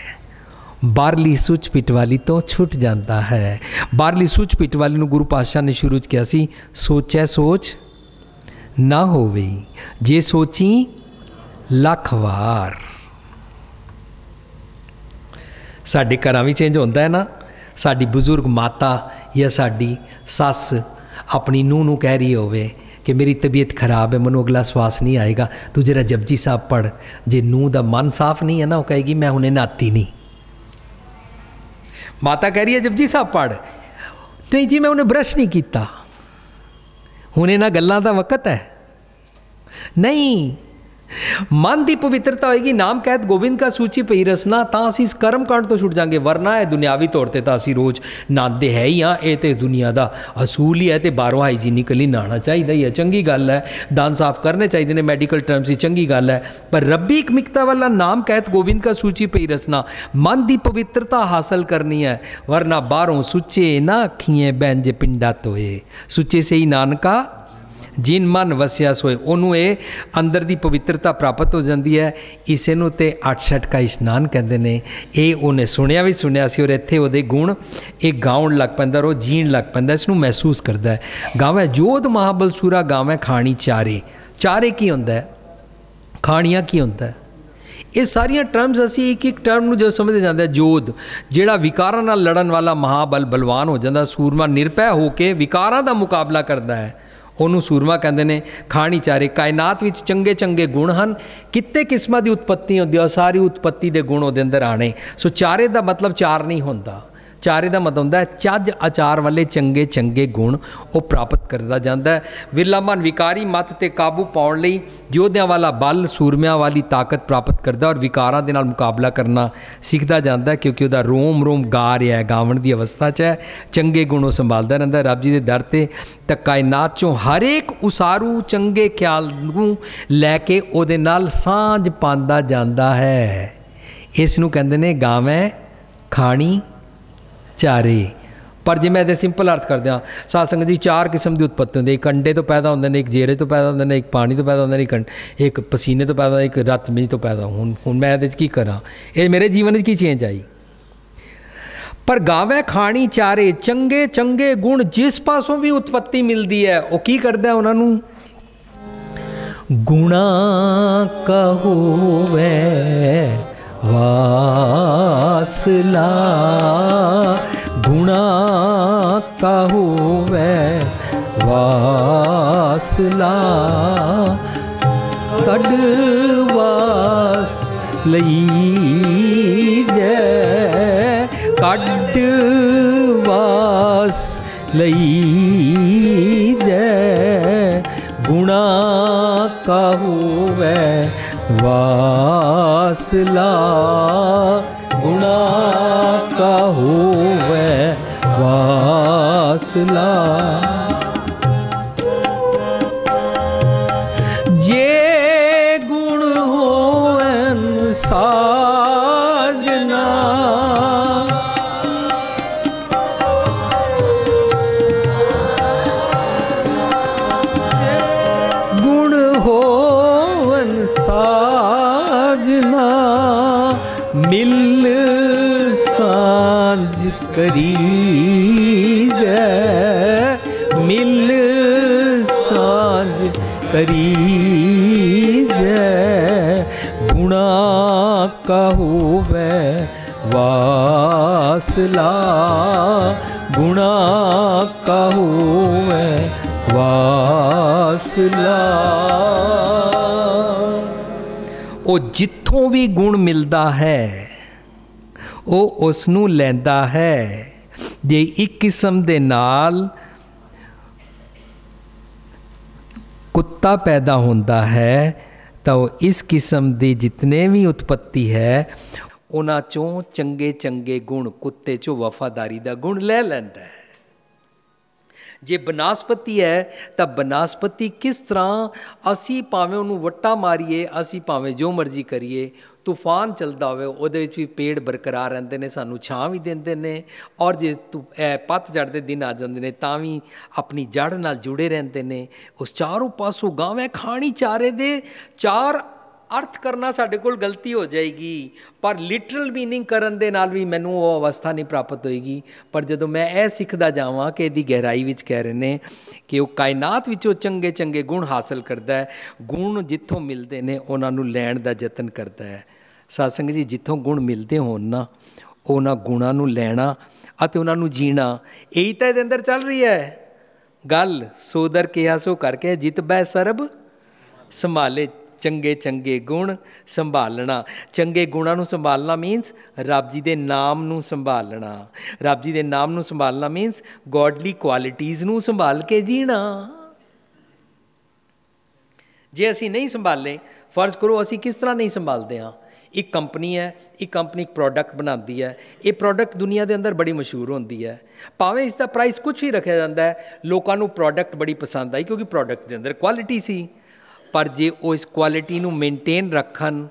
बारली सुच पिट वाली तो छुट जाता है। बारली सुच पिट वाली नूं गुरु पातशाह ने शुरू किया सी, सोचै सोच ना होवे जे सोची लख वार। साडे घरां भी चेंज होंदा है ना, साडी बुजुर्ग माता या साडी सस अपनी नूह नूं कह रही होवे कि मेरी तबीयत खराब है, मैनू अगला श्वास नहीं आएगा, तू जरा जपजी साहब पढ़। जे नूह दा मन साफ नहीं है ना, वो कहेगी मैं हुणे नहाती नहीं। माता कह रही है जपजी साहब पढ़, नहीं जी मैं उन्हें ब्रश नहीं किया, हुणे ना गल्लां दा वक्त है। नहीं, मन की पवित्रता होएगी, नाम कहत गोबिंद का सूची पई रसना, तो असीं इस कर्म कांड तो छुट जाएंगे। वरना है दुनियावी तौर पर तो असीं रोज़ नहाते है ही हाँ, ये तो दुनिया का असूल ही है, तो बाहरों हाईजीनिकली नहाना चाहिए ही है, चंगी गल है। दान साफ करने चाहिए ने मैडिकल टर्म्स ही, चंगी गल है। पर रब्बी इकमिकता वाला नाम कहत गोबिंद का सूची पई रसना, मन की पवित्रता हासिल करनी है। वरना बाहरों सुच्चे ना अखिए बैंज पिंडा तोए, सुच्चे से ही नानका जिन मन वसिया सोए, उन्होंने ये अंदर की पवित्रता प्राप्त हो जाती है। इसे नूं ते 8 का इशनान कहते हैं। ये उन्हें सुनिया भी सुनिया सी, और इत्थे उहदे गुण एक गाउण लग पैंदा, और जीण लग पैंदा, इसनूं महसूस करता है। गावे जोध महाबलसूरा गावे खाणी चारे, चारे की होंदा है, खाणियाँ की होंदा है। ये सारिया टर्म्स असी एक एक टर्म में जो समझते जाते हैं। जोध जिहड़ा विकारां नाल लड़न वाला महाबल बलवान हो जाता, सूरमा निरभै होकर विकारां दा मुकाबला करता है, ਉਹਨੂੰ सूरमा कहते हैं। खाणी चारे, कायनात विच चंगे चंगे गुण हैं, कितने किस्मां दी उत्पत्ति होंदी है, सारी उत्पत्ति दे गुण उहदे अंदर आने। सो चारे दा मतलब चार नहीं होंदा, चारे का मतलब होंदा है चज आचार वाले चंगे चंगे गुण वो प्राप्त करता जाता है। विरलामन विकारी मत ते काबू पाउण लई योद्धियां वाला बल, सूरमियां वाली ताकत प्राप्त करता और विकारां दे नाल मुकाबला करना सीखता जाता है, क्योंकि वह रोम रोम गा रहा है, गावन की अवस्था च है। चंगे गुण वो संभालता रहता रब जी के दर ते। तो कायनात चों हर एक उसारू चंगे ख्याल नूं लैके उहदे नाल सांझ पांदा जाता है। इस नूं कहंदे ने गावें खाणी चारे। पर जे मैं सिंपल अर्थ कर दिया, साध संगत जी चार किस्म की उत्पत्ति होंदी, एक अंडे तो पैदा होंदे ने, एक जेरे तो पैदा होंदे ने, एक पानी तो पैदा होंदे ने, एक पसीने तो पैदा, एक रत मीह तो पैदा। हुण मैं इहदे च की करां, ये मेरे जीवन में की चेंज आई। पर गावे खाणी चारे, चंगे चंगे गुण जिस पासों भी उत्पत्ति मिलती है वो की करदा है, उन्होंने गुणा कहोवे वासला, गुणा का होवे वासला, कड़वास लई जय, कड़वास लई जय, गुणा का होवे वासला, गुणा का होवे वासला। जे गुण होवन साजना, गुण होवन साजना, मिल सांझ करी जय, मिल सांझ करी जय, गुणा का होवे वासला, गुणा का होवे वासला। ਉਹ ਜਿੱਥੋਂ ਵੀ ਗੁਣ ਮਿਲਦਾ ਹੈ ਉਹ ਉਸ ਨੂੰ ਲੈਂਦਾ ਹੈ। ਜੇ ਇੱਕ ਕਿਸਮ ਦੇ ਨਾਲ ਕੁੱਤਾ ਪੈਦਾ ਹੁੰਦਾ ਹੈ ਤਾਂ ਉਹ ਇਸ ਕਿਸਮ ਦੀ ਜਿਤਨੇ ਵੀ ਉਤਪत्ति ਹੈ ਉਹਨਾਂ ਚੋਂ ਚੰਗੇ ਚੰਗੇ ਗੁਣ, ਕੁੱਤੇ ਚੋਂ ਵਫਾਦਾਰੀ ਦਾ ਗੁਣ ਲੈ ਲੈਂਦਾ ਹੈ। जे बनस्पति है तो बनस्पति किस तरह असी भावें उन्होंने वट्टा मारीए, असी भावें जो मर्जी करिए, तूफान चलता हो भी पेड़ बरकरार रहते हैं, सानू छां भी देंदे ने, और जे पतझड़ के दिन आ जाते हैं तां भी अपनी जड़ नाल जुड़े रहते हैं। उस चारों पासों गावें खाणी चारे दे चार अर्थ करना साढ़े कोल गलती हो जाएगी, पर लिटरल मीनिंग करन दे नाल भी मैनू वो अवस्था नहीं प्राप्त होएगी। पर जदों मैं यह सीखदा जावां कि इहदी गहराई विच कह रहे हैं कि वो कायनात विचों चंगे चंगे गुण हासिल करता है, गुण जिथों मिलते हैं उन्हां नूं लैण दा यतन करता है। साध संगत जी जिथों गुण मिलते होण ना, उन्हां गुणां नूं लैणा ਅਤੇ ਉਹਨਾਂ ਨੂੰ ਜੀਣਾ। ਇਹੀ ਤਾਂ ਇਹਦੇ ਅੰਦਰ ਚੱਲ ਰਹੀ ਹੈ ਗੱਲ। ਸੋਦਰ ਕਿਹਾ ਸੋ ਕਰਕੇ ਜਿਤ ਬੈ ਸਰਬ ਸੰਭਾਲੇ। ਚੰਗੇ ਚੰਗੇ ਗੁਣ ਸੰਭਾਲਣਾ। ਚੰਗੇ ਗੁਣਾਂ ਨੂੰ ਸੰਭਾਲਣਾ ਮੀਨਸ ਰੱਬ ਜੀ ਦੇ ਨਾਮ ਨੂੰ ਸੰਭਾਲਣਾ। ਰੱਬ ਜੀ ਦੇ ਨਾਮ ਨੂੰ ਸੰਭਾਲਣਾ ਮੀਨਸ ਗੋਡਲੀ ਕੁਆਲਿਟੀਜ਼ ਨੂੰ ਸੰਭਾਲ ਕੇ ਜੀਣਾ। ਜੇ ਅਸੀਂ ਨਹੀਂ ਸੰਭਾਲੇ, ਫਰਜ਼ ਕਰੋ ਅਸੀਂ ਕਿਸ ਤਰ੍ਹਾਂ ਨਹੀਂ ਸੰਭਾਲਦੇ ਹਾਂ। ਇੱਕ ਕੰਪਨੀ ਹੈ, ਇੱਕ ਕੰਪਨੀ ਇੱਕ ਪ੍ਰੋਡਕਟ ਬਣਾਉਂਦੀ ਹੈ। ਇਹ ਪ੍ਰੋਡਕਟ ਦੁਨੀਆ ਦੇ ਅੰਦਰ ਬੜੀ ਮਸ਼ਹੂਰ ਹੁੰਦੀ ਹੈ। ਭਾਵੇਂ ਇਸ ਦਾ ਪ੍ਰਾਈਸ ਕੁਛ ਵੀ ਰੱਖਿਆ ਜਾਂਦਾ ਹੈ, ਲੋਕਾਂ ਨੂੰ ਪ੍ਰੋਡਕਟ ਬੜੀ ਪਸੰਦ ਆਈ ਕਿਉਂਕਿ ਪ੍ਰੋਡਕਟ ਦੇ ਅੰਦਰ ਕੁਆਲਿਟੀ ਸੀ। ਪਰ ਜੇ ਉਹ ਇਸ ਕੁਆਲਿਟੀ ਨੂੰ ਮੇਨਟੇਨ ਰੱਖਣ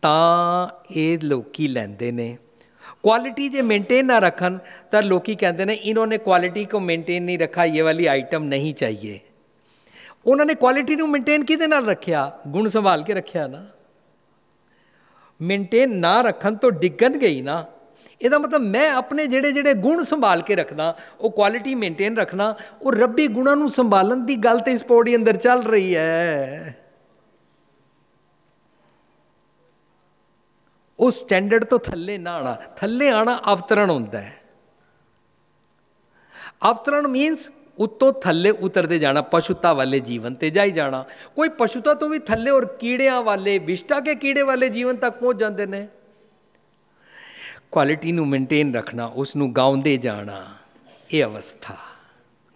ਤਾਂ ਇਹ ਲੋਕੀ ਲੈਂਦੇ ਨੇ। क्वालिटी जे मेंटेन ना रखन तो लोग कहते हैं इन्होंने क्वालिटी को मेंटेन नहीं रखा, ये वाली आइटम नहीं चाहिए। उन्होंने क्वालिटी को मेंटेन किहदे नाल रखिया? गुण संभाल के रखिया ना। मेंटेन ना रखन तो डिगन गई ना। ਇਹਦਾ मतलब मैं अपने ਜਿਹੜੇ ਜਿਹੜੇ गुण संभाल के रखदा, वो क्वालिटी मेंटेन रखना, और रब्बी गुणों ਨੂੰ संभालन ਦੀ ਗੱਲ ਤੇ ਇਸ ਪੌੜੀ ਅੰਦਰ ਚੱਲ ਰਹੀ है। उस स्टैंडर्ड तो थल्ले ना आना। थल्ले आना अवतरण होंदा है। अवतरण मीनस उत्तों थल्ले उतरते जाना, पशुता वाले जीवन ते जाई जाना। कोई पशुता तो भी थल्ले और कीड़ियां वाले, विष्टा के कीड़े वाले जीवन तक पहुंच जाते हैं। क्वालिटी नू मेनटेन रखना, उसनू गाउंदे जाना, ये अवस्था।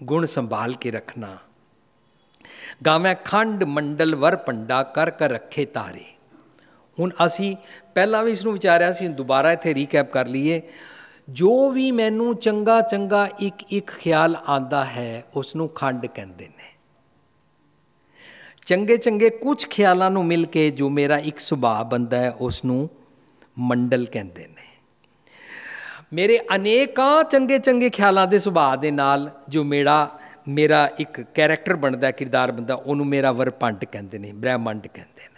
गुण संभाल के रखना। गावै खंड मंडल वर पंडा कर कर रखे तारे। ਹੁਣ ਅਸੀਂ ਪਹਿਲਾਂ ਵੀ ਇਸ ਨੂੰ ਵਿਚਾਰਿਆ ਸੀ, ਦੁਬਾਰਾ ਇੱਥੇ ਰੀਕੈਪ ਕਰ ਲਈਏ। ਜੋ ਵੀ ਮੈਨੂੰ ਚੰਗਾ ਚੰਗਾ ਇੱਕ ਇੱਕ ਖਿਆਲ ਆਉਂਦਾ ਹੈ ਉਸ ਨੂੰ ਖੰਡ ਕਹਿੰਦੇ ਨੇ। ਚੰਗੇ ਚੰਗੇ ਕੁਝ ਖਿਆਲਾਂ ਨੂੰ ਮਿਲ ਕੇ ਜੋ ਮੇਰਾ ਇੱਕ ਸੁਭਾਅ ਬਣਦਾ ਹੈ ਉਸ ਨੂੰ ਮੰਡਲ ਕਹਿੰਦੇ ਨੇ। ਮੇਰੇ ਅਨੇਕਾਂ ਚੰਗੇ ਚੰਗੇ ਖਿਆਲਾਂ ਦੇ ਸੁਭਾਅ ਦੇ ਨਾਲ ਜੋ ਮੇਰਾ ਇੱਕ ਕੈਰੈਕਟਰ ਬਣਦਾ, ਕਿਰਦਾਰ ਬਣਦਾ, ਉਹਨੂੰ ਮੇਰਾ ਵਰਪੰਡ ਕਹਿੰਦੇ ਨੇ, ਬ੍ਰਹਿਮੰਡ ਕਹਿੰਦੇ ਨੇ।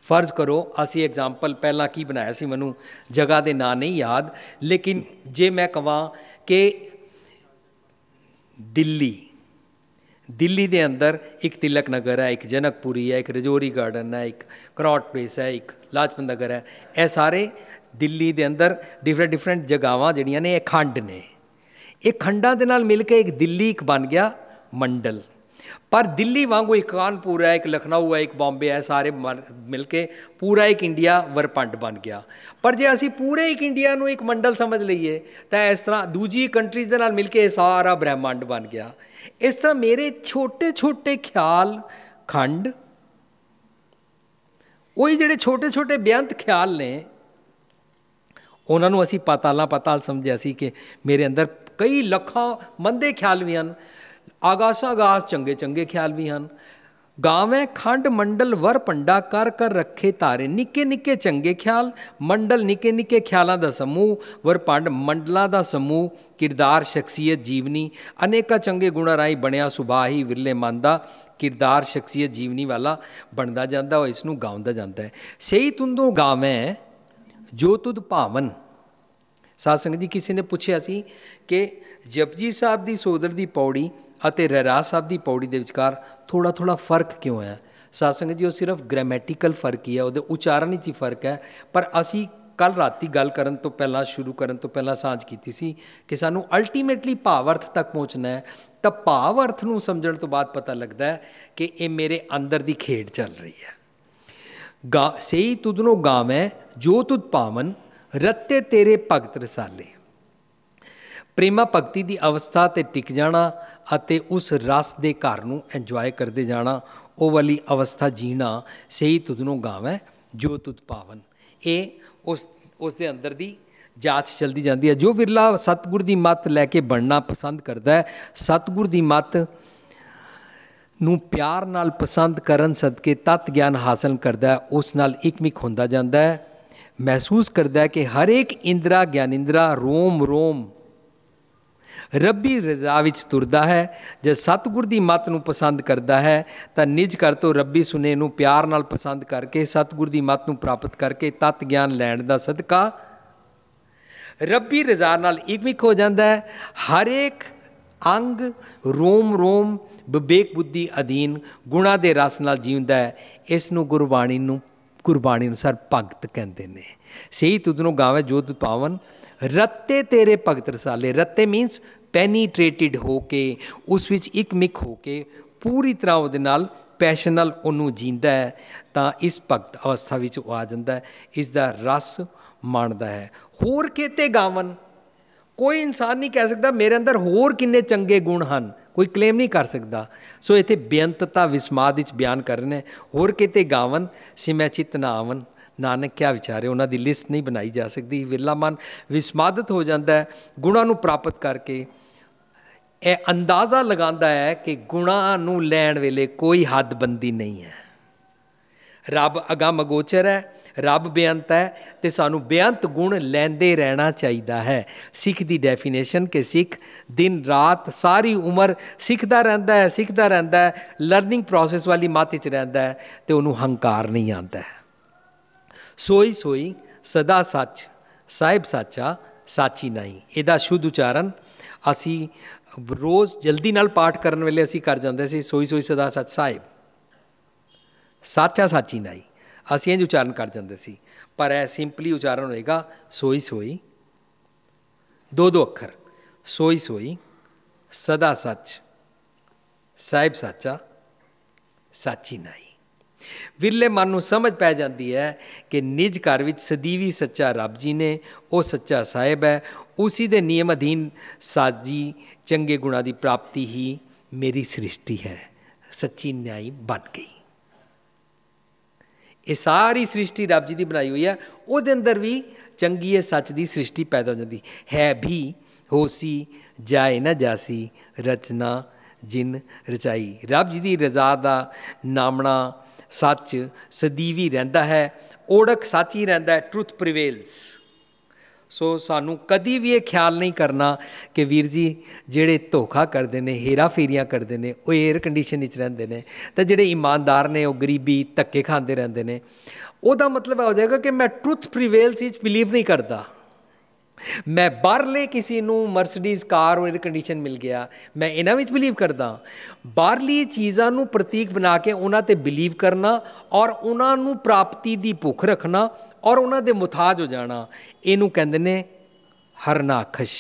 फर्ज करो असी एग्जाम्पल पहला की बनाया सी, मैनू जगह के नाम नहीं याद, लेकिन जे मैं कहां कि दिल्ली दे अंदर एक तिलक नगर है, एक जनकपुरी है, एक रजौरी गार्डन है, एक करौट प्लेस है, एक लाजपत नगर है। ये सारे दिल्ली दे अंदर डिफरेंट जगहां जिहड़ियां ने, खंड ने। ये खंडां दे नाल मिल के एक दिल्ली एक बन गया मंडल। पर दिल्ली वांगू एक कानपुर है, एक लखनऊ है, एक बॉम्बे है, सारे मिल के पूरा एक इंडिया वरपंड बन गया। पर जे असी पूरे एक इंडिया नू एक मंडल समझ लीए तो इस तरह दूजी कंट्रीज़ दे नाल मिल के सारा ब्रह्मांड बन गया। इस तरह मेरे छोटे छोटे ख्याल खंड, वही जिहड़े छोटे छोटे बेअंत ख्याल ने, उन्होंने असी पाताल समझिया सी कि मेरे अंदर कई लखां मंदे ख्याल भी हैं, आगास चंगे चंगे ख्याल भी हैं। गावें खंड मंडल वर पंडा कर कर रखे तारे। निक्के निक्के चंगे ख्याल, मंडल निक्के निक्के ख्यालों का समूह, वरपंड मंडलों का समूह, किरदार शख्सियत जीवनी, अनेका चंगे गुणा राही बनया सुभाਅ ही विरले मन का किरदार शख्सियत जीवनी वाला बनता जाता, और इसनूं गाउंदा जाता है। सही तुंदों गावें जो तुद भावन। साध संगत जी, किसी ने पूछा सी कि जपजी साहब की सोदर की पौड़ी ਅਤੇ ਰਹਿਰਾਸ ਸਾਹਿਬ ਦੀ ਪੌੜੀ ਦੇ ਵਿਚਕਾਰ ਥੋੜ੍ਹਾ ਥੋੜ੍ਹਾ ਫਰਕ ਕਿਉਂ ਹੈ? ਸਾਧ ਸੰਗਤ ਜੀ, ਉਹ ਸਿਰਫ ਗ੍ਰਾਮੈਟੀਕਲ ਫਰਕ ਹੀ ਹੈ, ਉਹਦੇ ਉਚਾਰਨ ਵਿੱਚ ਹੀ ਫਰਕ ਹੈ। ਪਰ ਅਸੀਂ ਕੱਲ੍ਹ ਰਾਤੀ ਗੱਲ ਕਰਨ ਤੋਂ ਪਹਿਲਾਂ, ਸ਼ੁਰੂ ਕਰਨ ਤੋਂ ਪਹਿਲਾਂ ਸਾਂਝ ਕੀਤੀ ਸੀ ਕਿ ਸਾਨੂੰ ਅਲਟੀਮੇਟਲੀ ਭਾਵ ਅਰਥ ਤੱਕ ਪਹੁੰਚਣਾ ਹੈ। ਤਾਂ ਭਾਵ ਅਰਥ ਨੂੰ ਸਮਝਣ ਤੋਂ ਬਾਅਦ ਪਤਾ ਲੱਗਦਾ ਹੈ ਕਿ ਇਹ ਮੇਰੇ ਅੰਦਰ ਦੀ ਖੇਡ ਚੱਲ ਰਹੀ ਹੈ। ਸਹੀ ਤੁਧਨੋਂ ਗਾਵੈਂ ਜੋ ਤੁਧ ਭਾਵਨ, ਰੱਤੇ ਤੇਰੇ ਭਗਤ ਰਸਾਲੇ। प्रेमा भगती की अवस्था ते टिक जाना ਅਤੇ उस रस के घर ਨੂੰ ਇੰਜੋਏ ਕਰਦੇ ਜਾਣਾ, ਉਹ ਵਾਲੀ अवस्था जीना। सही तुधनों गावै जो तुध पावन। ਇਹ ਉਸ ਦੇ अंदर ਦੀ जाच चलती जाती है। जो विरला सतगुर की मत लैके बनना पसंद करता है, सतगुर की मत ਨੂੰ प्यार नाल पसंद करन सदके तत् ज्ञान हासिल करता है, उस नाल इकमिक होंदा जाता है। महसूस करता है कि हर एक इंद्रा ज्ञानिंद्रा रोम रोम ਰੱਬੀ ਰਜ਼ਾ ਵਿੱਚ ਤੁਰਦਾ ਹੈ। ਜੇ ਸਤਿਗੁਰ ਦੀ ਮੱਤ ਨੂੰ ਪਸੰਦ ਕਰਦਾ ਹੈ ਤਾਂ ਨਿਜ ਘਰ ਤੋਂ ਰੱਬੀ ਸੁਨੇ ਨੂੰ ਪਿਆਰ ਨਾਲ ਪਸੰਦ ਕਰਕੇ ਸਤਿਗੁਰ ਦੀ ਮੱਤ ਨੂੰ ਪ੍ਰਾਪਤ ਕਰਕੇ ਤਤ ਗਿਆਨ ਲੈਣ ਦਾ ਸਦਕਾ ਰੱਬੀ ਰਜ਼ਾ ਨਾਲ ਇਕਮਿਕ ਹੋ ਜਾਂਦਾ ਹੈ। ਹਰ ਇੱਕ ਅੰਗ ਰੋਮ ਰੋਮ ਵਿਵੇਕ ਬੁੱਧੀ ਅਧੀਨ ਗੁਣਾਂ ਦੇ ਰਸ ਨਾਲ ਜੀਉਂਦਾ ਹੈ। ਇਸ ਨੂੰ ਗੁਰਬਾਣੀ ਨੂੰ ਗੁਰਬਾਣੀ ਅਨੁਸਾਰ ਭਗਤ ਕਹਿੰਦੇ ਨੇ। ਸਹੀ ਤੁਧਨੋਂ ਗਾਵੇ ਜੋ ਤੁ ਪਾਵਨ, ਰੱਤੇ ਤੇਰੇ ਭਗਤ ਰਸਾਲੇ। ਰੱਤੇ ਮੀਨਸ ਪੈਨੀਟ੍ਰੇਟਿਡ ਹੋ ਕੇ, ਉਸ ਵਿੱਚ ਇੱਕ ਮਿਕ ਹੋ ਕੇ ਪੂਰੀ ਤਰ੍ਹਾਂ ਉਹਦੇ ਨਾਲ ਪੈਸ਼ਨ ਨਾਲ ਉਹਨੂੰ ਜੀਂਦਾ ਹੈ, ਤਾਂ ਇਸ ਭਗਤ ਅਵਸਥਾ ਵਿੱਚ ਉਹ ਆ ਜਾਂਦਾ ਹੈ, ਇਸ ਦਾ ਰਸ ਮਾਣਦਾ ਹੈ। ਹੋਰ ਕਿਤੇ ਗਾਵਨ, ਕੋਈ ਇਨਸਾਨ ਨਹੀਂ ਕਹਿ ਸਕਦਾ ਮੇਰੇ ਅੰਦਰ ਹੋਰ ਕਿੰਨੇ ਚੰਗੇ ਗੁਣ ਹਨ, ਕੋਈ ਕਲੇਮ ਨਹੀਂ ਕਰ ਸਕਦਾ। ਸੋ ਇੱਥੇ ਬੇਅੰਤਤਾ ਵਿਸਮਾਦ ਵਿੱਚ ਬਿਆਨ ਕਰ ਰਹੇ ਨੇ। ਹੋਰ ਕਿਤੇ ਗਾਵਨ ਸਿਮੈ ਚਿਤ ਨਾ ਆਵਨ, ਨਾਨਕ ਕਿਆ ਵਿਚਾਰੇ। ਉਹਨਾਂ ਦੀ ਲਿਸਟ ਨਹੀਂ ਬਣਾਈ ਜਾ ਸਕਦੀ। ਵਿਰਲਾ ਮਨ ਵਿਸਮਾਦਿਤ ਹੋ ਜਾਂਦਾ ਹੈ ਗੁਣਾਂ ਨੂੰ ਪ੍ਰਾਪਤ ਕਰਕੇ। ਇਹ ਅੰਦਾਜ਼ਾ ਲਗਾਉਂਦਾ ਹੈ ਕਿ ਗੁਣਾਂ ਨੂੰ ਲੈਣ ਵੇਲੇ ਕੋਈ ਹੱਦਬੰਦੀ ਨਹੀਂ ਹੈ। ਰੱਬ ਅਗੰਮ ਅਗੋਚਰ ਹੈ, ਰੱਬ ਬੇਅੰਤ ਹੈ, ਅਤੇ ਸਾਨੂੰ ਬੇਅੰਤ ਗੁਣ ਲੈਂਦੇ ਰਹਿਣਾ ਚਾਹੀਦਾ ਹੈ। ਸਿੱਖ ਦੀ ਡੈਫੀਨੇਸ਼ਨ ਕਿ ਸਿੱਖ ਦਿਨ ਰਾਤ ਸਾਰੀ ਉਮਰ ਸਿੱਖਦਾ ਰਹਿੰਦਾ ਹੈ, ਸਿੱਖਦਾ ਰਹਿੰਦਾ ਹੈ, ਲਰਨਿੰਗ ਪ੍ਰੋਸੈਸ ਵਾਲੀ ਮੱਤ 'ਚ ਰਹਿੰਦਾ ਹੈ, ਅਤੇ ਉਹਨੂੰ ਹੰਕਾਰ ਨਹੀਂ ਆਉਂਦਾ। ਸੋਈ ਸੋਈ ਸਦਾ ਸੱਚ, ਸਾਹਿਬ ਸਾਚਾ ਸਾਚੀ ਨਹੀਂ। ਇਹਦਾ ਸ਼ੁੱਧ ਉਚਾਰਨ ਅਸੀਂ ਰੋਜ਼ ਜਲਦੀ ਨਾਲ ਪਾਠ ਕਰਨ ਵੇਲੇ ਅਸੀਂ ਕਰ ਜਾਂਦੇ ਸੀ, ਸੋਈ ਸੋਈ ਸਦਾ ਸੱਚ ਸਾਹਿਬ ਸਾਚਾ ਸਾਚੀ ਨਹੀਂ, ਅਸੀਂ ਇੰਝ ਉਚਾਰਨ ਕਰ ਜਾਂਦੇ ਸੀ। ਪਰ ਇਹ ਸਿੰਪਲੀ ਉਚਾਰਨ ਹੋਏਗਾ ਸੋਈ ਸੋਈ, ਦੋ ਦੋ ਅੱਖਰ, ਸੋਈ ਸੋਈ ਸਦਾ ਸੱਚ ਸਾਹਿਬ ਸਾਚਾ ਸਾਚੀ ਨਹੀਂ। ਵਿਰਲੇ ਮਨ ਨੂੰ ਸਮਝ ਪੈ ਜਾਂਦੀ ਹੈ ਕਿ ਨਿਜ ਘਰ ਵਿੱਚ ਸਦੀਵੀ ਸੱਚਾ ਰੱਬ ਜੀ ਨੇ, ਉਹ ਸੱਚਾ ਸਾਹਿਬ ਹੈ, ਉਸੀ ਦੇ ਨਿਯਮ ਅਧੀਨ ਸਾਜੀ ਚੰਗੇ ਗੁਣਾਂ ਦੀ ਪ੍ਰਾਪਤੀ ਹੀ ਮੇਰੀ ਸ੍ਰਿਸ਼ਟੀ ਹੈ। ਸੱਚੀ ਨਿਆਈ ਬਣ ਗਈ। ਇਹ ਸਾਰੀ ਸ੍ਰਿਸ਼ਟੀ ਰੱਬ ਜੀ ਦੀ ਬਣਾਈ ਹੋਈ ਹੈ, ਉਹਦੇ ਅੰਦਰ ਵੀ ਚੰਗੀ ਹੈ ਸੱਚ ਦੀ ਸ੍ਰਿਸ਼ਟੀ ਪੈਦਾ ਹੋ ਜਾਂਦੀ ਹੈ। ਵੀ ਹੋਸੀ ਜਾਏ ਨਾ ਜਾਸੀ, ਰਚਨਾ ਜਿਨ ਰਚਾਈ। ਰੱਬ ਜੀ ਦੀ ਰਜ਼ਾ ਦਾ ਨਾਮਣਾ ਸੱਚ ਸਦੀਵੀ ਰਹਿੰਦਾ ਹੈ, ਓੜਕ ਸੱਚ ਹੀ ਰਹਿੰਦਾ ਹੈ, ਟਰੂਥ ਪ੍ਰੀਵੇਲਸ। ਸੋ ਸਾਨੂੰ ਕਦੀ ਵੀ ਇਹ ਖਿਆਲ ਨਹੀਂ ਕਰਨਾ ਕਿ ਵੀਰ ਜੀ ਜਿਹੜੇ ਧੋਖਾ ਕਰਦੇ ਨੇ, ਹੇਰਾ ਫੇਰੀਆਂ ਕਰਦੇ ਨੇ, ਉਹ ਏਅਰ ਕੰਡੀਸ਼ਨ ਵਿੱਚ ਰਹਿੰਦੇ ਨੇ, ਅਤੇ ਜਿਹੜੇ ਇਮਾਨਦਾਰ ਨੇ ਉਹ ਗਰੀਬੀ ਧੱਕੇ ਖਾਂਦੇ ਰਹਿੰਦੇ ਨੇ। ਉਹਦਾ ਮਤਲਬ ਹੋ ਜਾਏਗਾ ਕਿ ਮੈਂ ਟਰੂਥ ਪ੍ਰੀਵੇਲਸ ਵਿੱਚ ਬਿਲੀਵ ਨਹੀਂ ਕਰਦਾ। ਮੈਂ ਬਾਹਰਲੇ ਕਿਸੇ ਨੂੰ ਮਰਸਡੀਜ਼ ਕਾਰ ਏਅਰ ਕੰਡੀਸ਼ਨ ਮਿਲ ਗਿਆ, ਮੈਂ ਇਹਨਾਂ ਵਿੱਚ ਬਿਲੀਵ ਕਰਦਾ। ਬਾਹਰਲੀ ਚੀਜ਼ਾਂ ਨੂੰ ਪ੍ਰਤੀਕ ਬਣਾ ਕੇ ਉਹਨਾਂ 'ਤੇ ਬਿਲੀਵ ਕਰਨਾ ਔਰ ਉਹਨਾਂ ਨੂੰ ਪ੍ਰਾਪਤੀ ਦੀ ਭੁੱਖ ਰੱਖਣਾ ਔਰ ਉਹਨਾਂ ਦੇ ਮੁਤਾਜ ਹੋ ਜਾਣਾ, ਇਹਨੂੰ ਕਹਿੰਦੇ ਨੇ ਹਰਨਾਖਸ਼।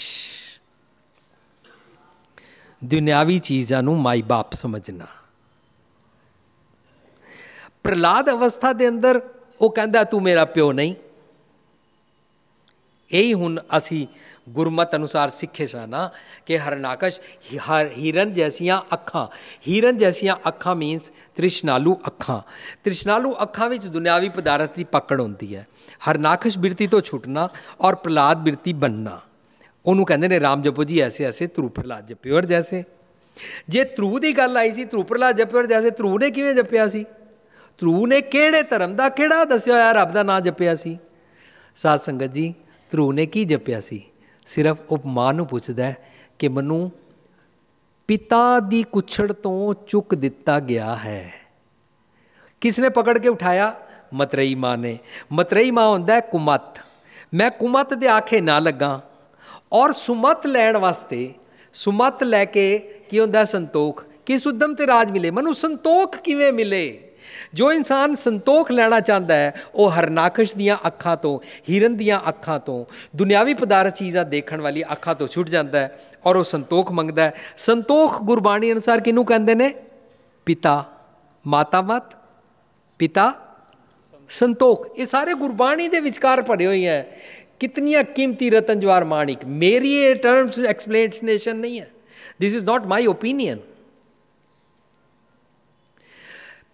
ਦੁਨਿਆਵੀ ਚੀਜ਼ਾਂ ਨੂੰ ਮਾਈ ਬਾਪ ਸਮਝਣਾ। ਪ੍ਰਹਲਾਦ ਅਵਸਥਾ ਦੇ ਅੰਦਰ ਉਹ ਕਹਿੰਦਾ ਤੂੰ ਮੇਰਾ ਪਿਓ ਨਹੀਂ। ਇਹੀ ਹੁਣ ਅਸੀਂ ਗੁਰਮਤ ਅਨੁਸਾਰ ਸਿੱਖੇ ਸਨ ਕਿ ਹਰਨਾਕਸ਼ ਹਿਰਨ ਜੈਸੀਆਂ ਅੱਖਾਂ। ਹਿਰਨ ਜੈਸੀਆਂ ਅੱਖਾਂ ਮੀਨਸ ਤ੍ਰਿਸ਼ਨਾਲੂ ਅੱਖਾਂ। ਤ੍ਰਿਸ਼ਨਾਲੂ ਅੱਖਾਂ ਵਿੱਚ ਦੁਨਿਆਵੀ ਪਦਾਰਥ ਦੀ ਪਕੜ ਹੁੰਦੀ ਹੈ। ਹਰਨਾਕਸ਼ ਬਿਰਤੀ ਤੋਂ ਛੁੱਟਣਾ ਔਰ ਪ੍ਰਹਲਾਦ ਬਿਰਤੀ ਬਣਨਾ, ਉਹਨੂੰ ਕਹਿੰਦੇ ਨੇ ਰਾਮ ਜਪੋ ਜੀ ਐਸੇ ਐਸੇ, ਧਰੂ ਪ੍ਰਹਲਾਦ ਜਪਿਓ ਜੈਸੇ। ਜੇ ਧਰੂ ਦੀ ਗੱਲ ਆਈ ਸੀ, ਧਰੂ ਪ੍ਰਹਲਾਦ ਜਪਿਓ ਜੈਸੇ, ਧਰੂ ਨੇ ਕਿਵੇਂ ਜਪਿਆ ਸੀ? ਧਰੂ ਨੇ ਕਿਹੜੇ ਧਰਮ ਦਾ ਕਿਹੜਾ ਦੱਸਿਆ ਹੋਇਆ ਰੱਬ ਦਾ ਨਾਂ ਜਪਿਆ ਸੀ? ਸਾਧ ਸੰਗਤ ਜੀ, ਧਰੂ ਨੇ ਕੀ ਜਪਿਆ ਸੀ? ਸਿਰਫ ਉਹ ਮਾਂ ਨੂੰ ਪੁੱਛਦਾ ਕਿ ਮੈਨੂੰ ਪਿਤਾ ਦੀ ਕੁੱਛੜ ਤੋਂ ਚੁੱਕ ਦਿੱਤਾ ਗਿਆ ਹੈ। ਕਿਸ ਨੇ ਪਕੜ ਕੇ ਉਠਾਇਆ? ਮਤਰੇਈ ਮਾਂ ਨੇ। ਮਤਰੇਈ ਮਾਂ ਹੁੰਦਾ ਕੁਮਤ। ਮੈਂ ਕੁਮਤ ਦੇ ਆਖੇ ਨਾ ਲੱਗਾ। ਔਰ ਸੁਮਤ ਲੈਣ ਵਾਸਤੇ, ਸੁਮਤ ਲੈ ਕੇ ਕੀ ਹੁੰਦਾ? ਸੰਤੋਖ। ਕਿਸ ਉਦਮ ਤੇ ਰਾਜ ਮਿਲੇ? ਮੈਨੂੰ ਸੰਤੋਖ ਕਿਵੇਂ ਮਿਲੇ? ਜੋ ਇਨਸਾਨ ਸੰਤੋਖ ਲੈਣਾ ਚਾਹੁੰਦਾ ਹੈ ਉਹ ਹਰਨਾਕਸ਼ ਦੀਆਂ ਅੱਖਾਂ ਤੋਂ, ਹਿਰਨ ਦੀਆਂ ਅੱਖਾਂ ਤੋਂ, ਦੁਨਿਆਵੀ ਪਦਾਰਥ ਚੀਜ਼ਾਂ ਦੇਖਣ ਵਾਲੀ ਅੱਖਾਂ ਤੋਂ ਛੁੱਟ ਜਾਂਦਾ ਹੈ ਔਰ ਉਹ ਸੰਤੋਖ ਮੰਗਦਾ ਹੈ। ਸੰਤੋਖ ਗੁਰਬਾਣੀ ਅਨੁਸਾਰ ਕਿਹਨੂੰ ਕਹਿੰਦੇ ਨੇ? ਪਿਤਾ। ਮਾਤਾ ਮਤ, ਪਿਤਾ ਸੰਤੋਖ। ਇਹ ਸਾਰੇ ਗੁਰਬਾਣੀ ਦੇ ਵਿਚਕਾਰ ਪੜ੍ਹੇ ਹੋਏ ਹੈ। ਕਿਤਨੀਆਂ ਕੀਮਤੀ ਰਤਨ ਜਵਾਹਰ ਮਾਣਿਕ। ਮੇਰੀ ਇਹ ਟਰਮਸ ਐਕਸਪਲੇਨੇਸ਼ਨ ਨਹੀਂ ਹੈ। This is not my opinion.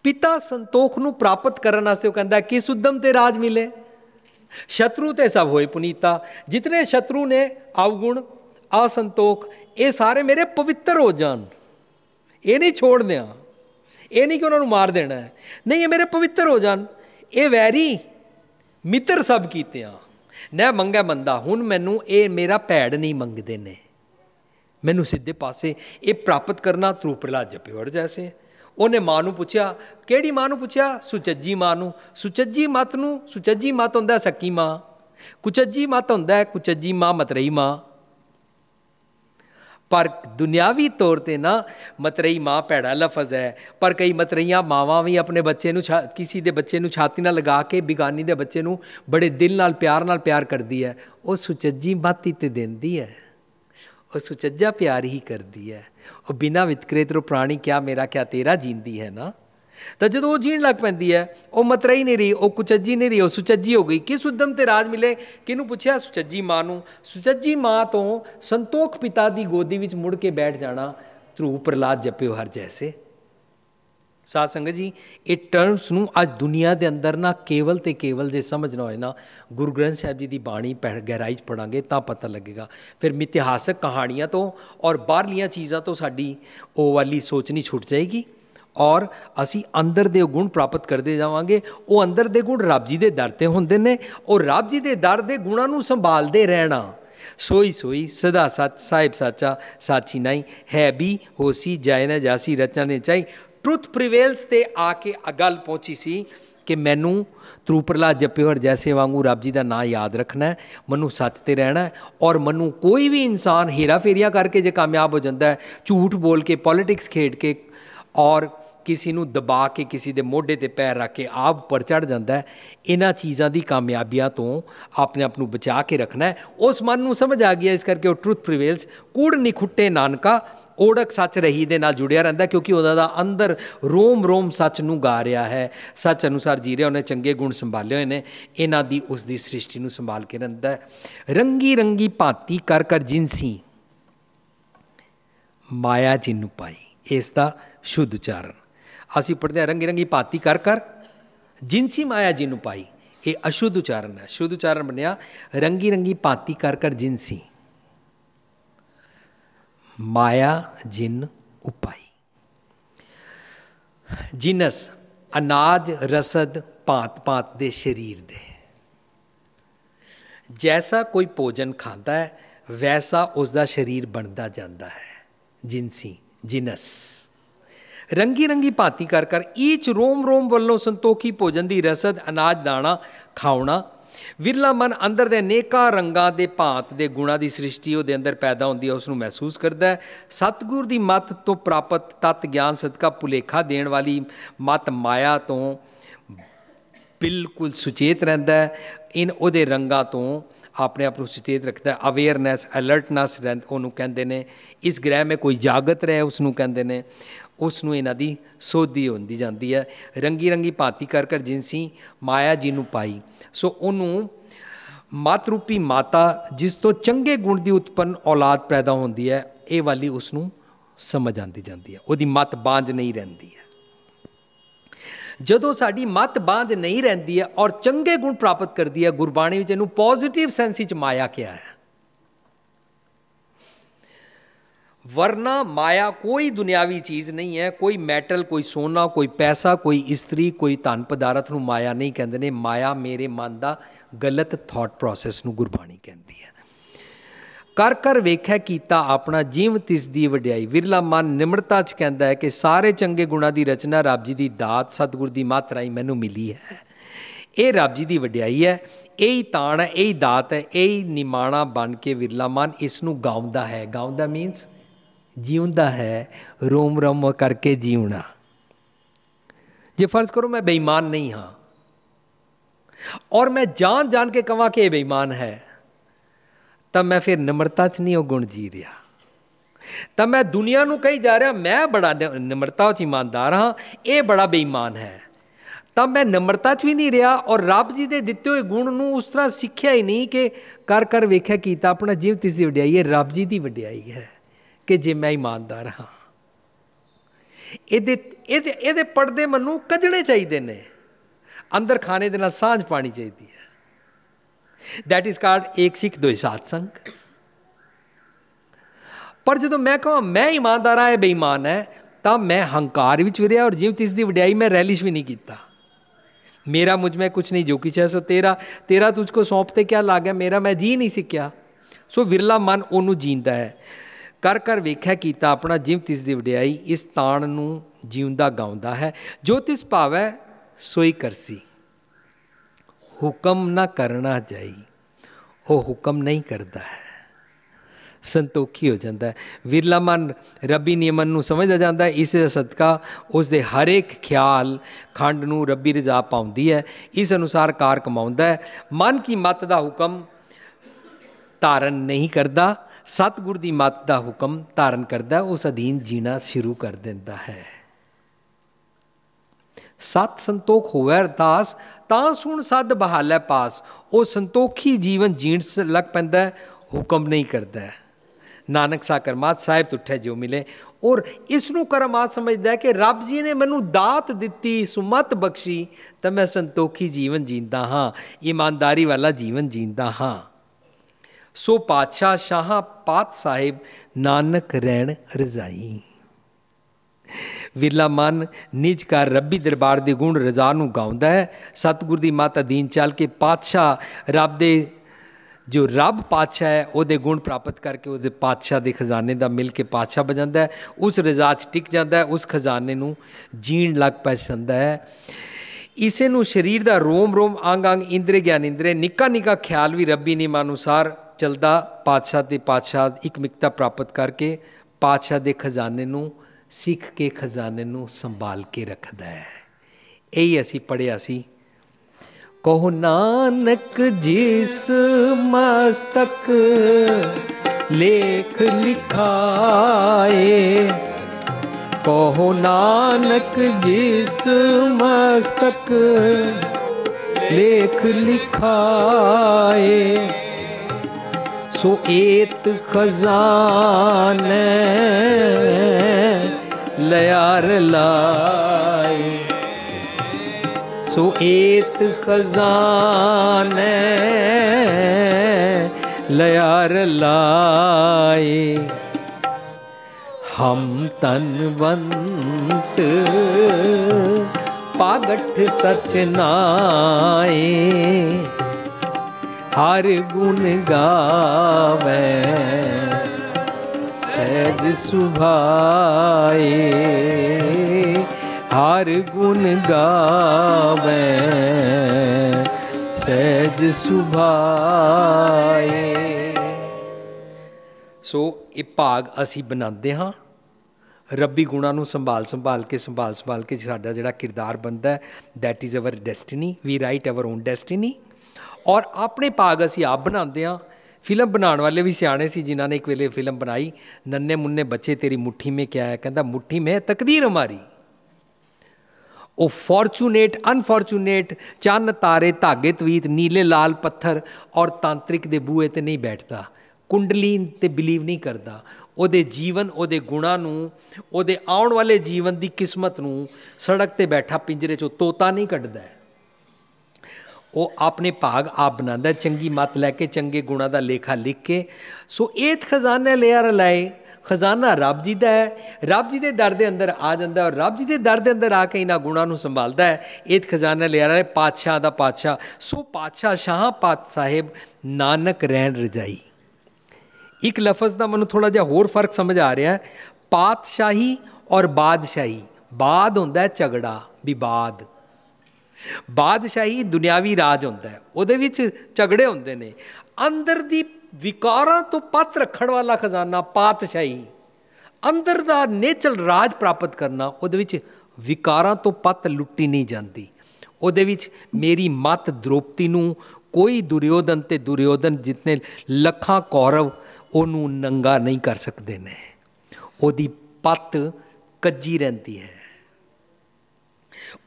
ਪਿਤਾ ਸੰਤੋਖ ਨੂੰ ਪ੍ਰਾਪਤ ਕਰਨ ਵਾਸਤੇ ਉਹ ਕਹਿੰਦਾ ਕਿਸ ਉਦਮ ਤੇ ਰਾਜ ਮਿਲੇ? ਸ਼ਤਰੂ ਤੇ ਸਭ ਹੋਏ ਪੁਨੀਤਾ। ਜਿਤਨੇ ਸ਼ਤਰੂ ਨੇ ਅਵਗੁਣ, ਅਸੰਤੋਖ, ਇਹ ਸਾਰੇ ਮੇਰੇ ਪਵਿੱਤਰ ਹੋ ਜਾਣ। ਇਹ ਨਹੀਂ ਛੋੜ ਦਿਆਂ, ਇਹ ਨਹੀਂ ਕਿ ਉਹਨਾਂ ਨੂੰ ਮਾਰ ਦੇਣਾ ਹੈ, ਨਹੀਂ, ਇਹ ਮੇਰੇ ਪਵਿੱਤਰ ਹੋ ਜਾਣ। ਇਹ ਵੈਰੀ ਮਿੱਤਰ ਸਭ ਕੀਤਿਆਂ ਨੈ ਮੰਗੈ ਮੰਦਾ। ਹੁਣ ਮੈਨੂੰ ਇਹ ਮੇਰਾ ਭੈੜ ਨਹੀਂ ਮੰਗਦੇ ਨੇ, ਮੈਨੂੰ ਸਿੱਧੇ ਪਾਸੇ ਇਹ ਪ੍ਰਾਪਤ ਕਰਨਾ। ਧਰੂ ਪ੍ਰਹਲਾਦ ਜਪਿਓ ਜੈਸੇ। ਉਹਨੇ ਮਾਂ ਨੂੰ ਪੁੱਛਿਆ। ਕਿਹੜੀ ਮਾਂ ਨੂੰ ਪੁੱਛਿਆ? ਸੁਚੱਜੀ ਮਾਂ ਨੂੰ। ਸੁਚੱਜੀ ਮੱਤ ਨੂੰ, ਸੁਚੱਜੀ ਮੱਤ ਹੁੰਦਾ ਸੱਕੀ ਮਾਂ, ਕੁਚੱਜੀ ਮੱਤ ਹੁੰਦਾ ਕੁਚੱਜੀ ਮਾਂ, ਮਤਰੇਈ ਮਾਂ। पर दुनियावी तौर पर ना मतरेई माँ भैड़ा लफज है, पर कई मतरईयां मावां भी अपने बच्चे नूं किसी दे बच्चे नूं छाती नाल लगा के बिगानी दे बच्चे नूं बड़े दिल नाल प्यार करदी है। वो सुचज्जी मत ही ते देंदी है, वो सुचज्जा प्यार ही करदी है। वो बिना वितकरे तो प्राणी क्या मेरा क्या तेरा जींदी है ना। तो जो वो जीण लग पैंदी है, वो मतरई नहीं रही, वो कुचज्जी नहीं रही, वो सुचज्जी हो गई। किस उद्यम ते राज मिले, किनू पुछया सुचज्जी माँ नूं। सुचज्जी माँ तो संतोख पिता दी गोदी विच मुड़ के बैठ जाना, ध्रुव प्रहलाद जप्यो हर जैसे। साध संगत जी, ये टर्म्स नूं अज दुनिया के अंदर ना केवल तो केवल जे समझना होए ना, गुरु ग्रंथ साहिब जी की बाणी गहराई च पढ़ांगे तो पता लगेगा। फिर मितिहासक कहानियाँ तो और बाहरलियां चीज़ां तो साडी वो वाली सोचनी छुट जाएगी और असी अंदर दे गुण प्राप्त करते जावांगे। वो अंदर दे गुण रब जी दे दर ते हुंदे ने, और रब जी दे दर दे गुणां नूं संभालदे रहना। सोई सोई सदा सच साहिब साचा साची नाई, है भी होसी जाए न जासी रचना ने चाही। ट्रुथ प्रिवेल्स ते आके गल पहुंची सी कि मैनू ध्रुव प्रहलाद जप्यो हर जैसे वांगू रब जी का नाम याद रखना है, मनु सच ते रहना है। और मनु कोई भी इंसान हेरा फेरियां करके जे कामयाब हो जाता है, झूठ बोल के पॉलिटिक्स खेड के और किसी नूं दबा के किसी दे मोढे ते पैर रख के आप उपर चढ़ जाता है, इन्हां चीज़ों की कामयाबियां तो अपने आप नूं बचा के रखना है। उस मन नूं समझ आ गया, इस करके वो ट्रुथ प्रिवेल्स, कूड़ नहीं खुट्टे नानका, ओढ़क सच रही दे नाल जुड़िया रहिंदा, क्योंकि उहदा अंदर रोम रोम सच नूं गा रहा है, सच अनुसार जी रहा, उन्हें चंगे गुण संभाले हुए ने, इन्हां दी उसदी सृष्टि नूं संभाल के रहिंदा है। रंगी रंगी भांति कर कर जिनसी माया जिन्नू पाई, इसका शुद्ध उच्चारण असी पढ़ते हैं, रंगी रंगी भांति कर कर जिनसी माया जिन्नू पाई, ये अशुद्ध उच्चारण है। शुद्ध उच्चारण बनया रंगी रंगी भांति कर कर जिनसी माया जिन उपाई। जिनस अनाज रसद भांत भांत दे शरीर दे, जैसा कोई भोजन खाता है वैसा उसका शरीर बनता जाता है। जिनसी जिनस रंगी रंगी भांति कर कर ईच रोम रोम वालों संतोखी भोजन की रसद अनाज दाना खावना। विरला मन अंदर दे नेका रंगां दे भांत दे गुणां की सृष्टि वो अंदर पैदा होती है, उसनूं महसूस करता है। सतगुर की मत तो प्राप्त तत् ज्ञान सदका भुलेखा देने वाली मत माया तो बिल्कुल सुचेत रहता है। इन उहदे रंगां तो अपने आप को सुचेत रखता है। अवेयरनैस अलर्टनैस उन्होंने कहते हैं। इस ग्रह में कोई जागत रहे उसनूं कहते हैं, उसनूं इन्हां दी सोधी होंदी जाती है। रंगी रंगी भांति कर कर जिनसी माया जिन्नू पाई, सो उन्होंने मत रूपी माता जिस तो चंगे गुण की उत्पन्न औलाद पैदा होती है, ये वाली उसनूं समझ आती जाती है, उसकी मत बांझ नहीं रहती है। जदों साडी मत बांझ नहीं रहती है और चंगे गुण प्राप्त करती है, गुरबाणी विच इहनूं पॉजिटिव सेंस विच माया क्या है। वरना माया कोई दुनियावी चीज़ नहीं है, कोई मैटल, कोई सोना, कोई पैसा, कोई स्त्री, कोई धन पदार्थ नूं माया नहीं कहते ने। माया मेरे मन का गलत थॉट प्रोसैस नूं गुरबाणी कहती है। कर कर वेख्या कीता अपना जीव तिसदी वड्याई। विरला मन निमरता च कहता है कि सारे चंगे गुणों की रचना रब जी की दात सतगुर की मत राही मैनू मिली है। ये रब जी की वड्याई है, यही ताण है, यही दात है, यही निमाणा बन के विरला मन इसनूं गाउंदा है। गाउंदा मीनस जीवंदा है, रोम रोम करके जीवना। जे फर्ज करो मैं बेईमान नहीं हाँ और मैं जान जान के कहां कि बेईमान है, तब मैं फिर निमरता च नहीं वो गुण जी रहा। तब मैं दुनिया नूं कही जा रहा मैं बड़ा निमरता च ईमानदार हाँ, ये बड़ा बेईमान है। तब मैं निमरता च भी नहीं रहा और रब जी के दिते हुए गुण नूं उस तरह सीखिया ही नहीं कि कर कर वेख्या कीता अपना जीव तिसदी वड्याई है। रब जी की वड्याई है कि जे मैं ईमानदार हाँ। ये पड़दे मनु कजने चाहिए ने, अंदर खाने दे नाल सांझ पानी चाहिए है। दैट इज कॉल्ड एक सिख दो सत्संग। पर जो मैं कहूँ मैं ईमानदार है बेईमान है, तब मैं हंकार विच भी रहा और जीव तिसदी वड्याई मैं रैलिश भी नहीं किया। मेरा मुझ में कुछ नहीं, जो कुछ है सो तेरा, तेरा तुझको सौंपते क्या लागे, मेरा मैं जी नहीं सिक्या। सो विरला मन ओनू जींदा है। कर कर वेख्या कीता अपना जीव तिसदी वड्याई, इस ताण नूं जीवंदा गाउंदा है। जो तिस भावै सोई करसी, हुक्म ना करना जाई, वो हुक्म नहीं करता है। ਸੰਤੋਖੀ ਹੋ ਜਾਂਦਾ ਹੈ। ਵਿਰਲਾ ਮਨ ਰੱਬੀ ਨਿਯਮਨ ਨੂੰ ਸਮਝਦਾ ਜਾਂਦਾ ਹੈ। ਇਸ ਦਾ ਸਦਕਾ ਉਸ ਦੇ ਹਰੇਕ ਖਿਆਲ ਖੰਡ ਨੂੰ ਰੱਬੀ ਰਜ਼ਾ ਪਾਉਂਦੀ ਹੈ। ਇਸ ਅਨੁਸਾਰ ਕਾਰ ਕਮਾਉਂਦਾ ਹੈ। ਮਨ ਕੀ ਮੱਤ ਦਾ ਹੁਕਮ ਧਾਰਨ ਨਹੀਂ ਕਰਦਾ, ਸਤਿਗੁਰ ਦੀ ਮੱਤ ਦਾ ਹੁਕਮ ਧਾਰਨ ਕਰਦਾ, ਉਸ ਅਧੀਨ ਜੀਣਾ ਸ਼ੁਰੂ ਕਰ ਦਿੰਦਾ ਹੈ। ਸਤ ਸੰਤੋਖ ਹੋਵੇ ਅਰਦਾਸ, ਤਾਂ ਸੁਣ ਸਦ ਬਹਾਲੇ ਪਾਸ। ਉਹ ਸੰਤੋਖੀ ਜੀਵਨ ਜੀਣ ਲੱਗ ਪੈਂਦਾ, ਹੁਕਮ ਨਹੀਂ ਕਰਦਾ। ਨਾਨਕ ਸਾ ਕਰਮਾਤ ਸਾਹਿਬ ਤੁਠੇ ਜੋ ਮਿਲੇ। ਔਰ ਇਸ ਨੂੰ ਕਰਮਾਤ ਸਮਝਦਾ ਕਿ ਰੱਬ ਜੀ ਨੇ ਮੈਨੂੰ ਦਾਤ ਦਿੱਤੀ, ਸੁਮਤ ਬਖਸ਼ੀ, ਤਾਂ ਮੈਂ ਸੰਤੋਖੀ ਜੀਵਨ ਜੀਂਦਾ ਹਾਂ, ਇਮਾਨਦਾਰੀ ਵਾਲਾ ਜੀਵਨ ਜੀਂਦਾ ਹਾਂ। ਸੋ ਪਾਤਸ਼ਾਹ ਸ਼ਾਹਾਂ ਪਾਤ ਸਾਹਿਬ, ਨਾਨਕ ਰਹਿਣ ਰਜ਼ਾਈ। ਵਿਰਲਾ ਮਨ ਨਿਜ ਕਰ ਰੱਬੀ ਦਰਬਾਰ ਦੇ ਗੁਣ ਰਜ਼ਾ ਨੂੰ ਗਾਉਂਦਾ ਹੈ। ਸਤਿਗੁਰ ਦੀ ਮੱਤ ਅਧੀਨ ਚੱਲ ਕੇ ਪਾਤਸ਼ਾਹ ਰੱਬ ਦੇ, ਜੋ ਰੱਬ ਪਾਤਸ਼ਾਹ ਹੈ, ਉਹਦੇ ਗੁਣ ਪ੍ਰਾਪਤ ਕਰਕੇ ਉਹਦੇ ਪਾਤਸ਼ਾਹ ਦੇ ਖਜ਼ਾਨੇ ਦਾ ਮਿਲ ਕੇ ਪਾਤਸ਼ਾਹ ਬਣ ਜਾਂਦਾ ਹੈ। ਉਸ ਰਜ਼ਾ 'ਚ ਟਿਕ ਜਾਂਦਾ ਹੈ, ਉਸ ਖਜ਼ਾਨੇ ਨੂੰ ਜੀਣ ਲੱਗ ਪੈ ਜਾਂਦਾ ਹੈ। ਇਸੇ ਨੂੰ ਸਰੀਰ ਦਾ ਰੋਮ ਰੋਮ, ਅੰਗ ਅੰਗ, ਇੰਦਰੇ ਗਿਆਨ ਇੰਦਰੇ, ਨਿੱਕਾ ਨਿੱਕਾ ਖਿਆਲ ਵੀ ਰੱਬੀ ਨਿਯਮ ਅਨੁਸਾਰ ਚੱਲਦਾ ਪਾਤਸ਼ਾਹ ਤੇ ਪਾਤਸ਼ਾਹ ਇਕਮਿਕਤਾ ਪ੍ਰਾਪਤ ਕਰਕੇ ਪਾਤਸ਼ਾਹ ਦੇ ਖਜ਼ਾਨੇ ਨੂੰ ਸਿੱਖ ਕੇ ਖਜ਼ਾਨੇ ਨੂੰ ਸੰਭਾਲ ਕੇ ਰੱਖਦਾ ਹੈ। ਇਹੀ ਅਸੀਂ ਪੜ੍ਹਿਆ ਸੀ। ਕਹੋ ਨਾਨਕ ਜਿਸ ਮਸਤਕ ਲੇਖ ਲਿਖਾਏ, ਕਹੋ ਨਾਨਕ ਜਿਸ ਮਸਤਕ ਲੇਖ ਲਿਖਾਏ, ਸੋ ਏਤ ਖਜ਼ਾਨੇ ਲਿਆਰ ਲਾਏ, ਸੋ ਏਤ ਖਜ਼ਾਨੇ ਲਿਆਰ ਲਾਏ। ਹਮ ਤਨਵੰਤ ਪਾਗਠ ਸਚ ਨਾਏ, ਹਰ ਗੁਣ ਗਾਵੇ ਸਹਿਜ ਸੁਭਾਏ, ਹਰ ਗੁਣ ਗਾਵੇ ਸਹਿਜ ਸੁਭਾਏ। ਸੋ ਇਹ ਭਾਗ ਅਸੀਂ ਬਣਾਉਂਦੇ ਹਾਂ ਰੱਬੀ ਗੁਣਾਂ ਨੂੰ ਸੰਭਾਲ ਕੇ ਸਾਡਾ ਜਿਹੜਾ ਕਿਰਦਾਰ ਬਣਦਾ ਹੈ, that is our destiny, we write our own destiny. ਔਰ ਆਪਣੇ ਭਾਗ ਅਸੀਂ ਆਪ ਬਣਾਉਂਦੇ ਹਾਂ। ਫਿਲਮ ਬਣਾਉਣ ਵਾਲੇ ਵੀ ਸਿਆਣੇ ਸੀ, ਜਿਨ੍ਹਾਂ ਨੇ ਇੱਕ ਵੇਲੇ ਫਿਲਮ ਬਣਾਈ, ਨੰਨੇ ਮੁੰਨੇ ਬੱਚੇ ਤੇਰੀ ਮੁੱਠੀ ਮੇਂ ਕਿਆ ਹੈ, ਕਹਿੰਦਾ ਮੁੱਠੀ ਮੇਂ ਤਕਦੀਰ ਹਮਾਰੀ। ਉਹ ਫੋਰਚੂਨੇਟ ਅਨਫੋਰਚੂਨੇਟ, ਚੰਨ ਤਾਰੇ ਧਾਗੇ ਤਵੀਤ, ਨੀਲੇ ਲਾਲ ਪੱਥਰ ਔਰ ਤਾਂਤਰਿਕ ਦੇ ਬੂਹੇ 'ਤੇ ਨਹੀਂ ਬੈਠਦਾ, ਕੁੰਡਲੀ 'ਤੇ ਬਿਲੀਵ ਨਹੀਂ ਕਰਦਾ। ਉਹਦੇ ਜੀਵਨ, ਉਹਦੇ ਗੁਣਾਂ ਨੂੰ, ਉਹਦੇ ਆਉਣ ਵਾਲੇ ਜੀਵਨ ਦੀ ਕਿਸਮਤ ਨੂੰ ਸੜਕ 'ਤੇ ਬੈਠਾ ਪਿੰਜਰੇ 'ਚੋਂ ਤੋਤਾ ਨਹੀਂ ਕੱਢਦਾ। ਉਹ ਆਪਣੇ ਭਾਗ ਆਪ ਬਣਾਉਂਦਾ, ਚੰਗੀ ਮੱਤ ਲੈ ਕੇ, ਚੰਗੇ ਗੁਣਾਂ ਦਾ ਲੇਖਾ ਲਿਖ ਕੇ। ਸੋ ਏਤ ਖਜ਼ਾਨਾ ਲਿਆਰ ਲਾਏ, ਖਜ਼ਾਨਾ ਰੱਬ ਜੀ ਦਾ ਹੈ, ਰੱਬ ਜੀ ਦੇ ਦਰ ਦੇ ਅੰਦਰ ਆ ਜਾਂਦਾ ਔਰ ਰੱਬ ਜੀ ਦੇ ਦਰ ਦੇ ਅੰਦਰ ਆ ਕੇ ਇਹਨਾਂ ਗੁਣਾਂ ਨੂੰ ਸੰਭਾਲਦਾ ਹੈ। ਏਤ ਖਜ਼ਾਨਾ ਲਿਆਰ ਲਾਏ, ਪਾਤਸ਼ਾਹ ਦਾ ਪਾਤਸ਼ਾਹ। ਸੋ ਪਾਤਸ਼ਾਹ ਸ਼ਾਹਾਂ ਪਾਤ ਸਾਹਿਬ, ਨਾਨਕ ਰਹਿਣ ਰਜਾਈ। ਇੱਕ ਲਫ਼ਜ਼ ਦਾ ਮੈਨੂੰ ਥੋੜ੍ਹਾ ਜਿਹਾ ਹੋਰ ਫਰਕ ਸਮਝ ਆ ਰਿਹਾ, ਪਾਤਸ਼ਾਹੀ ਔਰ ਬਾਦਸ਼ਾਹੀ। ਬਾਦ ਹੁੰਦਾ ਹੈ ਝਗੜਾ, ਵਿਵਾਦ। ਬਾਦਸ਼ਾਹੀ ਦੁਨਿਆਵੀ ਰਾਜ ਹੁੰਦਾ ਹੈ, ਉਹਦੇ ਵਿੱਚ ਝਗੜੇ ਹੁੰਦੇ ਨੇ। ਅੰਦਰ ਦੀ ਵਿਕਾਰਾਂ ਤੋਂ ਪੱਤ ਰੱਖਣ ਵਾਲਾ ਖਜ਼ਾਨਾ ਪਾਤਸ਼ਾਹੀ, ਅੰਦਰ ਦਾ ਨੇਚਰ ਰਾਜ ਪ੍ਰਾਪਤ ਕਰਨਾ, ਉਹਦੇ ਵਿੱਚ ਵਿਕਾਰਾਂ ਤੋਂ ਪੱਤ ਲੁੱਟੀ ਨਹੀਂ ਜਾਂਦੀ। ਉਹਦੇ ਵਿੱਚ ਮੇਰੀ ਮੱਤ ਦ੍ਰੋਪਦੀ ਨੂੰ ਕੋਈ ਦੁਰਯੋਧਨ ਤੇ ਦੁਰਯੋਧਨ ਜਿਤਨੇ ਲੱਖਾਂ ਕੌਰਵ ਉਹਨੂੰ ਨੰਗਾ ਨਹੀਂ ਕਰ ਸਕਦੇ ਨੇ। ਉਹਦੀ ਪੱਤ ਕੱਜੀ ਰਹਿੰਦੀ ਹੈ।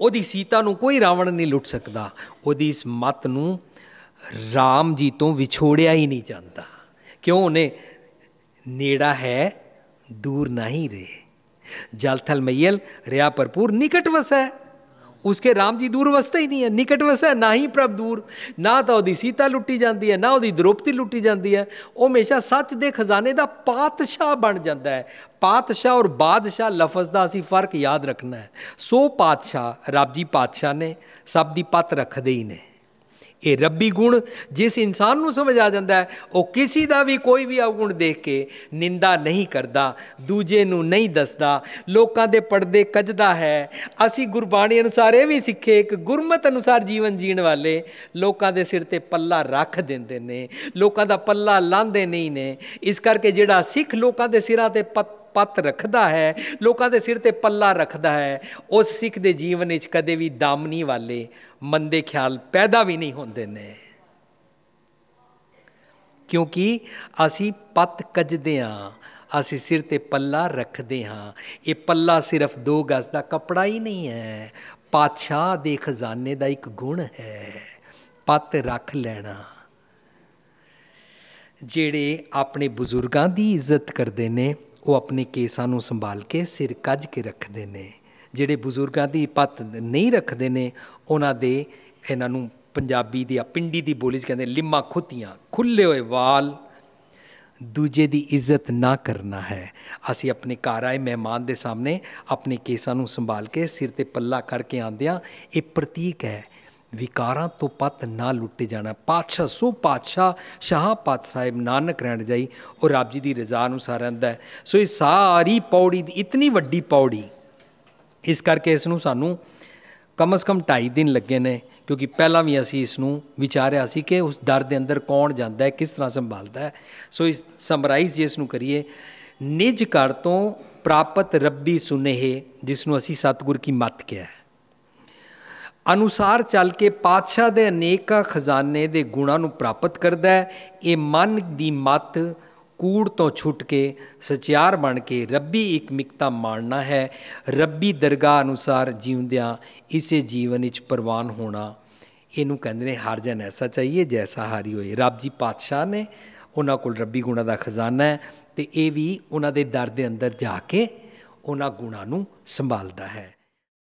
ਉਹਦੀ ਸੀਤਾ ਨੂੰ ਕੋਈ ਰਾਵਣ ਨਹੀਂ ਲੁੱਟ ਸਕਦਾ। ਉਹਦੀ ਇਸ ਮੱਤ ਨੂੰ ਰਾਮ ਜੀ ਤੋਂ ਵਿਛੋੜਿਆ ਹੀ ਨਹੀਂ ਜਾਂਦਾ। ਕਿਉਂ? ਉਹਨੇ ਨੇੜਾ ਹੈ ਦੂਰ ਨਹੀਂ ਰੇ, ਜਲ ਥਲ ਮਈਲ ਰਿਆ ਭਰਪੂਰ ਨਿਕਟ ਵਸੈ। ਉਸਕੇ ਰਾਮ ਜੀ ਦੂਰ ਵਸਦਾ ਹੀ ਨਹੀਂ ਹੈ, ਨਿਕਟ ਵਸੈ। ਨਾ ਹੀ ਪ੍ਰਭ ਦੂਰ, ਨਾ ਤਾਂ ਉਹਦੀ ਸੀਤਾ ਲੁੱਟੀ ਜਾਂਦੀ ਹੈ, ਨਾ ਉਹਦੀ ਦ੍ਰੋਪਦੀ ਲੁੱਟੀ ਜਾਂਦੀ ਹੈ। ਉਹ ਹਮੇਸ਼ਾ ਸੱਚ ਦੇ ਖਜ਼ਾਨੇ ਦਾ ਪਾਤਸ਼ਾਹ ਬਣ ਜਾਂਦਾ ਹੈ। ਪਾਤਸ਼ਾਹ ਔਰ ਬਾਦਸ਼ਾਹ ਲਫ਼ਜ਼ ਦਾ ਅਸੀਂ ਫ਼ਰਕ ਯਾਦ ਰੱਖਣਾ ਹੈ। ਸੋ ਪਾਤਸ਼ਾਹ ਰੱਬ ਜੀ ਪਾਤਸ਼ਾਹ ਨੇ, ਸਭ ਦੀ ਪੱਤ ਰੱਖਦੇ ਹੀ ਨੇ। ਇਹ ਰੱਬੀ ਗੁਣ ਜਿਸ ਇਨਸਾਨ ਨੂੰ ਸਮਝ ਆ ਜਾਂਦਾ ਹੈ, ਉਹ ਕਿਸੇ ਦਾ ਵੀ ਕੋਈ ਵੀ ਅਵਗੁਣ ਦੇਖ ਕੇ ਨਿੰਦਾ ਨਹੀਂ ਕਰਦਾ, ਦੂਜੇ ਨੂੰ ਨਹੀਂ ਦੱਸਦਾ, ਲੋਕਾਂ ਦੇ ਪਰਦੇ ਕੱਜਦਾ ਹੈ। ਅਸੀਂ ਗੁਰਬਾਣੀ ਅਨੁਸਾਰ ਇਹ ਵੀ ਸਿੱਖੇ, ਇੱਕ ਗੁਰਮਤ ਅਨੁਸਾਰ ਜੀਵਨ ਜੀਣ ਵਾਲੇ ਲੋਕਾਂ ਦੇ ਸਿਰ 'ਤੇ ਪੱਲਾ ਰੱਖ ਦਿੰਦੇ ਨੇ, ਲੋਕਾਂ ਦਾ ਪੱਲਾ ਲਾਂਦੇ ਨਹੀਂ ਨੇ। ਇਸ ਕਰਕੇ ਜਿਹੜਾ ਸਿੱਖ ਲੋਕਾਂ ਦੇ ਸਿਰਾਂ 'ਤੇ ਪੱਤ ਰੱਖਦਾ ਹੈ, ਲੋਕਾਂ ਦੇ ਸਿਰ 'ਤੇ ਪੱਲਾ ਰੱਖਦਾ ਹੈ, ਉਸ ਸਿੱਖ ਦੇ ਜੀਵਨ ਵਿੱਚ ਕਦੇ ਵੀ ਦਾਮਨੀ ਵਾਲੇ ਮੰਦੇ ਖਿਆਲ ਪੈਦਾ ਵੀ ਨਹੀਂ ਹੁੰਦੇ ਨੇ, ਕਿਉਂਕਿ ਅਸੀਂ ਪੱਤ ਕੱਜਦੇ ਹਾਂ, ਅਸੀਂ ਸਿਰ 'ਤੇ ਪੱਲਾ ਰੱਖਦੇ ਹਾਂ। ਇਹ ਪੱਲਾ ਸਿਰਫ 2 ਗਜ਼ ਦਾ ਕੱਪੜਾ ਹੀ ਨਹੀਂ ਹੈ, ਪਾਤਸ਼ਾਹ ਦੇ ਖਜ਼ਾਨੇ ਦਾ ਇੱਕ ਗੁਣ ਹੈ, ਪੱਤ ਰੱਖ ਲੈਣਾ। ਜਿਹੜੇ ਆਪਣੇ ਬਜ਼ੁਰਗਾਂ ਦੀ ਇੱਜ਼ਤ ਕਰਦੇ ਨੇ, ਉਹ ਆਪਣੇ ਕੇਸਾਂ ਨੂੰ ਸੰਭਾਲ ਕੇ ਸਿਰ ਕੱਜ ਕੇ ਰੱਖਦੇ ਨੇ। ਜਿਹੜੇ ਬਜ਼ੁਰਗਾਂ ਦੀ ਪੱਤ ਨਹੀਂ ਰੱਖਦੇ ਨੇ, ਉਹਨਾਂ ਦੇ ਇਹਨਾਂ ਨੂੰ ਪੰਜਾਬੀ ਦੀ ਪਿੰਡੀ ਦੀ ਬੋਲੀ 'ਚ ਕਹਿੰਦੇ ਲਿੰਮਾਂ ਖੁੱਤੀਆਂ, ਖੁੱਲ੍ਹੇ ਹੋਏ ਵਾਲ। ਦੂਜੇ ਦੀ ਇੱਜ਼ਤ ਨਾ ਕਰਨਾ ਹੈ। ਅਸੀਂ ਆਪਣੇ ਘਰ ਆਏ ਮਹਿਮਾਨ ਦੇ ਸਾਹਮਣੇ ਆਪਣੇ ਕੇਸਾਂ ਨੂੰ ਸੰਭਾਲ ਕੇ ਸਿਰ 'ਤੇ ਪੱਲਾ ਕਰਕੇ ਆਉਂਦੇ ਹਾਂ। ਇਹ ਪ੍ਰਤੀਕ ਹੈ ਵਿਕਾਰਾਂ ਤੋਂ ਪੱਤ ਨਾ ਲੁੱਟੇ ਜਾਣਾ। ਪਾਤਸ਼ਾਹ ਸੋ ਪਾਤਸ਼ਾਹ ਸ਼ਾਹ ਪਾਤ ਸਾਹਿਬ ਨਾਨਕ ਰਹਿਣ ਜਾਈ, ਉਹ ਰੱਬ ਜੀ ਦੀ ਰਜ਼ਾ ਅਨੁਸਾਰ ਰਹਿੰਦਾ ਹੈ। ਸੋ ਇਹ ਸਾਰੀ ਪੌੜੀ ਦੀ ਇਤਨੀ ਵੱਡੀ ਪੌੜੀ, ਇਸ ਕਰਕੇ ਇਸ ਨੂੰ ਸਾਨੂੰ ਕਮ ਸੇ ਕਮ 2.5 ਦਿਨ ਲੱਗੇ ਨੇ, ਕਿਉਂਕਿ ਪਹਿਲਾਂ ਵੀ ਅਸੀਂ ਇਸ ਨੂੰ ਵਿਚਾਰਿਆ ਸੀ ਕਿ ਉਸ ਦਰ ਦੇ ਅੰਦਰ ਕੌਣ ਜਾਂਦਾ ਹੈ, ਕਿਸ ਤਰ੍ਹਾਂ ਸੰਭਾਲਦਾ ਹੈ। ਸੋ ਇਸ ਸਮਰਾਈਜ਼ ਜੇ ਇਸ ਨੂੰ ਕਰੀਏ, ਨਿਜ ਘਰ ਤੋਂ ਪ੍ਰਾਪਤ ਰੱਬੀ ਸੁਨੇਹੇ, ਜਿਸ ਨੂੰ ਅਸੀਂ ਸਤਿਗੁਰ ਕੀ ਮੱਤ ਕਿਹਾ, ਅਨੁਸਾਰ ਚੱਲ ਕੇ ਪਾਤਸ਼ਾਹ ਦੇ ਅਨੇਕਾਂ ਖਜ਼ਾਨੇ ਦੇ ਗੁਣਾਂ ਨੂੰ ਪ੍ਰਾਪਤ ਕਰਦਾ ਹੈ। ਇਹ ਮਨ ਦੀ ਮੱਤ ਕੂੜ ਤੋਂ ਛੁੱਟ ਕੇ ਸਚਿਆਰ ਬਣ ਕੇ ਰੱਬੀ ਇਕਮਿਕਤਾ ਮਾਣਨਾ ਹੈ। ਰੱਬੀ ਦਰਗਾਹ ਅਨੁਸਾਰ ਜਿਉਂਦਿਆਂ ਇਸੇ ਜੀਵਨ ਵਿੱਚ ਪ੍ਰਵਾਨ ਹੋਣਾ, ਇਹਨੂੰ ਕਹਿੰਦੇ ਨੇ ਹਰ ਜਨ ਐਸਾ ਚਾਹੀਏ ਜੈਸਾ ਹਾਰੀ ਹੋਏ। ਰੱਬ ਜੀ ਪਾਤਸ਼ਾਹ ਨੇ, ਉਹਨਾਂ ਕੋਲ ਰੱਬੀ ਗੁਣਾਂ ਦਾ ਖਜ਼ਾਨਾ ਹੈ, ਅਤੇ ਇਹ ਵੀ ਉਹਨਾਂ ਦੇ ਦਰ ਦੇ ਅੰਦਰ ਜਾ ਕੇ ਉਹਨਾਂ ਗੁਣਾਂ ਨੂੰ ਸੰਭਾਲਦਾ ਹੈ।